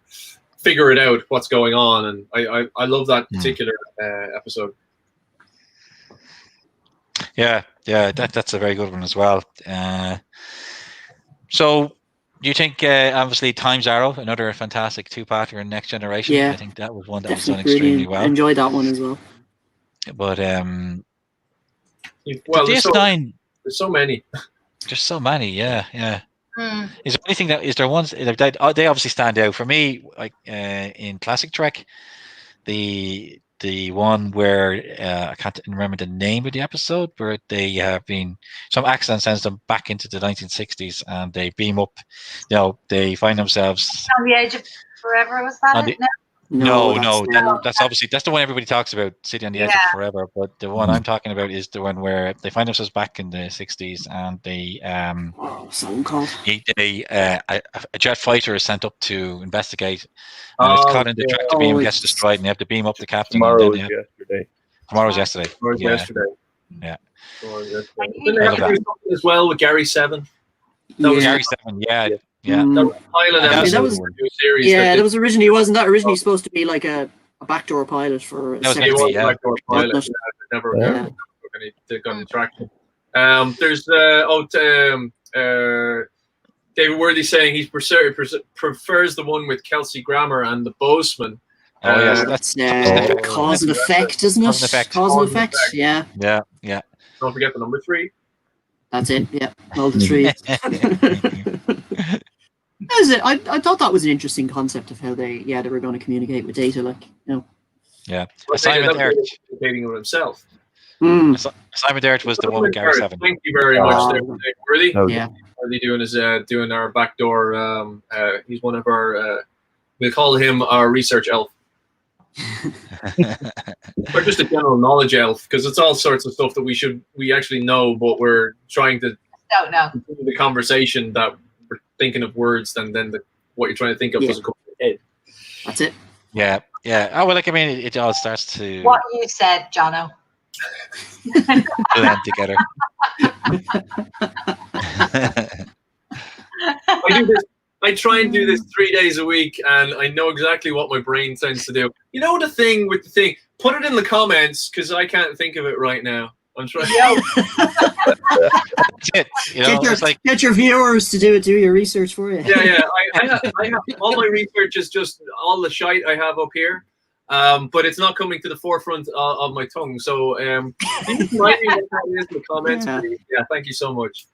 figure it out what's going on, and I love that particular episode. Yeah, that's a very good one as well. So, do you think, obviously, Time's Arrow, another fantastic 2-parter in Next Generation? Yeah, I think that was one that was done extremely well. I enjoyed that one as well. But there's so many. There's so many, yeah. Is there anything is there ones they obviously stand out for me? Like in Classic Trek, the one where I can't remember the name of the episode, where they have been, some accident sends them back into the 1960s, and they beam up. They find themselves on the edge of forever. Was that it? No, that's obviously the one everybody talks about, City on the Edge of Forever. But the one I'm talking about is the one where they find themselves back in the 60s, and a jet fighter is sent up to investigate, and it's caught in the tractor beam, gets destroyed, and they have to beam up the captain. Tomorrow's yesterday. Tomorrow's yesterday. Yeah. Didn't they have to do something as well with Gary 7? That was Gary 7, yeah. That was pilot episode for a new series. That was originally, wasn't that originally supposed to be like a backdoor pilot for a second season? Backdoor pilot. Never got any traction. There's David Worthy saying he prefers the one with Kelsey Grammer and the Boseman. Oh yes, that's cause and effect, isn't it? Cause and effect. Yeah. Don't forget the number 3. That's it. Yeah, all the trees. That was it. I thought that was an interesting concept of how they were going to communicate with data. Like, you know. Yeah. But Assignment Earth. communicating with himself. Assignment Earth was the one with Gary Seven. Thank you very much, there, Worthy. Yeah. Worthy doing our backdoor. He's one of our. We call him our research elf. Or just a general knowledge elf, because it's all sorts of stuff that we actually know, but we're trying to don't know continue the conversation that we're thinking of words, and then what you're trying to think of doesn't come to your head. That's it. Yeah. Oh well, like I mean, it all starts to what you said, Jono. blend together. I try and do this 3 days a week, and I know exactly what my brain tends to do. You know the thing with the thing? Put it in the comments, because I can't think of it right now. I'm trying. That's it. You know, get your viewers to do your research for you. Yeah. I have all my research is just all the shite I have up here, but it's not coming to the forefront of my tongue. So, can you remind me what that is in the comments, please? Yeah, thank you so much.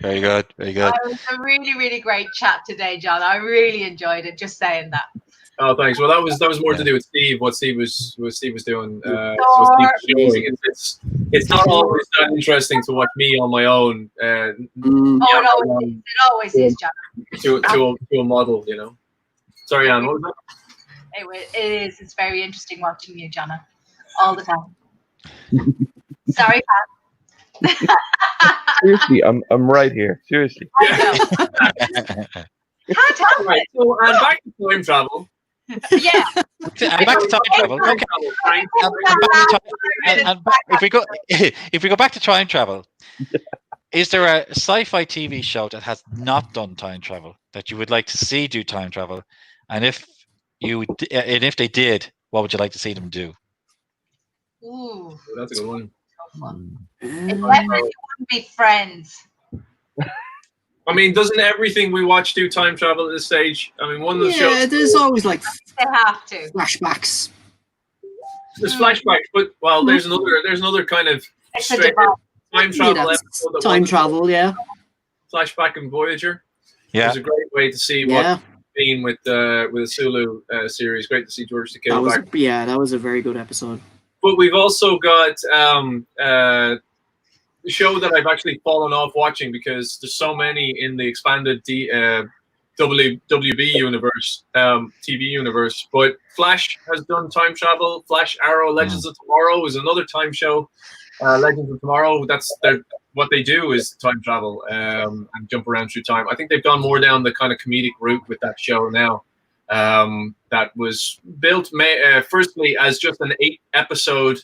Very good. It was a really, really great chat today, John. I really enjoyed it. Just saying that. Oh, thanks. Well, that was more to do with Steve. What Steve was doing. So Steve was showing. It's not always that interesting to watch me on my own. It always is, John. To a model, you know. Sorry, Anne. What was that? It is. It's very interesting watching you, Jonna, all the time. Sorry, Pat. Seriously, I'm right here. Seriously. I know. Right. So, and back to time travel. Yeah. And back to time travel. Okay. If we go back to time travel, is there a sci-fi TV show that has not done time travel that you would like to see do time travel? And if they did, what would you like to see them do? Ooh, that's a good one. It definitely wouldn't be Friends. I mean, doesn't everything we watch do time travel at this stage? I mean, one of the shows. Yeah, there's always like they have to flashbacks. There's flashbacks, but there's another kind of straight time travel episode. Time travel, yeah. Flashback and Voyager. Yeah, it's a great way to see what's been with the Sulu series. Great to see George Takei back. That was a very good episode. But we've also got the show that I've actually fallen off watching because there's so many in the expanded WB universe, TV universe. But Flash has done time travel. Flash, Arrow, Legends of Tomorrow is another time show. Legends of Tomorrow, what they do is time travel and jump around through time. I think they've gone more down the kind of comedic route with that show now. That was built firstly as just an 8-episode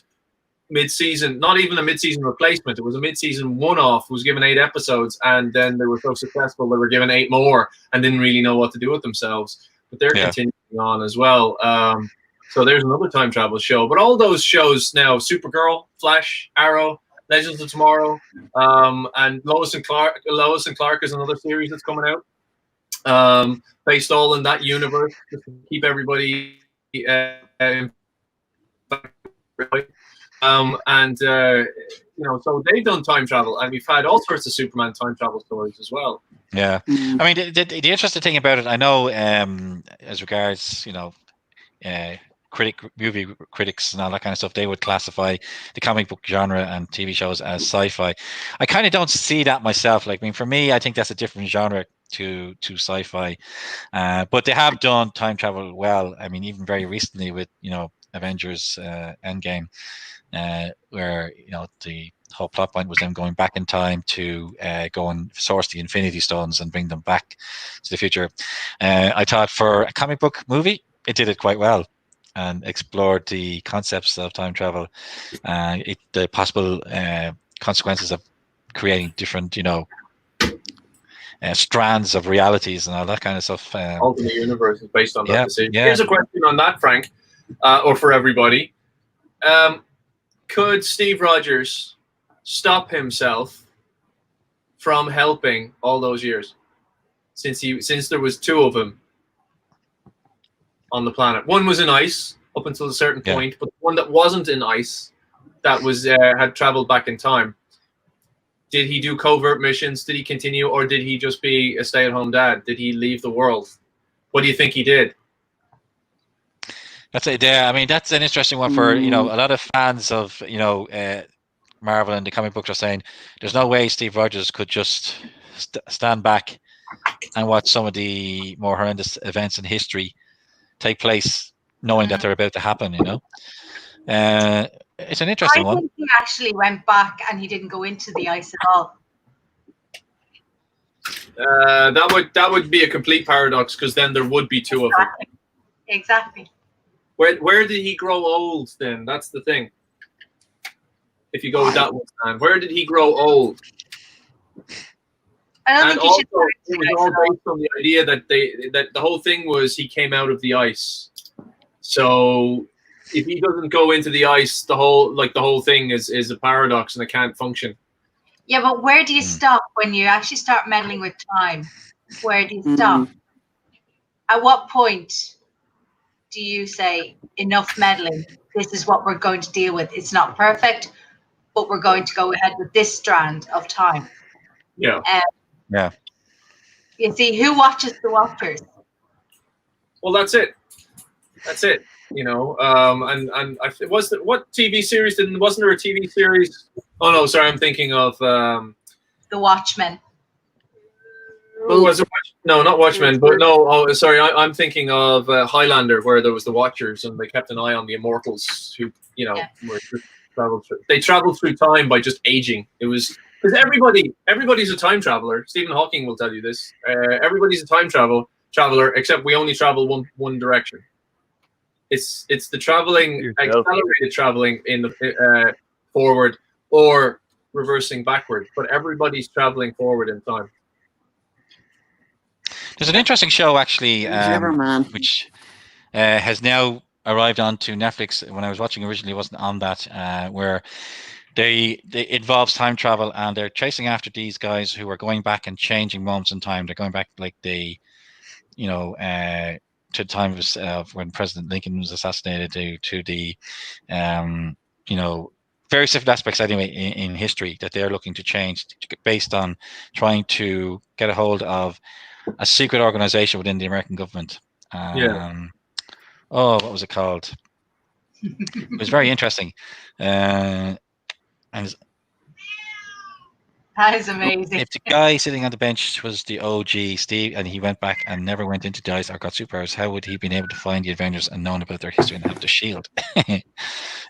mid-season, not even a mid-season replacement. It was a mid-season one-off. It was given 8 episodes, and then they were so successful they were given 8 more and didn't really know what to do with themselves. But they're continuing on as well. So there's another time travel show. But all those shows now, Supergirl, Flash, Arrow, Legends of Tomorrow, and Lois and Clark is another series that's coming out. Based all in that universe, just to keep everybody so they've done time travel, and we've had all sorts of Superman time travel stories as well. Yeah, I mean, the interesting thing about it, I know, as regards, movie critics and all that kind of stuff, they would classify the comic book genre and TV shows as sci-fi. I kind of don't see that myself. Like, I mean, for me, I think that's a different genre to sci-fi. But they have done time travel well. I mean, even very recently with Avengers Endgame, where the whole plot point was them going back in time to go and source the Infinity Stones and bring them back to the future. I thought for a comic book movie, it did it quite well and explored the concepts of time travel, the possible consequences of creating different, strands of realities and all that kind of stuff. Alternate universe is based on that decision. Yeah. Here's a question on that, Frank, or for everybody. Could Steve Rogers stop himself from helping all those years, since there was 2 of them on the planet? One was in ice up until a certain point, but the one that wasn't in ice, that was had traveled back in time. Did he do covert missions? Did he continue, or did he just be a stay-at-home dad? Did he leave the world? What do you think he did? That's it. Yeah, I mean that's an interesting one for a lot of fans of Marvel and the comic books are saying there's no way Steve Rogers could just stand back and watch some of the more horrendous events in history take place, knowing that they're about to happen. It's an interesting one. I think he actually went back and he didn't go into the ice at all. That would be a complete paradox, because then there would be two of them. Exactly. Where did he grow old then? That's the thing. If you go with that one, man, where did he grow old? I don't And think you also, should. it was all based on the idea that the whole thing was he came out of the ice. So if he doesn't go into the ice, the whole thing is a paradox and it can't function. Yeah, but where do you stop when you actually start meddling with time? Where do you stop? At what point do you say enough meddling? This is what we're going to deal with. It's not perfect, but we're going to go ahead with this strand of time. Yeah. Yeah. You see, who watches the Watchers? Well, that's it. That's it. What TV series wasn't there a TV series? Oh no, sorry, I'm thinking of The Watchmen. Was it no, not Watchmen, but no. Oh, sorry, I'm thinking of Highlander, where there was the Watchers and they kept an eye on the Immortals, who were traveled through. They traveled through time by just aging. It was because everybody's a time traveler. Stephen Hawking will tell you this. Everybody's a time traveler, except we only travel one direction. It's the traveling, accelerated traveling in the forward or reversing backward, but everybody's traveling forward in time. There's an interesting show actually, which has now arrived onto Netflix. When I was watching originally, it wasn't on that, where they involves time travel and they're chasing after these guys who are going back and changing moments in time. They're going back like to the time of when President Lincoln was assassinated, to the various different aspects anyway in history that they're looking to change based on trying to get a hold of a secret organization within the American government. What was it called? It was very interesting. And that is amazing. If the guy sitting on the bench was the OG Steve and he went back and never went into the ice or got superpowers, how would he been able to find the Avengers and known about their history and have the shield?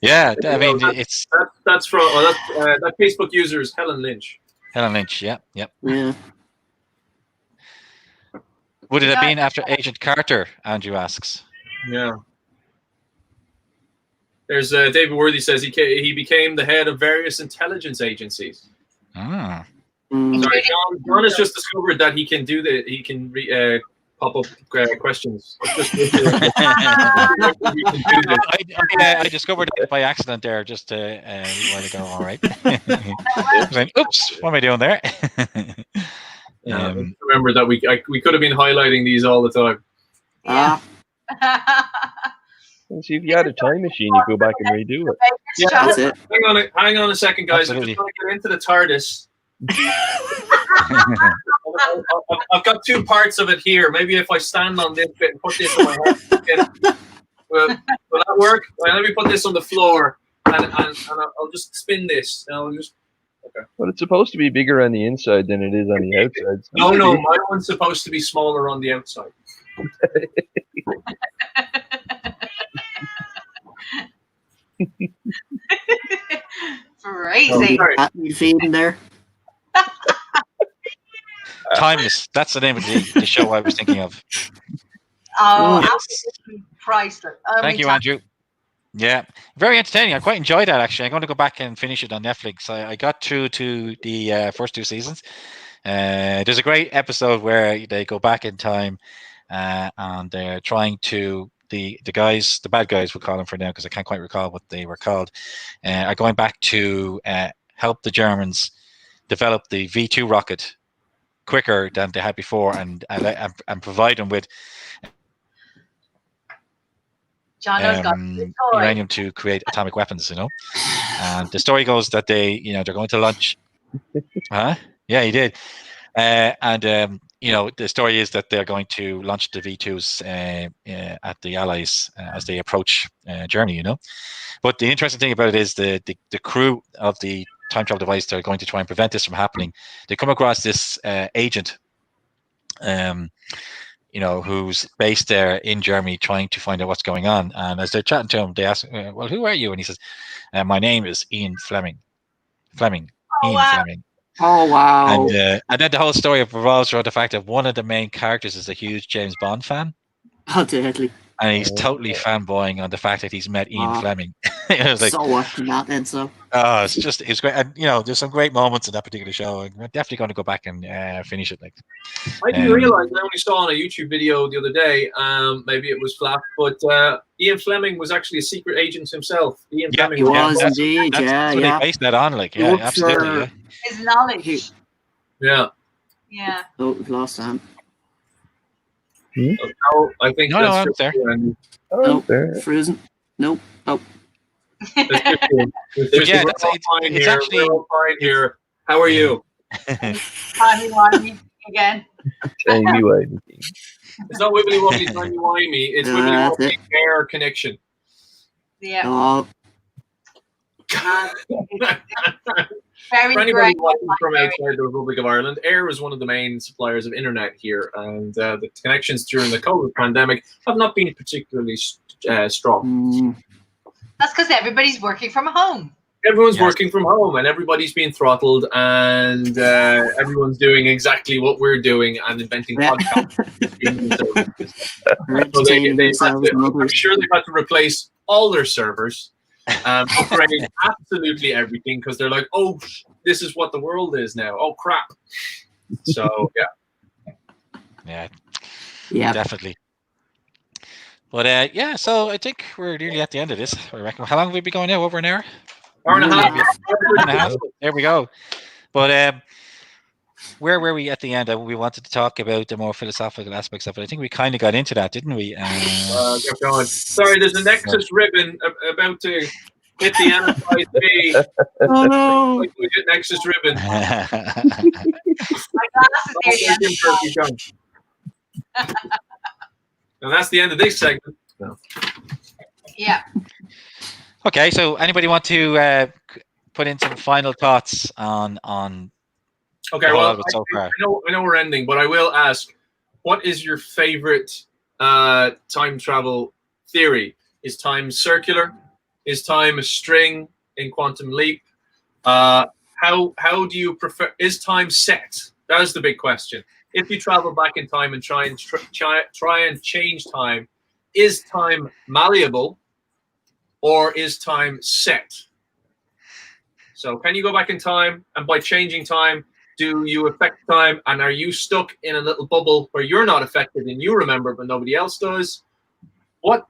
Yeah, I mean, that's from that Facebook user is Helen Lynch. Helen Lynch, yep. Yeah. Would it have been after Agent Carter? Andrew asks. Yeah. There's David Worthy says he became the head of various intelligence agencies. Ah. Sorry, John has just discovered that he can do that. He can pop up questions. I discovered it by accident there just a while ago. All right. Like, oops, what am I doing there? Remember that we could have been highlighting these all the time. Yeah. See, if you had a time machine, you go back and redo it. Yeah, that's it. Hang on a second, guys. Absolutely. I'm just going to get into the TARDIS. I've got two parts of it here. Maybe if I stand on this bit and put this on my head, will that work? Right, let me put this on the floor and I'll just spin this. Okay. But it's supposed to be bigger on the inside than it is on the outside. So no, my one's supposed to be smaller on the outside. Crazy. You feeding there? Timeless. That's the name of the show I was thinking of. Oh, absolutely priceless. Thank you, Andrew. Yeah, very entertaining. I quite enjoyed that, actually. I'm going to go back and finish it on Netflix. I got through to the first two seasons. There's a great episode where they go back in time and they're trying to, the guys, the bad guys, we'll call them for now because I can't quite recall what they were called, are going back to help the Germans develop the V2 rocket quicker than they had before and provide them with John got uranium to create atomic weapons, And the story goes that they're going to lunch. Huh? Yeah, he did. The story is that they're going to launch the V2s at the Allies as they approach Germany. But the interesting thing about it is the crew of the time travel device that are going to try and prevent this from happening. They come across this agent, who's based there in Germany, trying to find out what's going on. And as they're chatting to him, they ask, "Well, who are you?" And he says, "My name is Ian Fleming. Ian Fleming." Oh wow! And then the whole story revolves around the fact that one of the main characters is a huge James Bond fan. Oh, deadly! And he's totally fanboying on the fact that he's met Ian Fleming. It was like, so watching that then. So it's great, and there's some great moments in that particular show. I'm definitely going to go back and finish it. Like, I didn't realize. I only saw on a YouTube video the other day. Maybe it was flat, but Ian Fleming was actually a secret agent himself. Ian Fleming he was indeed. That's what they based that on. Like, absolutely. Yeah. His knowledge. Yeah. Yeah. Oh, we've lost Sam. So I think no, I'm there. No, frozen. Nope. Oh. It's actually we're all fine here. How are you? Timey-wimey again. Timey-wimey. It's not wibbly-wobbly, timey-wimey. It's wibbly-wobbly air connection. Yeah. Oh. Very For anybody great. watching from outside the Republic of Ireland, Air is one of the main suppliers of internet here, and the connections during the COVID pandemic have not been particularly strong. That's because everybody's working from home. Everyone's working from home, and everybody's being throttled, and everyone's doing exactly what we're doing and inventing podcasts. I'm sure they've had to replace all their servers. Upgrade absolutely everything because they're like, oh, this is what the world is now. Oh crap! So yeah, definitely. But so I think we're nearly at the end of this. I reckon. How long have we been going now? Over an hour? Hour and a half. Hour and a half. There we go. But where were we at the end? We wanted to talk about the more philosophical aspects of it. I think we kind of got into that, didn't we? Kept going. Sorry, there's a Nexus ribbon about to hit the Enterprise B. Oh no! We get Nexus ribbon. My glasses are And that's the end of this segment. No. Yeah. Okay, so anybody want to put in some final thoughts on? Okay, well, I know we're ending, but I will ask, what is your favorite time travel theory? Is time circular? Is time a string in Quantum Leap? How do you prefer? Is time set? That is the big question. If you travel back in time and try and change time, is time malleable or is time set? So can you go back in time, and by changing time, do you affect time, and are you stuck in a little bubble where you're not affected and you remember but nobody else does?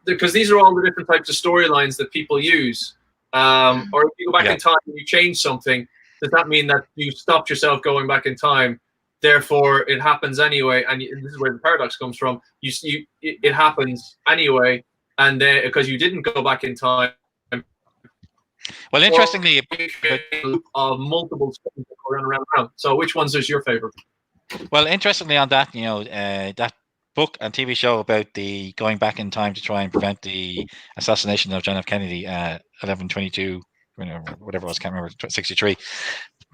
Because these are all the different types of storylines that people use. Or if you go back in time and you change something, does that mean that you stopped yourself going back in time? Therefore, it happens anyway, and this is where the paradox comes from. It happens anyway, and then because you didn't go back in time. Well, interestingly, of multiple things that go around. So, which ones is your favorite? Well, interestingly, on that, that book and TV show about the going back in time to try and prevent the assassination of John F. Kennedy, 11/22, whatever it was, can't remember, 63.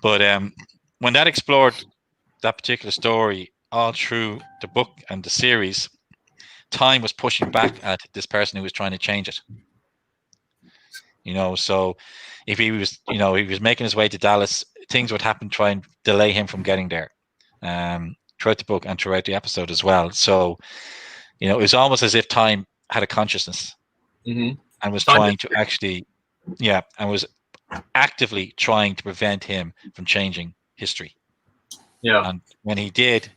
But when that explored that particular story all through the book and the series, time was pushing back at this person who was trying to change it. So if he was, he was making his way to Dallas, things would happen to try and delay him from getting there. Throughout the book and throughout the episode as well. So, it was almost as if time had a consciousness and was trying to actually, and was actively trying to prevent him from changing history. Yeah. And when he did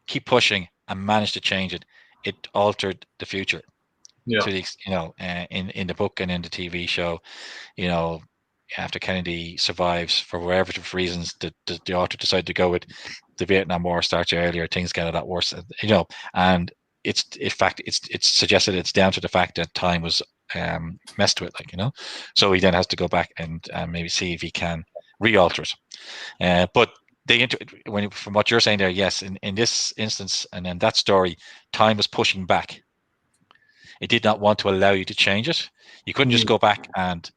keep pushing and managed to change it, it altered the future. Yeah. To the, in the book and in the TV show, after Kennedy survives for whatever reasons, the author decided to go with the Vietnam War starts earlier, things get a lot worse, and it's suggested it's down to the fact that time was messed with, like, you know. So he then has to go back and maybe see if he can re-alter it. But from what you're saying there, yes, in this instance and in that story, time was pushing back. It did not want to allow you to change it. You couldn't just go back and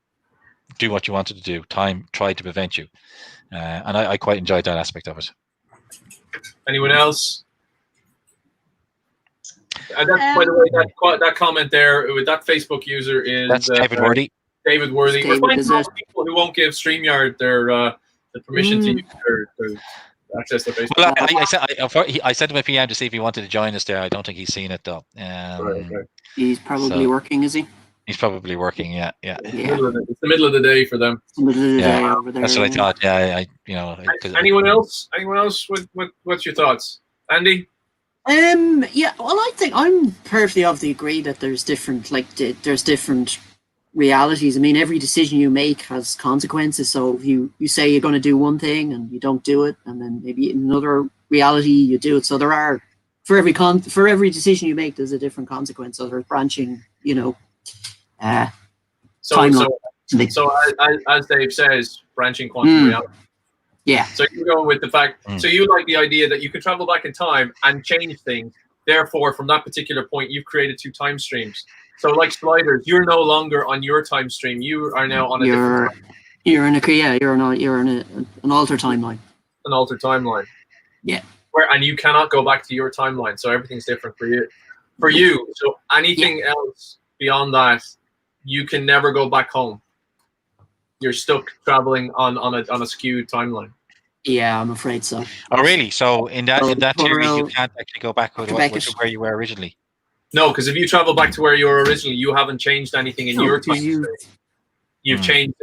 do what you wanted to do. Time tried to prevent you. And I quite enjoyed that aspect of it. Anyone else? By the way, that comment there with that Facebook user is that's David Worthy. David Worthy. We're finding a lot of people who won't give StreamYard their the permission to use their access to Facebook. Well, I sent him a PM to see if he wanted to join us there. I don't think he's seen it though. Right. He's probably working, is he? He's probably working. Yeah. It's the middle of the day for them. Over there, that's what I thought. Yeah, Anyone else? What's your thoughts, Andy? Yeah. Well, I think I'm perfectly of the agree that there's different realities. I mean, every decision you make has consequences. So if you say you're going to do one thing and you don't do it, and then maybe in another reality you do it. So there are for every decision you make, there's a different consequence. So there's branching, So as Dave says, branching quantum reality. Yeah. So you go with the fact. So you like the idea that you can travel back in time and change things. Therefore, from that particular point, you've created two time streams. So, like sliders, you're no longer on your time stream. You are now on a different time. You're in an altered timeline. An altered timeline. Yeah. And you cannot go back to your timeline. So everything's different for you. So anything else beyond that, you can never go back home. You're stuck traveling on a skewed timeline. Yeah, I'm afraid so. Oh, really? So in that theory, you can't actually go back to where you were originally. No, because if you travel back to where you were originally, you haven't changed anything in your time stream. You've changed.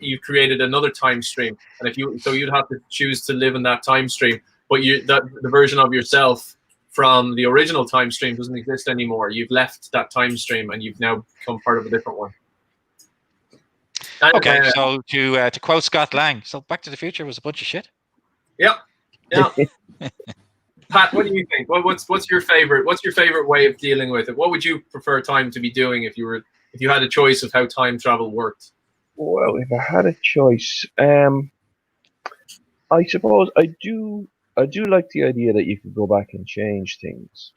You've created another time stream, and you'd have to choose to live in that time stream. But the version of yourself from the original time stream doesn't exist anymore. You've left that time stream, and you've now become part of a different one. Okay, so to quote Scott Lang, so Back to the Future was a bunch of shit. Yeah. Pat, what do you think? What's your favorite? What's your favorite way of dealing with it? What would you prefer time to be doing if you had a choice of how time travel worked? Well, if I had a choice, I suppose I do like the idea that you could go back and change things.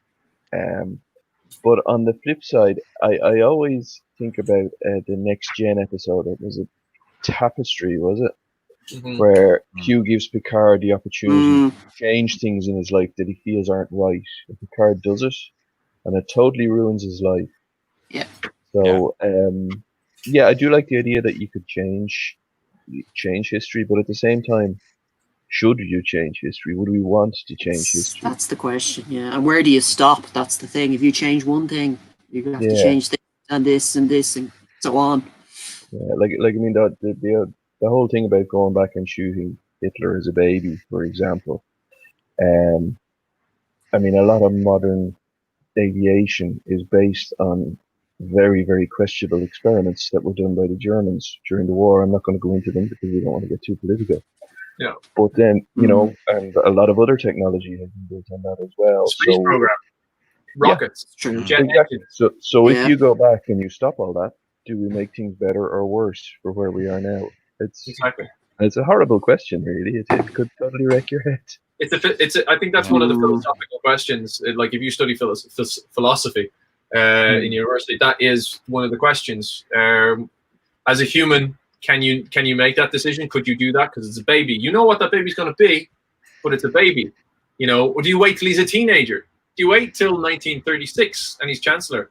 But on the flip side, I always think about the Next Gen episode. It was a Tapestry, was it? Mm-hmm. Where Q gives Picard the opportunity to change things in his life that he feels aren't right. And Picard does it, and it totally ruins his life. Yeah. So, I do like the idea that you could change history, but at the same time, should you change history? Would we want to change history? That's the question, yeah. And where do you stop? That's the thing. If you change one thing, you're going to have to change this and so on. Yeah, I mean, the whole thing about going back and shooting Hitler as a baby, for example. I mean, a lot of modern aviation is based on very, very questionable experiments that were done by the Germans during the war. I'm not going to go into them because we don't want to get too political. Yeah. But then, and a lot of other technology has been built on that as well. Space program, rockets, exactly. So if you go back and you stop all that, do we make things better or worse for where we are now? It's a horrible question, really. It could totally wreck your head. I think that's one of the philosophical questions. Like if you study philosophy in university, that is one of the questions. As a human, can you make that decision? Could you do that? Because it's a baby. You know what that baby's going to be, but it's a baby. Or do you wait till he's a teenager? Do you wait till 1936 and he's chancellor?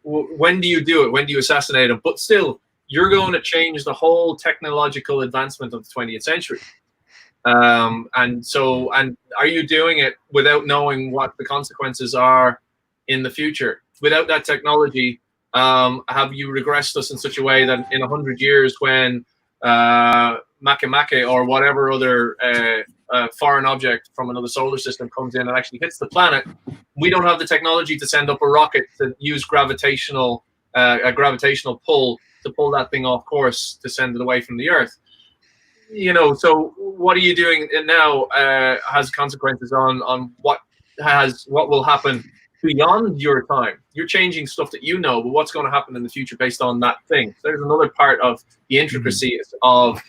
When do you do it? When do you assassinate him? But still, you're going to change the whole technological advancement of the 20th century. And are you doing it without knowing what the consequences are in the future? Without that technology, have you regressed us in such a way that in 100 years when Makemake or whatever other foreign object from another solar system comes in and actually hits the planet, we don't have the technology to send up a rocket to use a gravitational pull to pull that thing off course to send it away from the Earth. So what are you doing now has consequences on what will happen beyond your time. You're changing stuff that you know, but what's going to happen in the future based on that thing. So there's another part of the intricacies of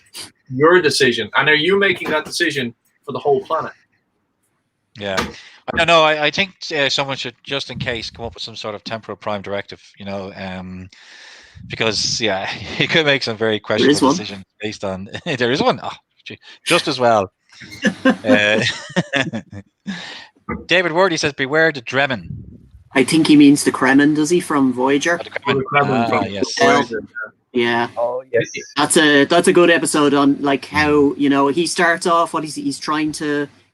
your decision. And are you making that decision for the whole planet? Yeah. I don't know. I think someone should, just in case, come up with some sort of temporal prime directive, because, yeah, you could make some very questionable decisions based on... There is one. Oh, just as well. David Wordy says, beware the Dremen. I think he means the Kremen, does he, from Voyager? Oh, the Kremen. Yes. Voyager. Yeah. Oh yes. That's a good episode on like how, he starts off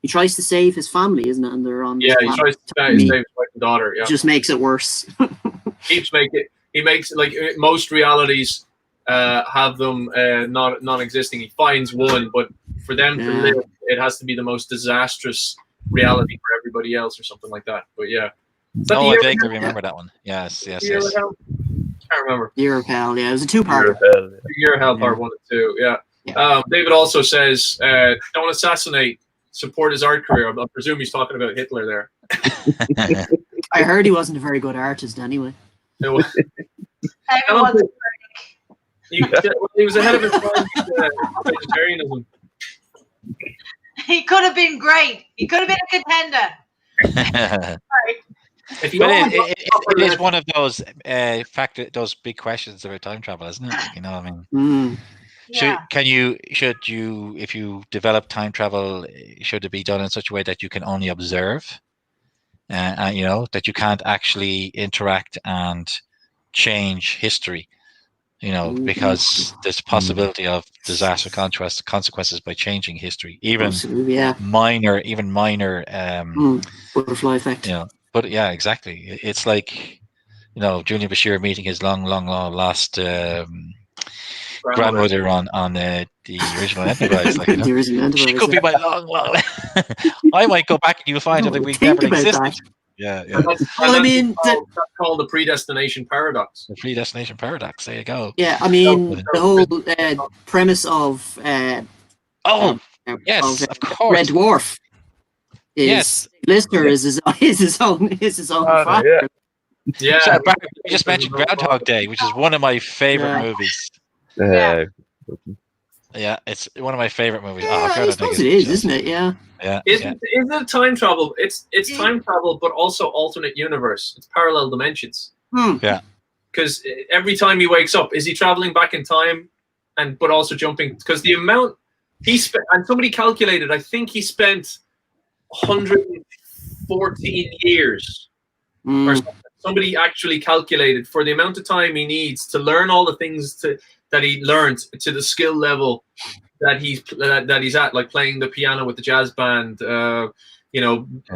he tries to save his family, isn't it? And they're on he tries to save his wife and daughter. Yeah. Just makes it worse. He makes like most realities have them non-existing. He finds one, but for them to live, it has to be the most disastrous reality for everybody else, or something like that. But yeah. No, I vaguely remember that one. Yes. Can't remember. Year of Hell, yeah. It was a two-part. Year of Hell, part 1 and 2, yeah. David also says, don't assassinate, support his art career. I presume he's talking about Hitler there. I heard he wasn't a very good artist anyway. He was ahead of his time with vegetarianism. He could have been great. He could have been a contender. But it is one of those those big questions about time travel, isn't it? You know what I mean? Should you, if you develop time travel, should it be done in such a way that you can only observe, that you can't actually interact and change history, because there's possibility of disaster consequences by changing history, even minor butterfly effect. But yeah, exactly. It's like, Julian Bashir meeting his long lost grandmother on the original Enterprise. Like, the original Enterprise, she could be my long. I might go back and you'll find that we never existed. That. Yeah. That's called the predestination paradox. The predestination paradox. There you go. Yeah, I mean the whole premise of yes, of course, Red Dwarf. Lister is his own father. Yeah. So, you just mentioned Groundhog Day, which is one of my favorite movies. Yeah, it's one of my favorite movies. I suppose it is, isn't it? Yeah. Isn't it time travel? It's time travel, but also alternate universe. It's parallel dimensions. Yeah. Because every time he wakes up, is he traveling back in time, but also jumping? Because the amount he spent, and somebody calculated, I think he spent 114 years or something. Somebody actually calculated for the amount of time he needs to learn all the things that he learned to the skill level that he's at, like playing the piano with the jazz band,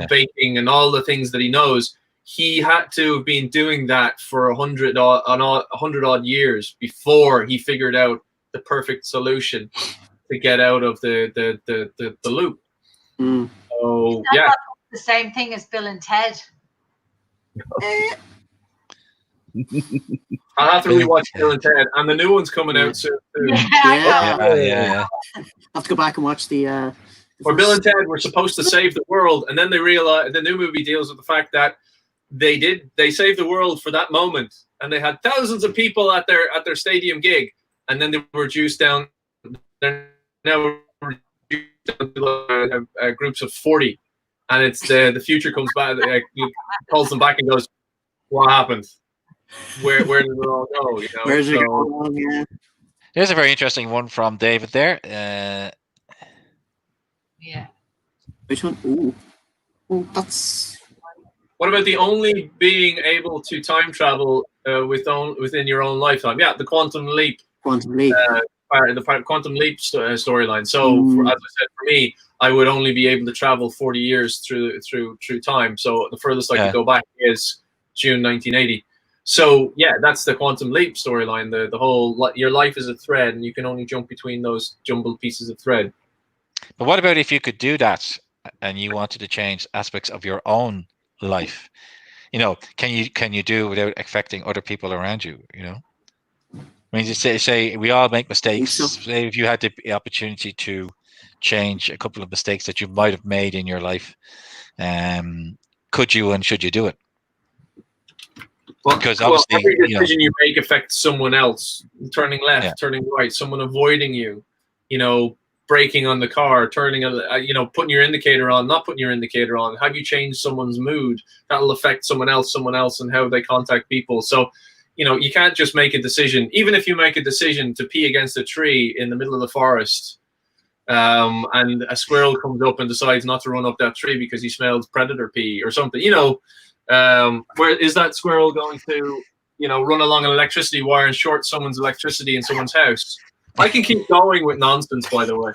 baking and all the things that he knows. He had to have been doing that for 100 odd years before he figured out the perfect solution to get out of the loop. So yeah, the same thing as Bill and Ted. I'll have to rewatch Bill and Ted, and the new one's coming out soon. Yeah. Have to go back and watch the. Or Bill and Ted were supposed to save the world, and then they realized the new movie deals with the fact that they saved the world for that moment, and they had thousands of people at their stadium gig, and then they were reduced down. They're now reduced down to groups of 40, and it's the future comes back, calls them back and goes, "What happened? Where did it all go? Where's it going? Yeah. There's a very interesting one from David there. Yeah. Which one? Ooh, that's. What about the only being able to time travel within your own lifetime? Yeah, the quantum leap. Quantum leap. The quantum leap storyline. So, as I said, for me, I would only be able to travel 40 years through time. So the furthest I could go back is June 1980. So yeah, that's the quantum leap storyline. The whole your life is a thread, and you can only jump between those jumbled pieces of thread. But what about if you could do that, and you wanted to change aspects of your own life? Can you do it without affecting other people around you? I mean, you say we all make mistakes. Say if you had the opportunity to change a couple of mistakes that you might have made in your life, could you and should you do it? Well, because obviously, every decision you make affects someone else. Turning left, Yeah. turning right, someone avoiding you, braking on the car, turning, putting your indicator on, not putting your indicator on. Have you changed someone's mood? That'll affect someone else, and how they contact people. So, you can't just make a decision. Even if you make a decision to pee against a tree in the middle of the forest, and a squirrel comes up and decides not to run up that tree because he smells predator pee or something, where is that squirrel going to, run along an electricity wire and short someone's electricity in someone's house? I can keep going with nonsense, by the way.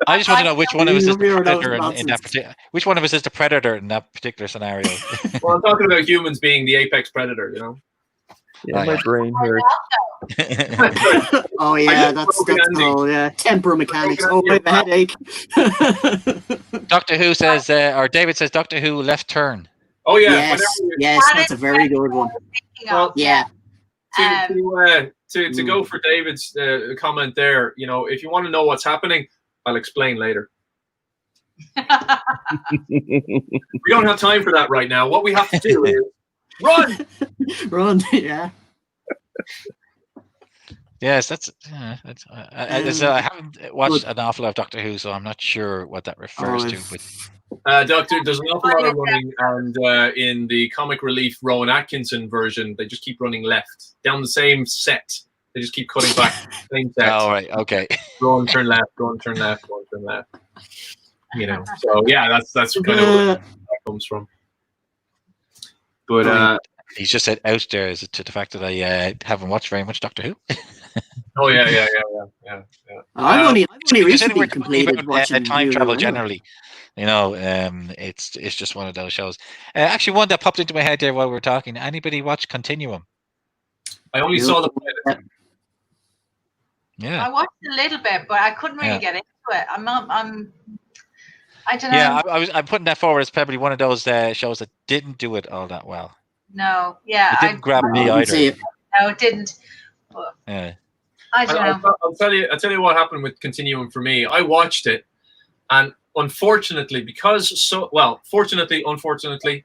I just want to know which one of us is the predator in that particular. Which one of us is the predator in that particular scenario? Well, I'm talking about humans being the apex predator. Yeah, my brain hurts. Oh yeah, that's all. Yeah, temper mechanics. Oh, I have a headache. Doctor Who says, or David says, Doctor Who Left Turn. Oh yeah, yes, that's a very good one. Well, yeah. To go for David's comment there, if you want to know what's happening, I'll explain later. We don't have time for that right now. What we have to do is run. Run, yeah. Yes, I haven't watched an awful lot of Doctor Who, so I'm not sure what that refers to. But Doctor, there's an awful lot of running, and in the comic relief Rowan Atkinson version, they just keep running left down the same set. They just keep cutting back same set. Oh, right, okay. Go and turn left, go and turn left, go and turn left. So yeah, that's kind of where that comes from. But he's just said out there is to the fact that I haven't watched very much Doctor Who. Oh yeah. I've only recently completed watching time travel generally. It's just one of those shows. Actually, one that popped into my head there while we were talking. Anybody watch Continuum? I only saw the pilot. Yeah, I watched a little bit, but I couldn't really get into it. I don't know. Yeah, I'm putting that forward as probably one of those shows that didn't do it all that well. No, yeah, it didn't grab me either. No, it didn't. But yeah. I don't know. I'll tell you what happened with Continuum for me. I watched it, and unfortunately, fortunately, unfortunately,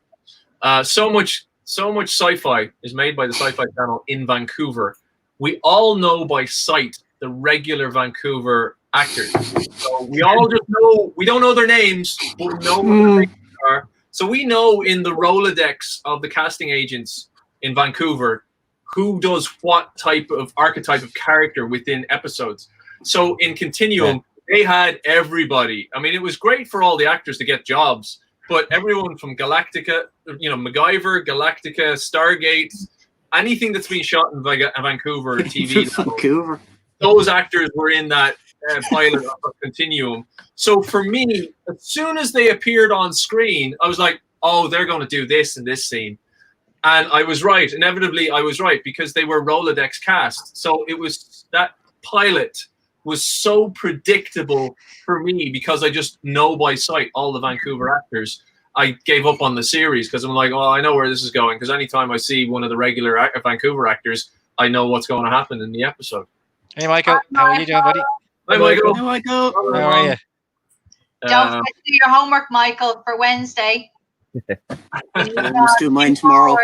so much sci-fi is made by the Sci-Fi Channel in Vancouver. We all know by sight the regular Vancouver actors. So we all just know, we don't know their names, but we know what their names are. So we know in the Rolodex of the casting agents in Vancouver who does what type of archetype of character within episodes. So in Continuum, they had everybody. I mean, it was great for all the actors to get jobs, but everyone from Galactica, MacGyver, Galactica, Stargate, anything that's been shot in Vancouver TV, Vancouver, those actors were in that pilot of Continuum. So for me, as soon as they appeared on screen, I was like, oh, they're going to do this in this scene. And I was right. Inevitably, I was right because they were Rolodex cast. So it was that pilot was so predictable for me because I just know by sight all the Vancouver actors. I gave up on the series because I'm like, well, I know where this is going. Because anytime I see one of the regular Vancouver actors, I know what's going to happen in the episode. Hey, Michael. How are you doing, buddy? Hi, Michael. Hi, Michael. How are you? Don't forget to do your homework, Michael, for Wednesday. I must do mine tomorrow.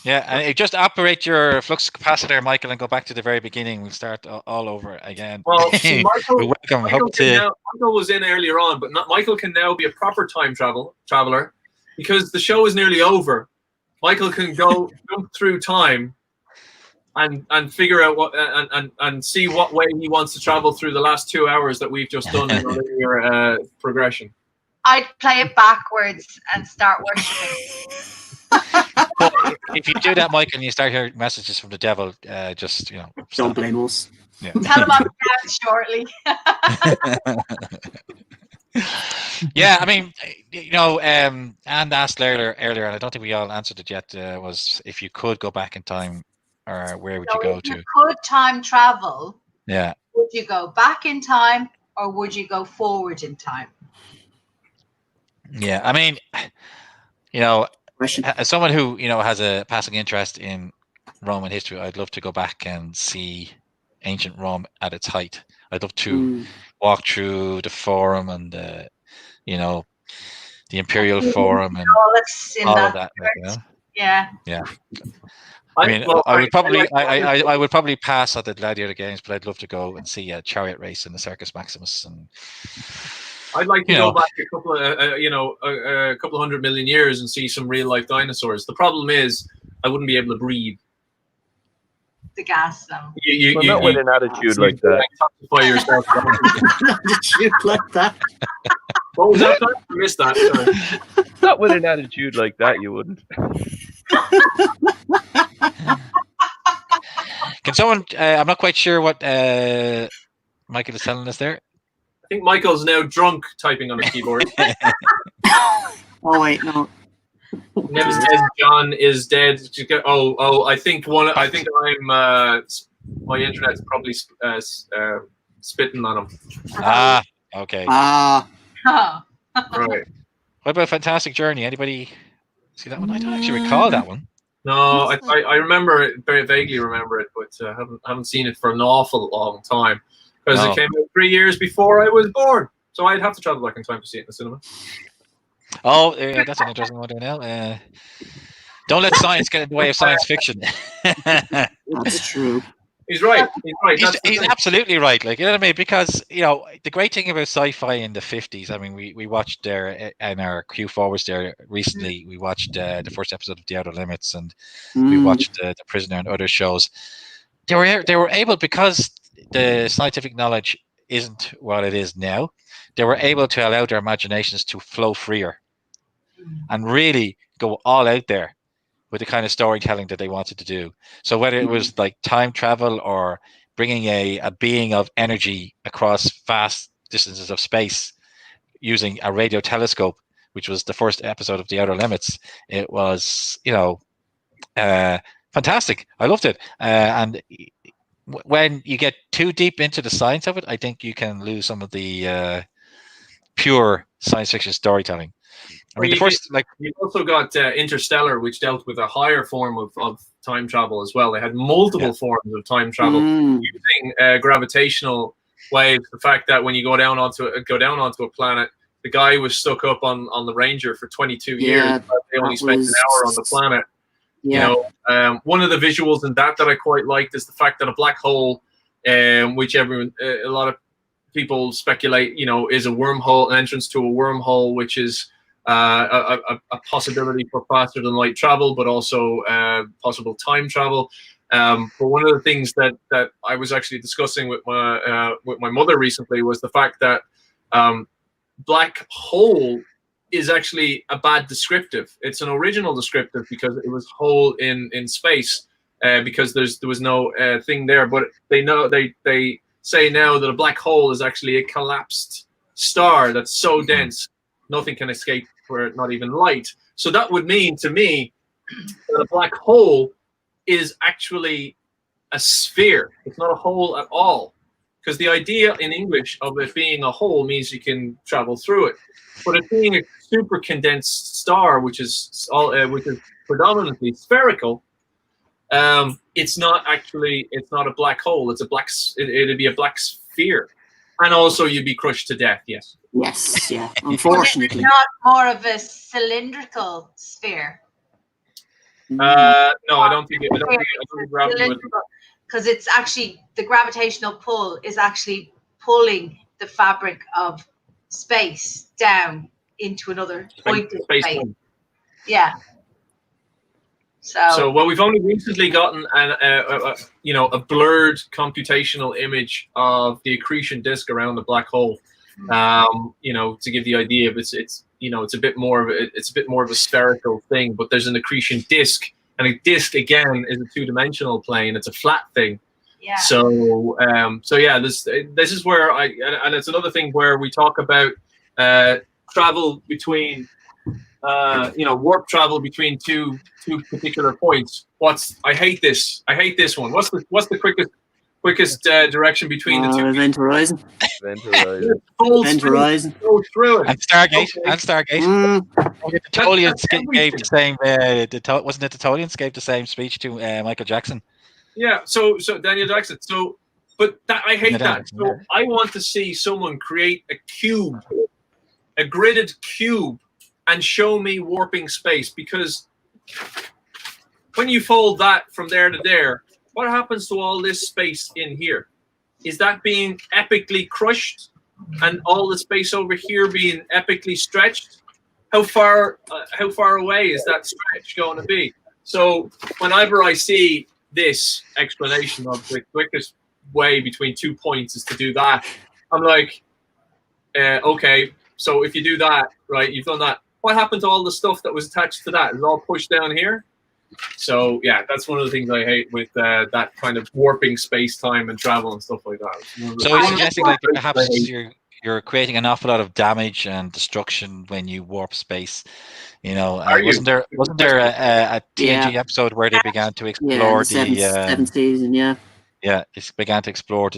Yeah, and just operate your flux capacitor, Michael, and go back to the very beginning. We'll start all over again. Well, see, Michael Michael was in earlier on, but Michael can now be a proper time traveler because the show is nearly over. Michael can go jump through time and figure out what and see what way he wants to travel through the last 2 hours that we've just done in a linear progression. I'd play it backwards and start worshiping. Well, if you do that, Michael, and you start hearing messages from the devil, just don't blame us. Yeah. Tell him I'm down shortly. Yeah, I mean, Anne asked earlier, and I don't think we all answered it yet. Was if you could go back in time, or where would you go to? If you could time travel, yeah, would you go back in time or would you go forward in time? Yeah, I mean, as someone who has a passing interest in Roman history, I'd love to go back and see ancient Rome at its height. I'd love to walk through the Forum and the Imperial Forum and in all that of that. Like, you know? Yeah. I mean, I would probably pass at the Gladiator Games, but I'd love to go and see a chariot race in the Circus Maximus. And I'd like to go back a couple of, a couple of 100 million years and see some real life dinosaurs. The problem is, I wouldn't be able to breathe. The gas, though. Not with an attitude like that. Toxify yourself. Attitude like that. What was that? I missed that. Sorry. Not with an attitude like that, you wouldn't. Can someone? I'm not quite sure what Michael is telling us there. I think Michael's now drunk typing on the keyboard. Oh wait, no. Never says John is dead. I think I'm. My internet's probably spitting on him. Ah, okay. Oh. Right. What about Fantastic Journey? Anybody see that one? I don't actually recall that one. No, I remember it, very vaguely remember it, but haven't seen it for an awful long time because it came out 3 years before I was born. So I'd have to travel back in time to see it in the cinema. Oh, that's an interesting one to know. Don't let science get in the way of science fiction. That's true. He's right. He's right. He's absolutely right. Like, you know what I mean? Because, you know, the great thing about sci-fi in the 50s, I mean, we watched there in our Q forwards there recently, we watched the first episode of The Outer Limits, and we watched The Prisoner and other shows. They were able, because the scientific knowledge isn't what it is now, they were able to allow their imaginations to flow freer and really go all out there with the kind of storytelling that they wanted to do. So whether it was like time travel or bringing a being of energy across vast distances of space using a radio telescope, which was the first episode of The Outer Limits, it was, you know, fantastic. I loved it. And when you get too deep into the science of it, I think you can lose some of the pure science fiction storytelling. I mean, you've also got Interstellar, which dealt with a higher form of time travel as well. They had multiple forms of time travel using gravitational waves. The fact that when you go down onto a planet, the guy was stuck up on the Ranger for 22 years. But they only spent an hour on the planet. Yeah. You know, one of the visuals in that I quite liked is the fact that a black hole, which a lot of people speculate, you know, is a wormhole, an entrance to a wormhole, which is a possibility for faster than light travel, but also possible time travel. But one of the things that I was actually discussing with my mother recently was the fact that black hole is actually a bad descriptive. It's an original descriptive because it was hole in space because there was no thing there. But they say now that a black hole is actually a collapsed star that's so dense nothing can escape for it, not even light. So that would mean to me that a black hole is actually a sphere. It's not a hole at all. Because the idea in English of it being a hole means you can travel through it. But it being a super condensed star, which is predominantly spherical, it's not a black hole. It'd be a black sphere. And also you'd be crushed to death, yes. Yes, yeah. Unfortunately. It's not more of a cylindrical sphere. No, I don't think gravity would. Because it's actually, the gravitational pull is actually pulling the fabric of space down into another point of space. Yeah. So well, we've only recently gotten a blurred computational image of the accretion disk around the black hole. To give the idea of it's a bit more of a spherical thing, but there's an accretion disk, and a disk again is a two-dimensional plane. It's a flat thing. Yeah. So this is where and it's another thing where we talk about travel between warp travel between two particular points. I hate this one. What's the quickest direction between the two? Event Horizon. Event Horizon. Go through it. And Stargate. The Tolians gave the same. Wasn't it the Tolians gave the same speech to Michael Jackson? Yeah. So Daniel Jackson. I hate that. So I want to see someone create a cube, a gridded cube, and show me warping space, because when you fold that from there to there, what happens to all this space in here? Is that being epically crushed and all the space over here being epically stretched? How far away is that stretch going to be? So whenever I see this explanation of the quickest way between 2 points is to do that, I'm like, okay, so if you do that, right, you've done that. What happened to all the stuff that was attached to that? Is it all pushed down here? So yeah, that's one of the things I hate with that kind of warping space, time, and travel and stuff like that. So you're suggesting like perhaps you're creating an awful lot of damage and destruction when you warp space. You know, wasn't there a TNG episode where they began to explore seventh season? Yeah, it began to explore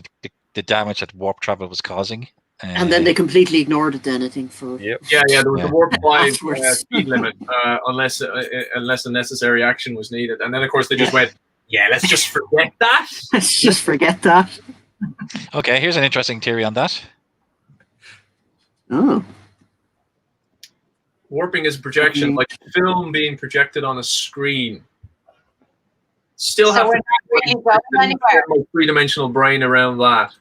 the damage that warp travel was causing. And then they completely ignored it. Then I think for there was a warp 5 speed limit unless a necessary action was needed, and then of course they just went, let's just forget that. Let's just forget that. Okay, here's an interesting theory on that. Oh, warping is projection, like film being projected on a screen. Still have my three-dimensional brain around that.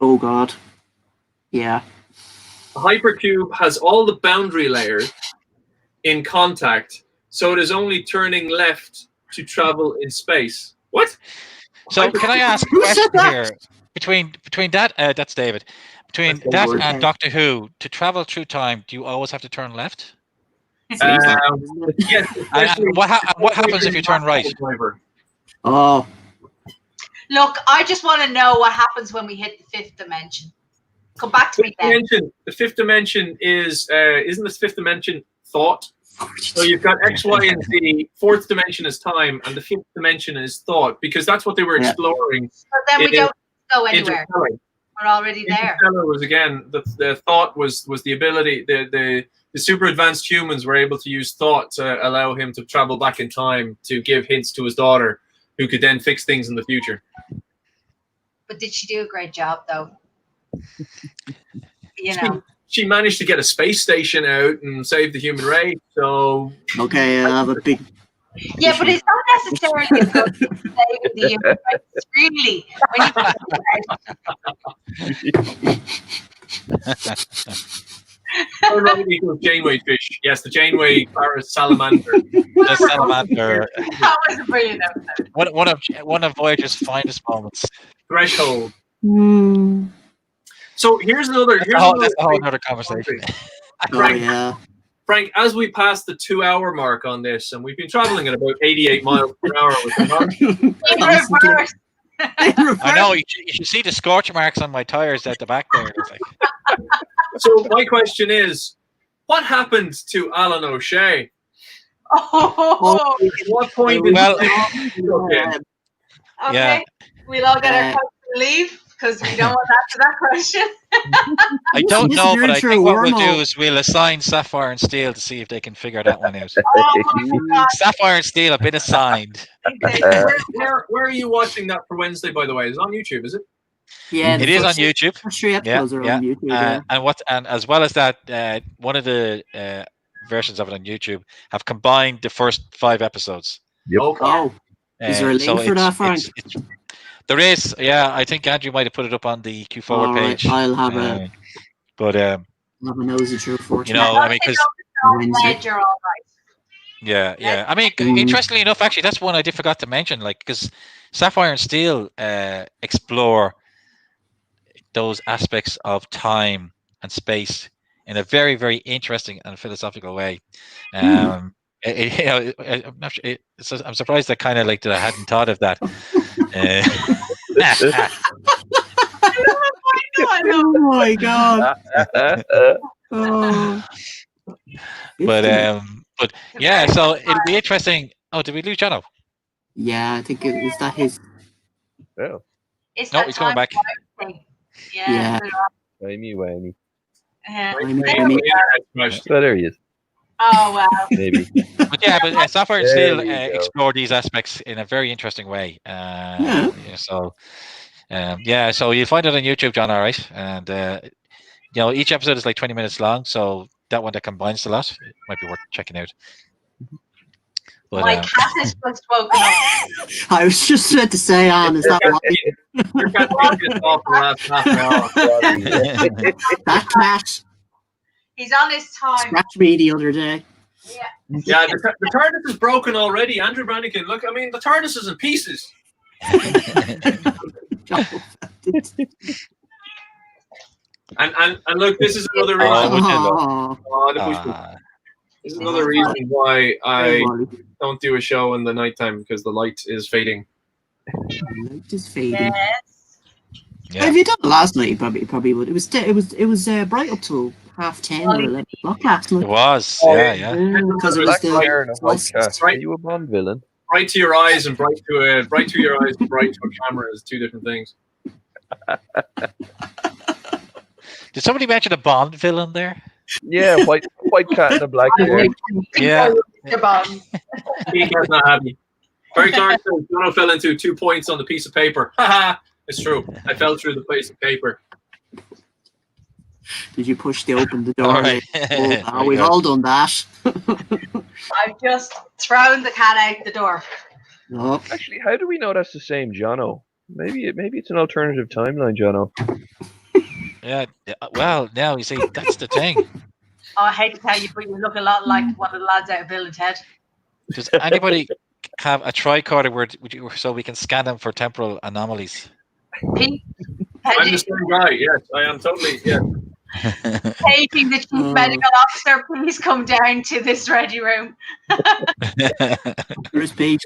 Oh God. Yeah. A hypercube has all the boundary layers in contact, so it is only turning left to travel in space. What? So can I ask a question here? Between that, that's David. Between that and Doctor Who, to travel through time, do you always have to turn left? Yes. And what happens if you turn right? Oh. Look, I just want to know what happens when we hit the 5th dimension. Come back to me then. The 5th dimension is isn't this 5th dimension thought? So you've got X, Y, and Z. 4th dimension is time, and the 5th dimension is thought, because that's what they were exploring. But then we don't go anywhere. We're already there. Interstellar was again the thought was the ability. The super advanced humans were able to use thought to allow him to travel back in time to give hints to his daughter, who could then fix things in the future. But did she do a great job though? You know, she managed to get a space station out and save the human race. So okay, I have a big. Yeah, but it's not necessarily about saving the human race. Really, equals Janeway fish. Yes, the Janeway Paris salamander. The salamander. That was a brilliant episode. One of Voyager's finest moments. Threshold. Mm. So here's another. That's a whole other conversation. Frank, as we pass the 2-hour mark on this, and we've been traveling at about 88 miles per hour with the I know, you should see the scorch marks on my tires at the back there. It's like... So my question is, what happened to Alan O'Shea? Oh, at what point did okay, we'll all get our cups and leave, because we don't want to answer that question. I don't know, but I think what we'll do is we'll assign Sapphire and Steel to see if they can figure that one out. Sapphire and Steel have been assigned. Where are you watching that for Wednesday, by the way? Is it on YouTube, is it? Yeah, it is on YouTube. First 3 episodes are on YouTube. And as well as that, one of the versions of it on YouTube have combined the first 5 episodes. Yep. Oh, is there a link for that, Frank? There is, I think Andrew might have put it up on the Q Forward page. I'll have a. But have a nosy through for you know, I mean, because you're all right. Yeah. I mean, interestingly enough, actually, that's one I did forgot to mention. Like, because Sapphire and Steel explore those aspects of time and space in a very, very interesting and philosophical way. I'm not sure, I'm surprised that kind of like that I hadn't thought of that. Oh my god! But yeah, so it'll be interesting. Oh, did we lose Jono? Yeah, I think is that his. Oh. It's no, he's coming back. Yeah. Whammy. So there he is. Oh wow. Maybe. But Sapphire and Steel explore these aspects in a very interesting way. So you'll find it on YouTube, John. All right, and you know, each episode is like 20 minutes long, so that one that combines the lot. It might be worth checking out. But, My cat has just woken up. I was just about to say, Anne, is that why? Your cat is off the last half an hour. That cat He's on his time. scratched me the other day. Yeah, the TARDIS is broken already. Andrew Brannigan, look, I mean, the TARDIS is in pieces. And look, this is another reason. This is another reason why I don't do a show in the nighttime, because the light is fading. The light is fading. Yes. Yeah. If you done it last night, you probably would. It was bright up till 10:30 or 11 o'clock last night. It was, yeah. Because it was Black hair and a white cat. Are Right. you a Bond villain? Bright to your eyes and bright to your eyes and bright to a camera is two different things. Did somebody mention a Bond villain there? Yeah, white cat and a black hair. Yeah. He guy's not happy. Very Clark says, Jono fell into 2 points on the piece of paper. Haha, it's true. I fell through the piece of paper. Did you open the door? All right. We've all done that. I've just thrown the cat out the door. No. Actually, how do we know that's the same Jono? Maybe it's an alternative timeline, Jono. Yeah. Well, now you see, that's the thing. Oh, I hate to tell you, but you look a lot like one of the lads out of Bill and Ted. Does anybody have a tricorder so we can scan them for temporal anomalies? Pete, I'm the same guy. Yes, I am totally. Yeah. taking the chief medical officer, please come down to this ready room. Where's Pete?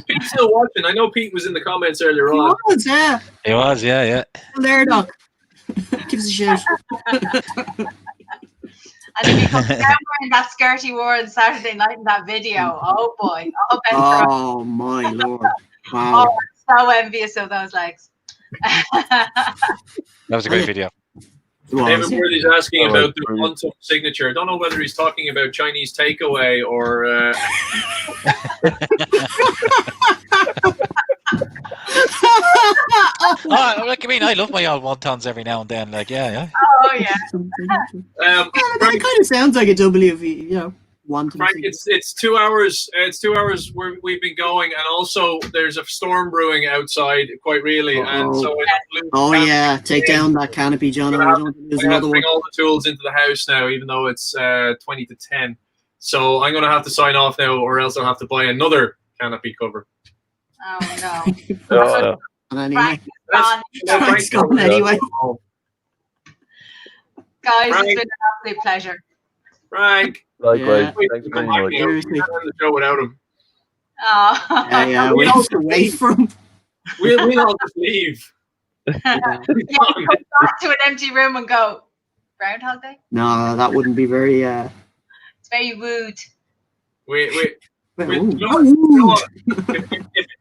Pete's still watching. I know Pete was in the comments earlier He on. was, yeah. He was, yeah. There, Doc. Give us a shout. And if he comes down wearing that skirt he wore on Saturday night in that video, oh boy. Oh, my Lord. Wow. Oh, I'm so envious of those legs. That was a great video. David Worthy's asking about the quantum signature. I don't know whether he's talking about Chinese takeaway or. Look, I mean, I love my old wontons every now and then. Like, yeah. Oh yeah. That kind of sounds like a WV, one. Frank, it's 2 hours. It's 2 hours where we've been going, and also there's a storm brewing outside, quite really. And so take down that canopy, John. I have to bring all the tools into the house now, even though it's 20 to 10. So I'm going to have to sign off now, or else I'll have to buy another canopy cover. Oh no. Anyway, Frank's gone anyway. Guys, Frank. it's been an absolute pleasure. Frank. Likewise. Wait, Thanks come very back much. now. We can't end the show without him. Yeah, we have to wait for him. We'll all just leave. Yeah, come back to an empty room and go, Groundhog Day? No, that wouldn't be very. It's very rude.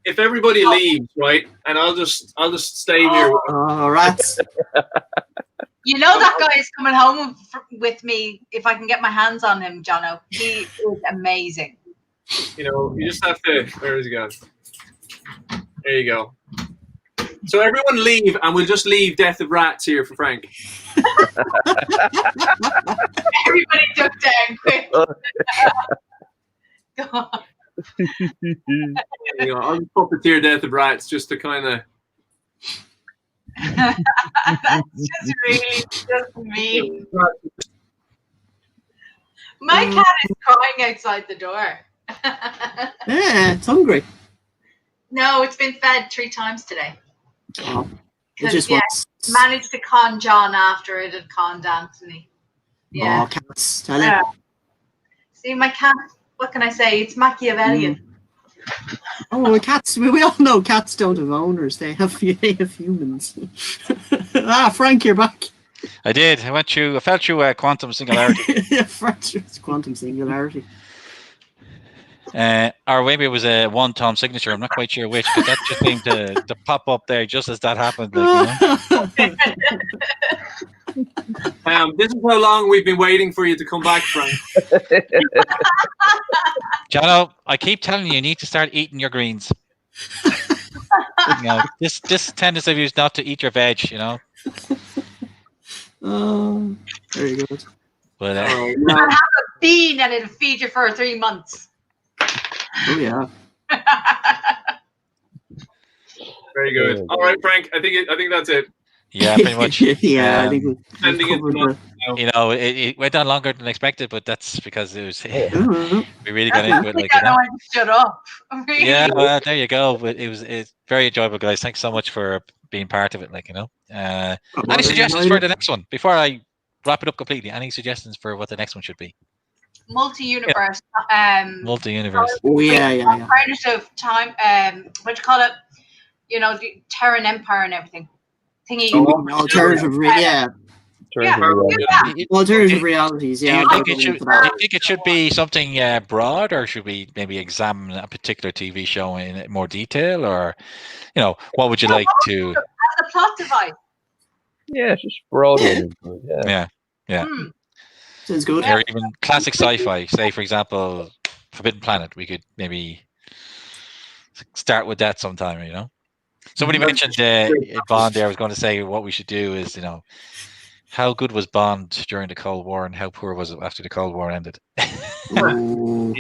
If everybody leaves, right, and I'll just stay here. Oh, rats! You know that guy is coming home with me if I can get my hands on him, Jono. He is amazing. You just have to. Where is he going? There you go. So everyone leave, and we'll just leave Death of Rats here for Frank. Everybody duck down quick. Go on. I'll just puppeteer Death of Rats just to kind of. That's just me. My cat is crying outside the door. Yeah, it's hungry. No, it's been fed 3 times today. Oh, it 'Cause, just wants. managed to con John after it had conned Anthony. Yeah. Oh, cats! Tell you. See, my cat. What can I say? It's Machiavellian. Oh, cats! We all know cats don't have owners; they have humans. Frank, you're back. I did. I fell through quantum singularity. Yeah, it's quantum singularity. Or maybe it was a one-time signature. I'm not quite sure which, but that just seemed to pop up there just as that happened. Like, This is how long we've been waiting for you to come back, Frank. Jono, I keep telling you need to start eating your greens. This tendency of you is not to eat your veg, Very good. But And have a bean and it'll feed you for 3 months. Oh yeah. Very good. All right, Frank. I think that's it. yeah, pretty much. Yeah, I think we've Sending it covered to the. You know, it went on longer than expected, but that's because it was Mhm. we really got into it. We Like, don't know when to shut up. Really. yeah, well, there you go. But it's very enjoyable, guys. Thanks so much for being part of it. Like, any suggestions for the next one before I wrap it up completely? Any suggestions for what the next one should be? Multi-universe. Multi-universe. Oh yeah. Alternative time. What do you call it? You know, the Terran Empire and everything. Thingy. Alternative, yeah. Alternative realities. Do Yeah. you think it should be something broad, or should we maybe examine a particular TV show in more detail, or what would you like to? As a plot device. Yeah, just broad one. Yeah. Sounds good. Or even classic sci-fi. Say, for example, Forbidden Planet. We could maybe start with that sometime. Somebody mentioned Bond there. I was going to say what we should do is, how good was Bond during the Cold War and how poor was it after the Cold War ended? Ooh.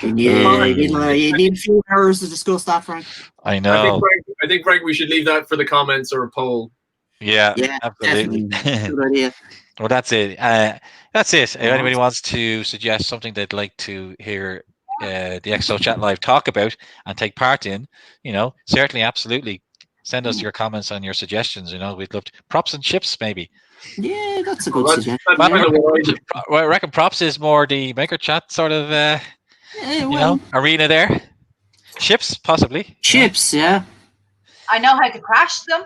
Yeah, you need a few hours to discuss that, Frank. I know. I think, Frank, we should leave that for the comments or a poll. Yeah, absolutely. Good idea. Well, that's it. That's it. If anybody wants to suggest something they'd like to hear the XO Chat Live talk about and take part in, certainly, absolutely. Send us your comments and your suggestions. We'd love to. Props and chips, maybe. Yeah, that's a good suggestion. I reckon props is more the maker chat sort of, arena there. Chips, possibly. Chips, yeah. I know how to crash them.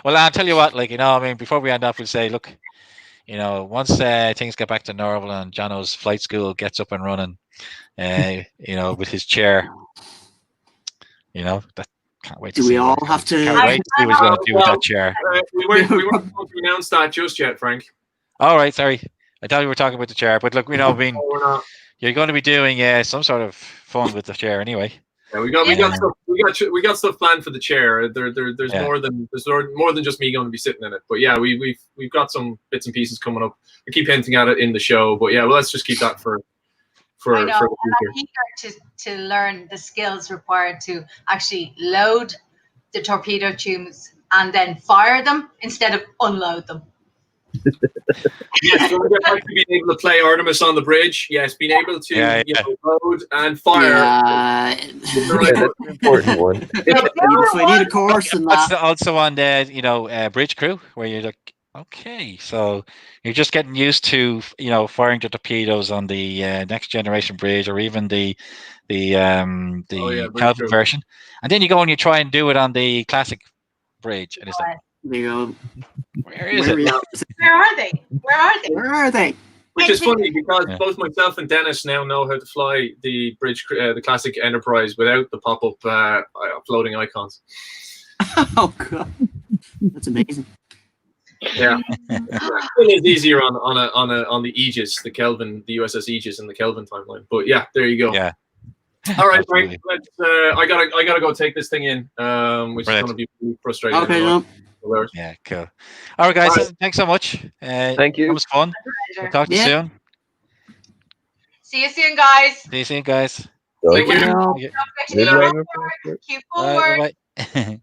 Well, I'll tell you what, before we end off, we'll say, look, once things get back to normal and Jono's flight school gets up and running, with his chair, that can't wait to see. Do we all have to? Can't wait to see what he's going to do with that chair. We weren't going to announce that just yet, Frank. All right, sorry. I thought we were talking about the chair, but look, you're going to be doing some sort of fun with the chair anyway. Yeah, we got stuff planned for the chair. There's more than just me going to be sitting in it. But yeah, we've got some bits and pieces coming up. I keep hinting at it in the show, but yeah, well, let's just keep that for I know. the future. I'm eager to learn the skills required to actually load the torpedo tubes and then fire them instead of unload them. Yes, so being able to play Artemis on the bridge. Yes, being able to load and fire. That's an important one. We need a course in that. That's also on the bridge crew where you're like, okay, so you're just getting used to firing the torpedoes on the next generation bridge or even the Kelvin version, and then you go and you try and do it on the classic bridge, and it's like, where is it? Where are they? Where are they? Which is funny because both myself and Dennis now know how to fly the bridge, the classic Enterprise, without the pop-up floating icons. Oh god, that's amazing. Yeah, it is easier on the Aegis, the Kelvin, the USS Aegis, and the Kelvin timeline. But yeah, there you go. Yeah. All right, Frank. I gotta go take this thing in, which is going to be really frustrating. Okay, no. Yeah, cool. All right, guys. Thanks so much. Thank you. It was fun. We'll talk to you soon. See you soon, guys. See you soon, guys. Thank you. Don't forget to do your homework. Keep forward. Bye.